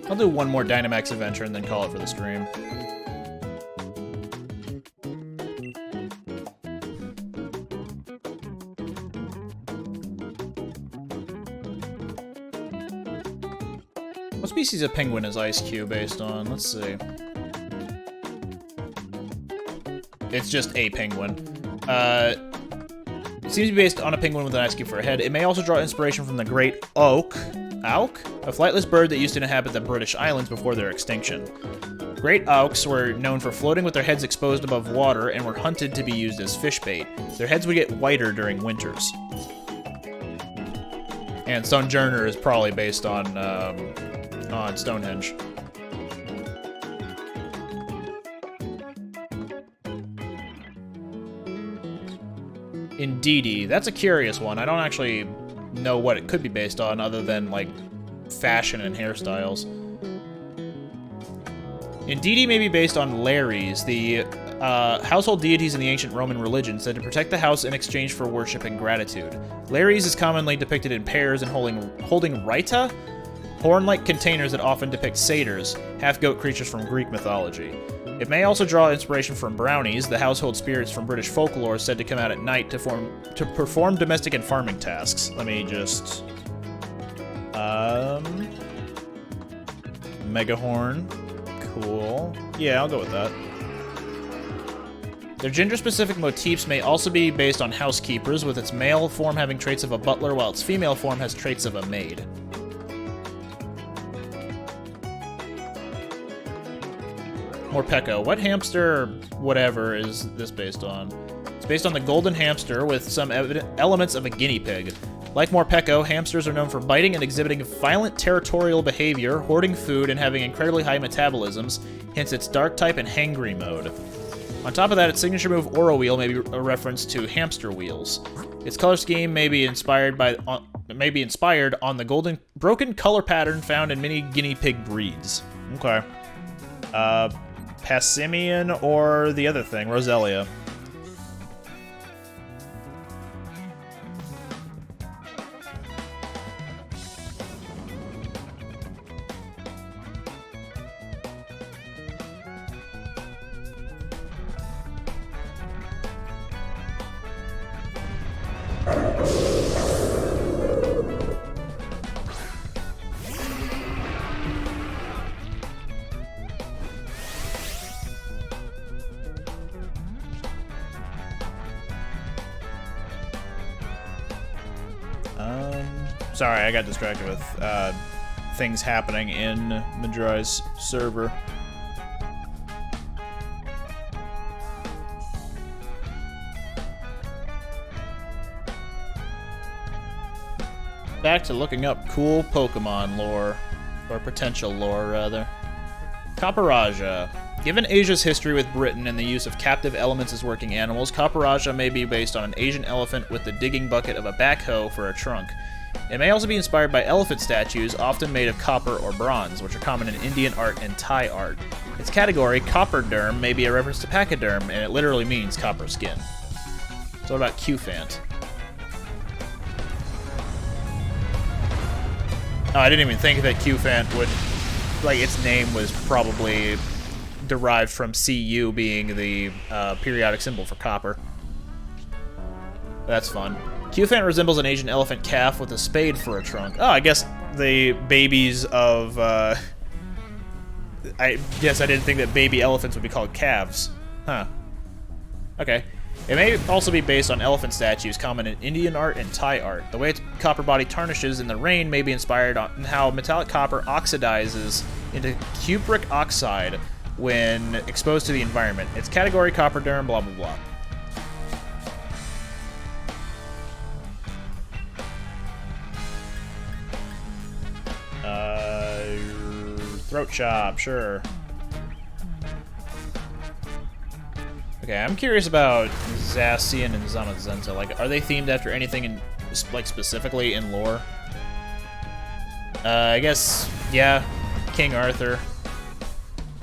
I'll do one more Dynamax adventure and then call it for the stream. What species of penguin is Ice Cube based on? Let's see. It's just a penguin. seems to be based on a penguin with an ice cube for a head. It may also draw inspiration from the great auk, a flightless bird that used to inhabit the British Islands before their extinction. Great auks were known for floating with their heads exposed above water and were hunted to be used as fish bait. Their heads would get whiter during winters. And Sojourner is probably based on Stonehenge. Indeedy, that's a curious one. I don't actually know what it could be based on other than, like, fashion and hairstyles. Indeedy may be based on Lares, the household deities in the ancient Roman religion said to protect the house in exchange for worship and gratitude. Lares is commonly depicted in pairs and holding raita, horn-like containers that often depict satyrs, half-goat creatures from Greek mythology. It may also draw inspiration from brownies, the household spirits from British folklore said to come out at night to perform domestic and farming tasks. Let me just... Megahorn. Cool. Yeah, I'll go with that. Their gender-specific motifs may also be based on housekeepers, with its male form having traits of a butler, while its female form has traits of a maid. Morpeko. What hamster or whatever is this based on? It's based on the golden hamster with some elements of a guinea pig. Like Morpeko, hamsters are known for biting and exhibiting violent territorial behavior, hoarding food, and having incredibly high metabolisms, hence its dark type and hangry mode. On top of that, its signature move Oro Wheel may be a reference to hamster wheels. Its color scheme may be inspired on the broken color pattern found in many guinea pig breeds. Okay. Passimian or the other thing, Roselia. Sorry, I got distracted with things happening in Madrai's server. Back to looking up cool Pokemon lore, or potential lore, rather. Copperaja. Given Asia's history with Britain and the use of captive elements as working animals, Copperaja may be based on an Asian elephant with the digging bucket of a backhoe for a trunk. It may also be inspired by elephant statues, often made of copper or bronze, which are common in Indian art and Thai art. Its category, copperderm, may be a reference to pachyderm, and it literally means copper skin. So what about Qfant? Oh, I didn't even think that Qfant would... Like, its name was probably derived from Cu being the periodic symbol for copper. That's fun. Qfant resembles an Asian elephant calf with a spade for a trunk. Oh, I guess the babies of, I guess I didn't think that baby elephants would be called calves. Huh. Okay. It may also be based on elephant statues common in Indian art and Thai art. The way its copper body tarnishes in the rain may be inspired on how metallic copper oxidizes into cupric oxide when exposed to the environment. Its category, copperderm, blah, blah, blah. Throat chop, sure. Okay, I'm curious about Zacian and Zamazenta. Like, are they themed after anything in, like, specifically in lore? I guess, yeah, King Arthur.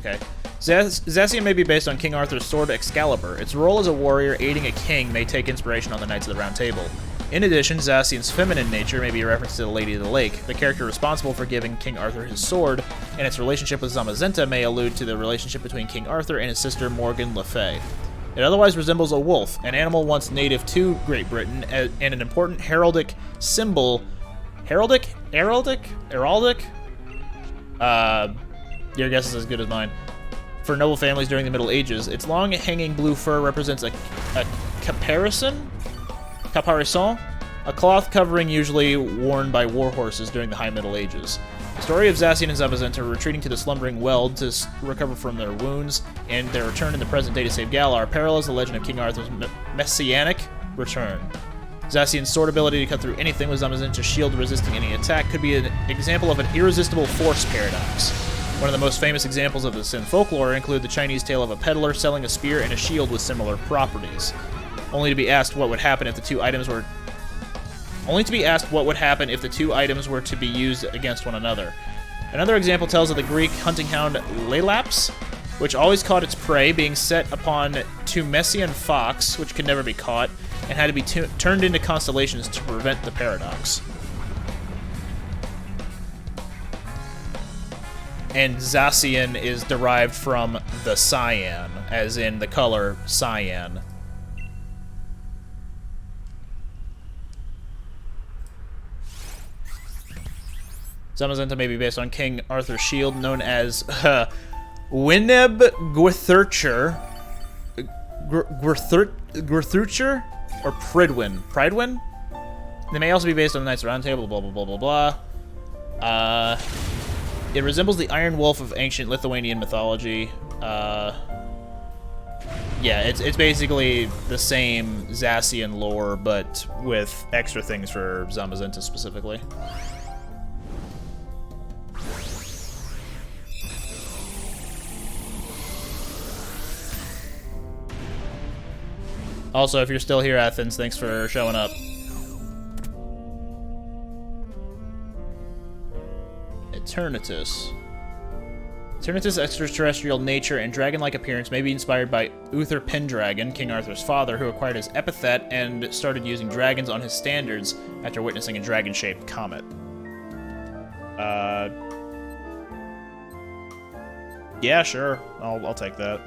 Okay. Zacian may be based on King Arthur's sword Excalibur. Its role as a warrior aiding a king may take inspiration on the Knights of the Round Table. In addition, Zacian's feminine nature may be a reference to the Lady of the Lake, the character responsible for giving King Arthur his sword, and its relationship with Zamazenta may allude to the relationship between King Arthur and his sister Morgan Le Fay. It otherwise resembles a wolf, an animal once native to Great Britain, and an important heraldic symbol. Heraldic? Your guess is as good as mine. For noble families during the Middle Ages, its long hanging blue fur represents a caparison? Caparison, a cloth covering usually worn by warhorses during the High Middle Ages. The story of Zacian and Zamazenta retreating to the slumbering Weld to recover from their wounds, and their return in the present day to save Galar parallels the legend of King Arthur's messianic return. Zacian's sword ability to cut through anything with Zamazenta's shield resisting any attack could be an example of an irresistible force paradox. One of the most famous examples of this in folklore include the Chinese tale of a peddler selling a spear and a shield with similar properties, only to be asked what would happen if the two items were to be used against one another. Another example tells of the Greek hunting hound Lelaps, which always caught its prey, being set upon two Messian fox, which could never be caught, and had to be turned into constellations to prevent the paradox. And Zacian is derived from the cyan, as in the color cyan. Zamazenta may be based on King Arthur's shield, known as Wineb Gwerthurcher, or Pridwin? They may also be based on the Knights Round Table, blah, blah, blah, blah, blah. It resembles the Iron Wolf of ancient Lithuanian mythology. Yeah, it's basically the same Zacian lore, but with extra things for Zamazenta specifically. Also, if you're still here, Athens, thanks for showing up. Eternatus. Eternatus' extraterrestrial nature and dragon-like appearance may be inspired by Uther Pendragon, King Arthur's father, who acquired his epithet and started using dragons on his standards after witnessing a dragon-shaped comet. Yeah, sure. I'll take that.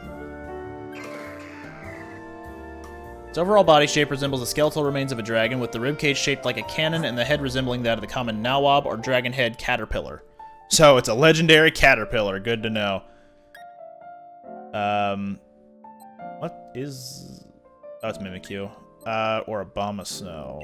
Its overall body shape resembles the skeletal remains of a dragon, with the ribcage shaped like a cannon and the head resembling that of the common nawab or dragon head caterpillar. So it's a legendary caterpillar. Good to know. What is... Oh, it's Mimikyu. Or Abomasnow.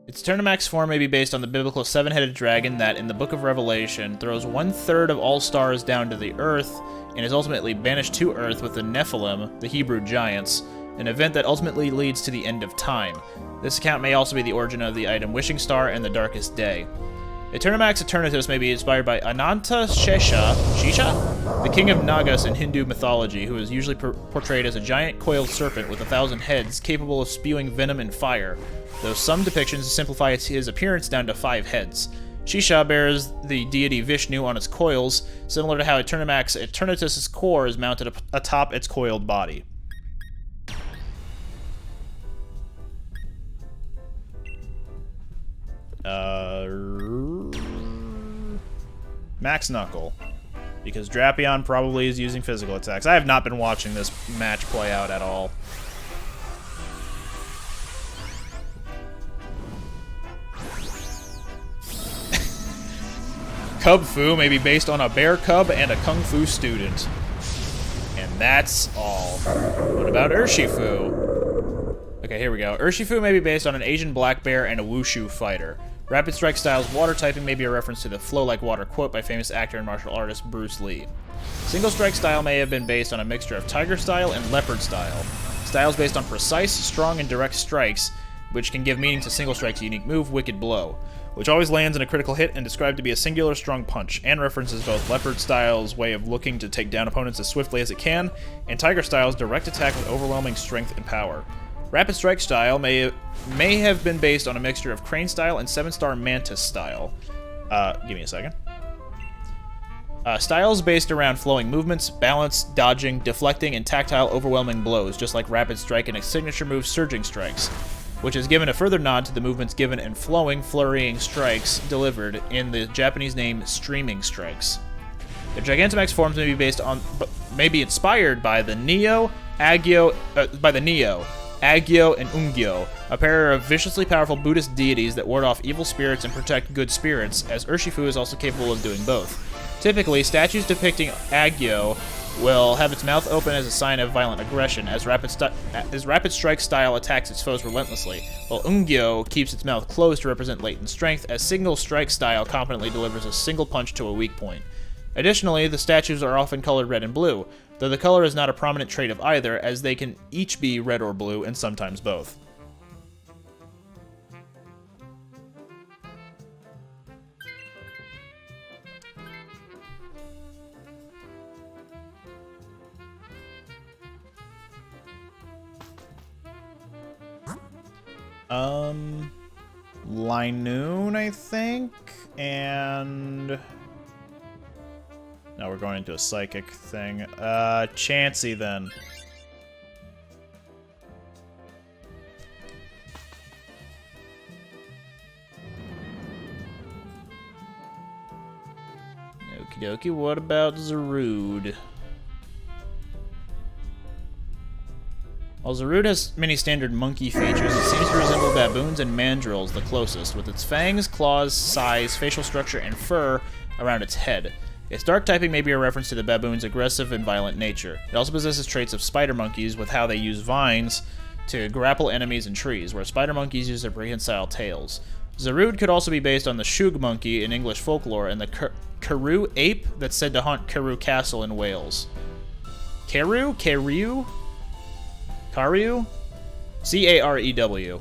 Its Dynamax form may be based on the biblical seven-headed dragon that, in the Book of Revelation, throws 1/3 of all stars down to the earth and is ultimately banished to Earth with the Nephilim, the Hebrew giants, an event that ultimately leads to the end of time. This account may also be the origin of the item Wishing Star and the Darkest Day. Eternamax Eternatus may be inspired by Ananta Shisha, the king of Nagas in Hindu mythology, who is usually portrayed as a giant coiled serpent with 1,000 heads capable of spewing venom and fire, though some depictions simplify his appearance down to 5 heads. Shisha bears the deity Vishnu on its coils, similar to how Eternamax Eternatus' core is mounted atop its coiled body. Max Knuckle. Because Drapion probably is using physical attacks. I have not been watching this match play out at all. Cub Fu may be based on a bear cub and a kung fu student. And that's all. What about Urshifu? Okay, here we go. Urshifu may be based on an Asian black bear and a wushu fighter. Rapid Strike style's water typing may be a reference to the flow like water quote by famous actor and martial artist Bruce Lee. Single Strike style may have been based on a mixture of Tiger style and Leopard style. Styles based on precise, strong, and direct strikes, which can give meaning to Single Strike's unique move, Wicked Blow, which always lands in a critical hit and described to be a singular strong punch, and references both Leopard style's way of looking to take down opponents as swiftly as it can, and Tiger style's direct attack with overwhelming strength and power. Rapid Strike style may have been based on a mixture of Crane style and 7-star Mantis style. Give me a second. Styles based around flowing movements, balance, dodging, deflecting, and tactile overwhelming blows, just like Rapid Strike and its signature move Surging Strikes, which is given a further nod to the movements given in flowing, flurrying strikes delivered in the Japanese name Streaming Strikes. The Gigantamax forms may be inspired by the Neo, Agyo, and Ungyo, a pair of viciously powerful Buddhist deities that ward off evil spirits and protect good spirits, as Urshifu is also capable of doing both. Typically, statues depicting Agyo will have its mouth open as a sign of violent aggression, as Rapid Strike style attacks its foes relentlessly, while Ungyo keeps its mouth closed to represent latent strength, as Signal Strike style competently delivers a single punch to a weak point. Additionally, the statues are often colored red and blue, though the color is not a prominent trait of either, as they can each be red or blue, and sometimes both. Linoon, I think, and... Now we're going into a psychic thing. Chansey, then. Okie dokie, what about Zarude? While Zarude has many standard monkey features, it seems to resemble baboons and mandrills the closest, with its fangs, claws, size, facial structure, and fur around its head. Its dark typing may be a reference to the baboon's aggressive and violent nature. It also possesses traits of spider monkeys with how they use vines to grapple enemies in trees, where spider monkeys use their prehensile tails. Zarude could also be based on the Shug monkey in English folklore and the Carew ape that's said to haunt Carew Castle in Wales. Carew? Carew? Carew? C-A-R-E-W.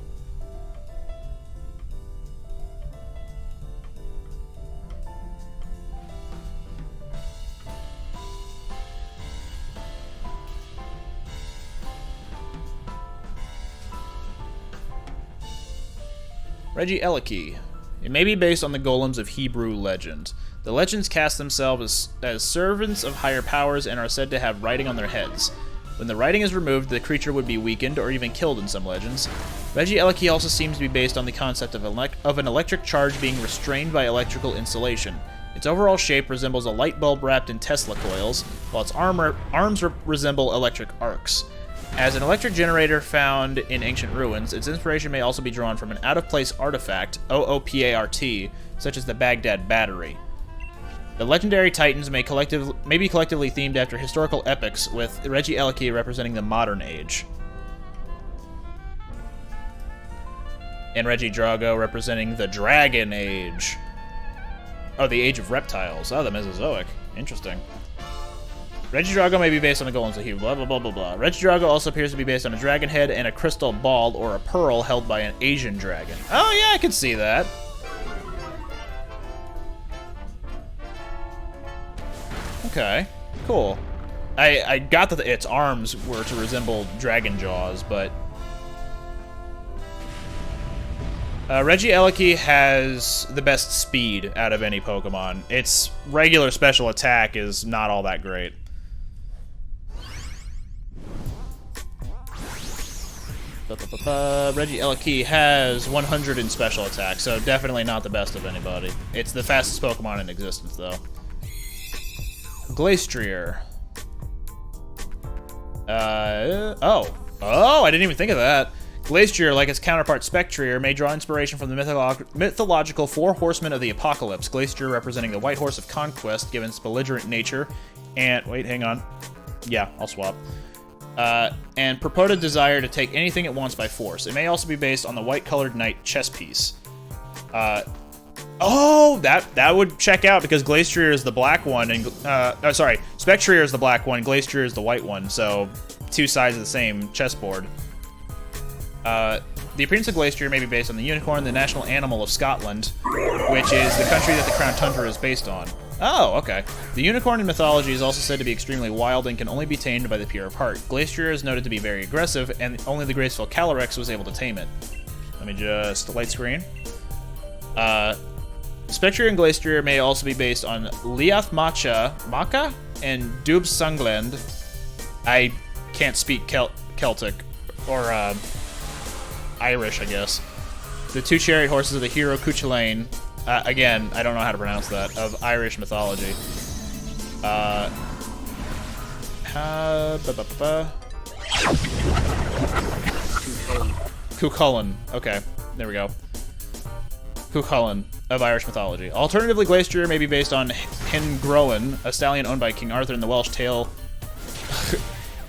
Regieleki. It may be based on the golems of Hebrew legend. The legends cast themselves as servants of higher powers and are said to have writing on their heads. When the writing is removed, the creature would be weakened or even killed in some legends. Regieleki also seems to be based on the concept of an electric charge being restrained by electrical insulation. Its overall shape resembles a light bulb wrapped in Tesla coils, while its arms resemble electric arcs. As an electric generator found in ancient ruins, its inspiration may also be drawn from an out-of-place artifact, OOPART, such as the Baghdad Battery. The legendary titans may be collectively themed after historical epics, with Regieleki representing the modern age, and Regidrago representing the Dragon Age. Oh, the Age of Reptiles. Oh, the Mesozoic. Interesting. Regidrago may be based on the golems of Hebrew, blah, blah, blah, blah, blah. Regidrago also appears to be based on a dragon head and a crystal ball or a pearl held by an Asian dragon. Oh, yeah, I can see that. Okay, cool. I got that its arms were to resemble dragon jaws, but... Regieleki has the best speed out of any Pokemon. Its regular special attack is not all that great. Regieleki has 100 in special attack, so definitely not the best of anybody. It's the fastest Pokemon in existence, though. Glastrier. Oh, I didn't even think of that. Glastrier, like its counterpart Spectrier, may draw inspiration from the mythological Four Horsemen of the Apocalypse. Glastrier representing the White Horse of Conquest, given its belligerent nature, and... wait, hang on. Yeah, I'll swap. And purported desire to take anything it wants by force. It may also be based on the white-colored knight chess piece. Oh, that would check out, because Glastrier is the black one, and... sorry, Spectrier is the black one, Glastrier is the white one, so two sides of the same chessboard. The appearance of Glastrier may be based on the unicorn, the national animal of Scotland, which is the country that the Crown Tundra is based on. Oh, okay. The unicorn in mythology is also said to be extremely wild and can only be tamed by the pure of heart. Glastrier is noted to be very aggressive, and only the graceful Calyrex was able to tame it. Let me just light screen. Spectrier and Glastrier may also be based on Liath Macha and Dub Sungland. I can't speak Celtic, or Irish, I guess. The two chariot horses of the hero Cuchulainn. Again, I don't know how to pronounce that, of Irish mythology. Cuchulainn. Okay, there we go. Cuchulainn of Irish mythology. Alternatively, Glastrier may be based on Hengroen, a stallion owned by King Arthur in the Welsh tale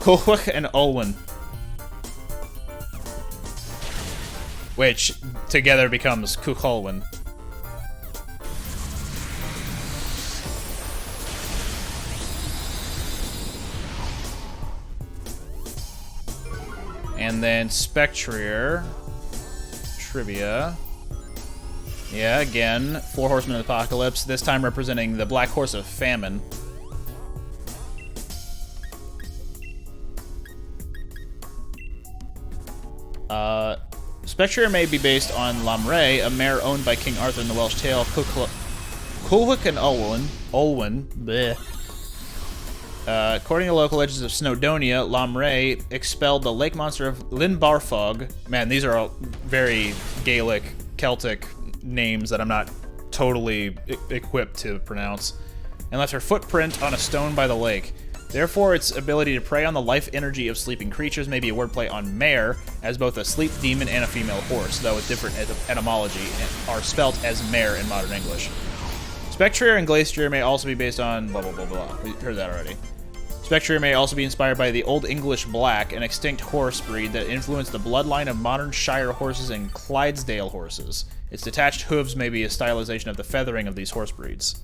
Kulhuk and Ulwin. Which together becomes Kukulwin. And then Spectrier. Trivia. Yeah, again, 4 Horsemen of the Apocalypse, this time representing the Black Horse of Famine. Spectrier may be based on Lamray, a mare owned by King Arthur in the Welsh tale Kulhuk and Ulwin. Bleh. According to local legends of Snowdonia, Lamray expelled the lake monster of Linbarfog. Man, these are all very Gaelic, Celtic names that I'm not totally equipped to pronounce, and left her footprint on a stone by the lake. Therefore, its ability to prey on the life energy of sleeping creatures may be a wordplay on mare, as both a sleep demon and a female horse, though with different etymology, are spelt as mare in modern English. Spectrier and Glacier may also be based on blah blah blah blah. We heard that already. Spectrier may also be inspired by the Old English Black, an extinct horse breed that influenced the bloodline of modern Shire horses and Clydesdale horses. Its detached hooves may be a stylization of the feathering of these horse breeds.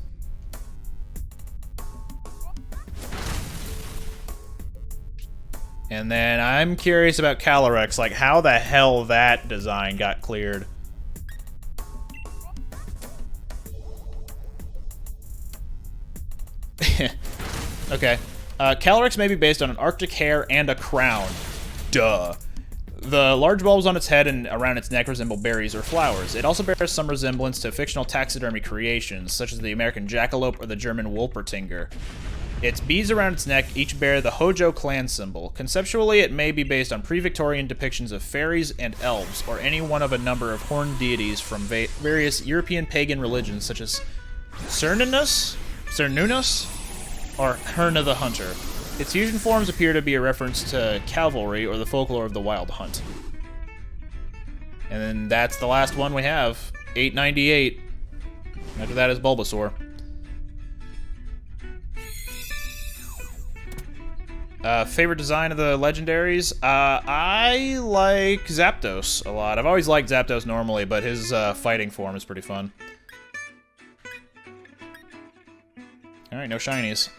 And then I'm curious about Calyrex, like how the hell that design got cleared. Okay. Calyrex may be based on an Arctic hare and a crown. Duh. The large bulbs on its head and around its neck resemble berries or flowers. It also bears some resemblance to fictional taxidermy creations, such as the American jackalope or the German Wolpertinger. Its beads around its neck each bear the Hojo clan symbol. Conceptually, it may be based on pre-Victorian depictions of fairies and elves, or any one of a number of horned deities from various European pagan religions, such as Cernunnos, or Herna the Hunter. Its fusion forms appear to be a reference to cavalry or the folklore of the Wild Hunt. And then that's the last one we have, 898. After that is Bulbasaur. Favorite design of the legendaries? I like Zapdos a lot. I've always liked Zapdos normally, but his fighting form is pretty fun. Alright, no shinies.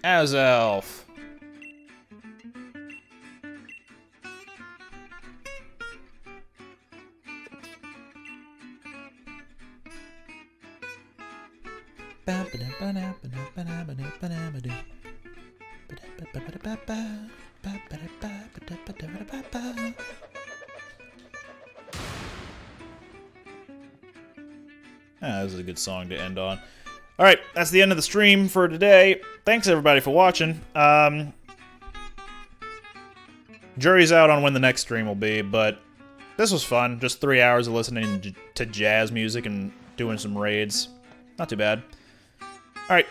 Azelf. This is a good song to end on. Alright, that's the end of the stream for today. Thanks everybody for watching. Jury's out on when the next stream will be, but this was fun. Just 3 hours of listening to jazz music and doing some raids. Not too bad. Alright,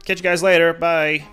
catch you guys later. Bye.